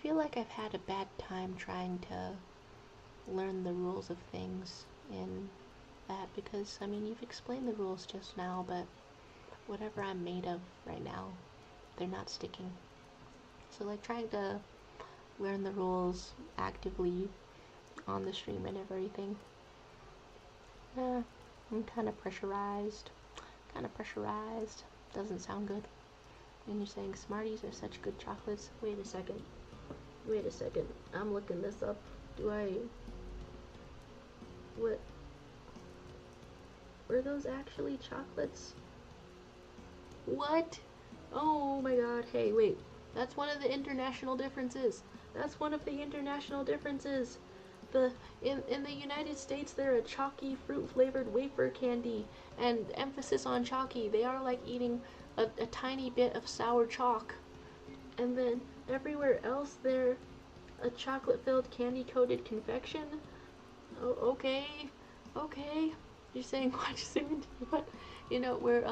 feel like I've had a bad time trying to learn the rules of things in that, because I mean you've explained the rules just now, but whatever I'm made of right now, they're not sticking. So like trying to learn the rules actively on the stream and everything, I'm kind of pressurized. Doesn't sound good. And you're saying Smarties are such good chocolates. Wait a second. I'm looking this up. What? Were those actually chocolates? What? Oh my god. Hey, wait. That's one of the international differences. In the United States, they're a chalky, fruit-flavored wafer candy, and emphasis on chalky. They are like eating a tiny bit of sour chalk. And then everywhere else, they're a chocolate-filled, candy-coated confection. Oh, okay. You're saying what? You know, we're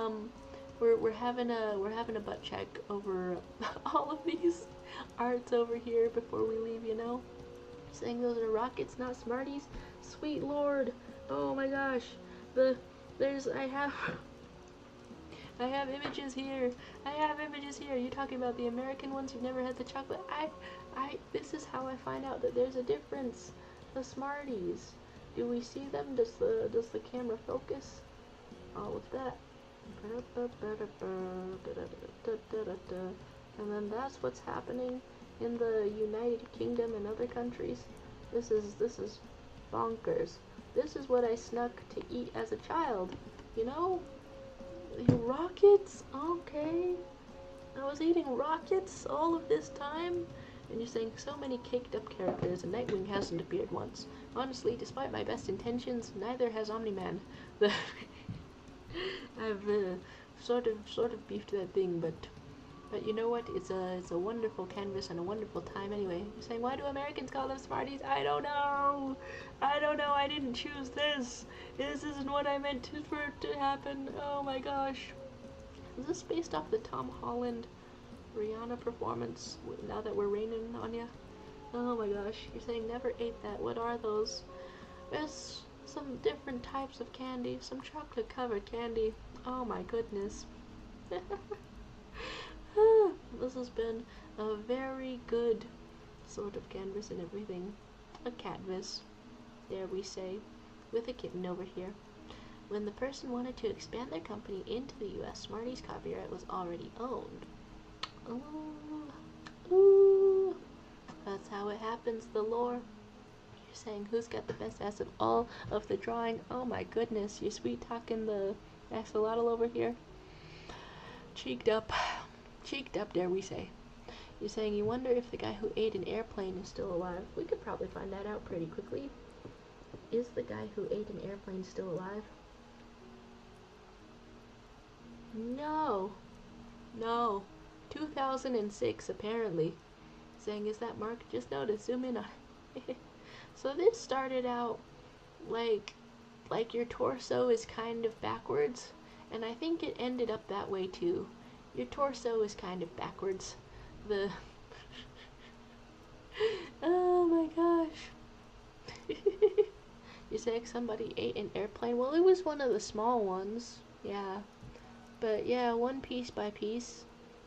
having a butt check over all of these arts over here before we leave. You know. Saying those are rockets, not Smarties. Sweet Lord. Oh my gosh. I have images here. You're talking about the American ones. You've never had the chocolate. This is how I find out that there's a difference. The Smarties. Do we see them? Does the camera focus? All of that. And then that's what's happening in the United Kingdom and other countries. This is bonkers. This is what I snuck to eat as a child. You know? Rockets? Okay. I was eating rockets all of this time? And you're saying so many caked up characters, and Nightwing hasn't appeared once. Honestly, despite my best intentions, neither has Omni-Man. I've sort of beefed that thing, but you know what? It's a wonderful canvas and a wonderful time anyway. You're saying, why do Americans call them Smarties? I don't know. I didn't choose this. This isn't what I meant for it to happen. Oh my gosh. Is this based off the Tom Holland Rihanna performance, Now That We're Raining on Ya? Oh my gosh. You're saying never ate that. What are those? There's some different types of candy. Some chocolate covered candy. Oh my goodness. This has been a very good sort of canvas and everything. A canvas, dare we say, with a kitten over here. When the person wanted to expand their company into the US, Smarties copyright was already owned. Ooh. That's how it happens, the lore. You're saying who's got the best ass of all of the drawing? Oh my goodness, you're sweet talking the axolotl over here. Cheeked up. cheeked up, dare we say. You're saying you wonder if the guy who ate an airplane is still alive. We could probably find that out pretty quickly. Is the guy who ate an airplane still alive? No. No. 2006, apparently. Saying, is that Mark? Just notice, zoom in on it. So this started out like your torso is kind of backwards, and I think it ended up that way too. Your torso is kind of backwards. The oh my gosh. You're saying somebody ate an airplane? Well, it was one of the small ones. Yeah. But yeah, one piece by piece,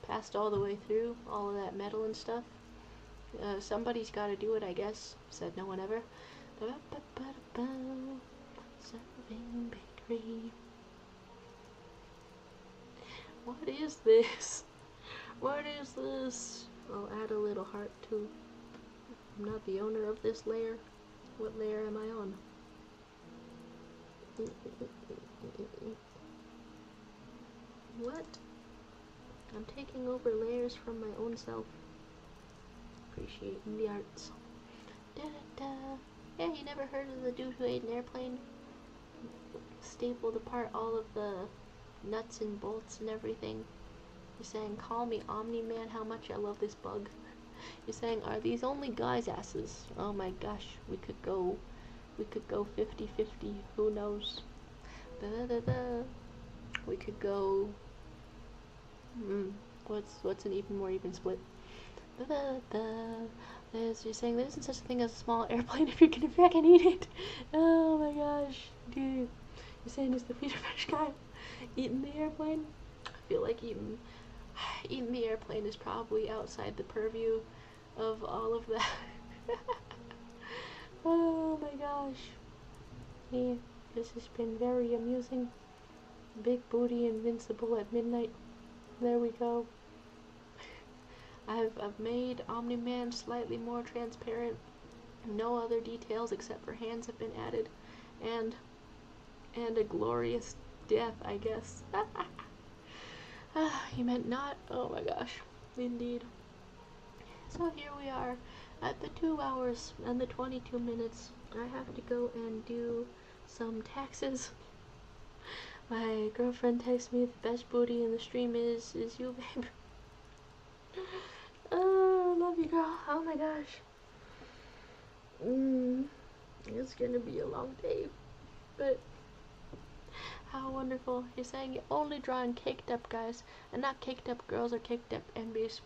passed all the way through, all of that metal and stuff. Somebody's gotta do it, I guess, said no one ever. Serving bakery. What is this? What is this? I'll add a little heart too. I'm not the owner of this layer. What layer am I on? What? I'm taking over layers from my own self. Appreciating the arts. Da-da-da. Yeah, you never heard of the dude who ate an airplane? Stapled apart all of the nuts and bolts and everything. You're saying, call me Omni-Man, how much I love this bug. You're saying, are these only guys' asses? Oh my gosh, we could go 50-50, who knows? Da-da-da-da. We could go, what's an even more even split? You're saying there isn't such a thing as a small airplane if you can back and eat it. Oh my gosh, dude. You're saying is the Peter Fish guy eating the airplane? I feel like eating the airplane is probably outside the purview of all of that. Oh my gosh. Yeah, this has been very amusing. Big booty invincible at midnight. There we go. I've made Omni-Man slightly more transparent. No other details except for hands have been added. And a glorious death, I guess. You meant not? Oh my gosh. Indeed. So here we are at the 2 hours and the 22 minutes. I have to go and do some taxes. My girlfriend texts me the best booty in the stream is you, babe. Oh, love you, girl. Oh my gosh. It's gonna be a long day, but how wonderful. You're saying you're only drawing caked up guys and not caked up girls or caked up NBs.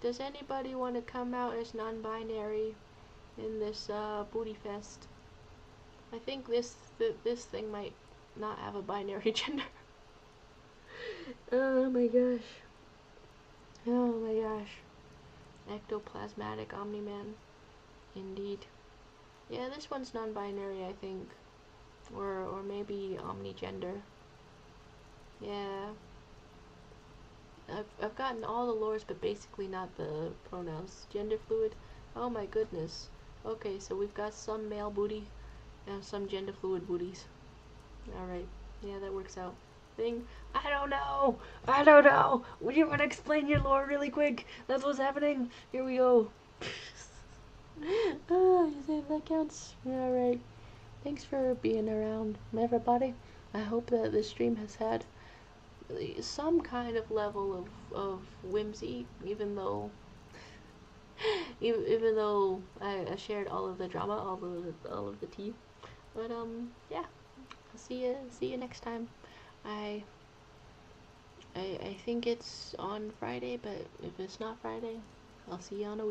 Does anybody want to come out as non-binary in this booty fest? I think this thing might not have a binary gender. Oh my gosh. Oh my gosh. Ectoplasmatic Omni-Man. Indeed. Yeah, this one's non-binary, I think. Or maybe omnigender. Yeah. I've gotten all the lores, but basically not the pronouns. Gender fluid. Oh my goodness. Okay, so we've got some male booty and some gender fluid booties. Alright. Yeah, that works out. Thing. I don't know. Would you want to explain your lore really quick? That's what's happening. Here we go. Oh, you say that counts? Alright. Thanks for being around, everybody. I hope that this stream has had some kind of level of whimsy, even though I shared all of the drama, all of the tea. But yeah. I'll see you next time. I think it's on Friday, but if it's not Friday, I'll see you on a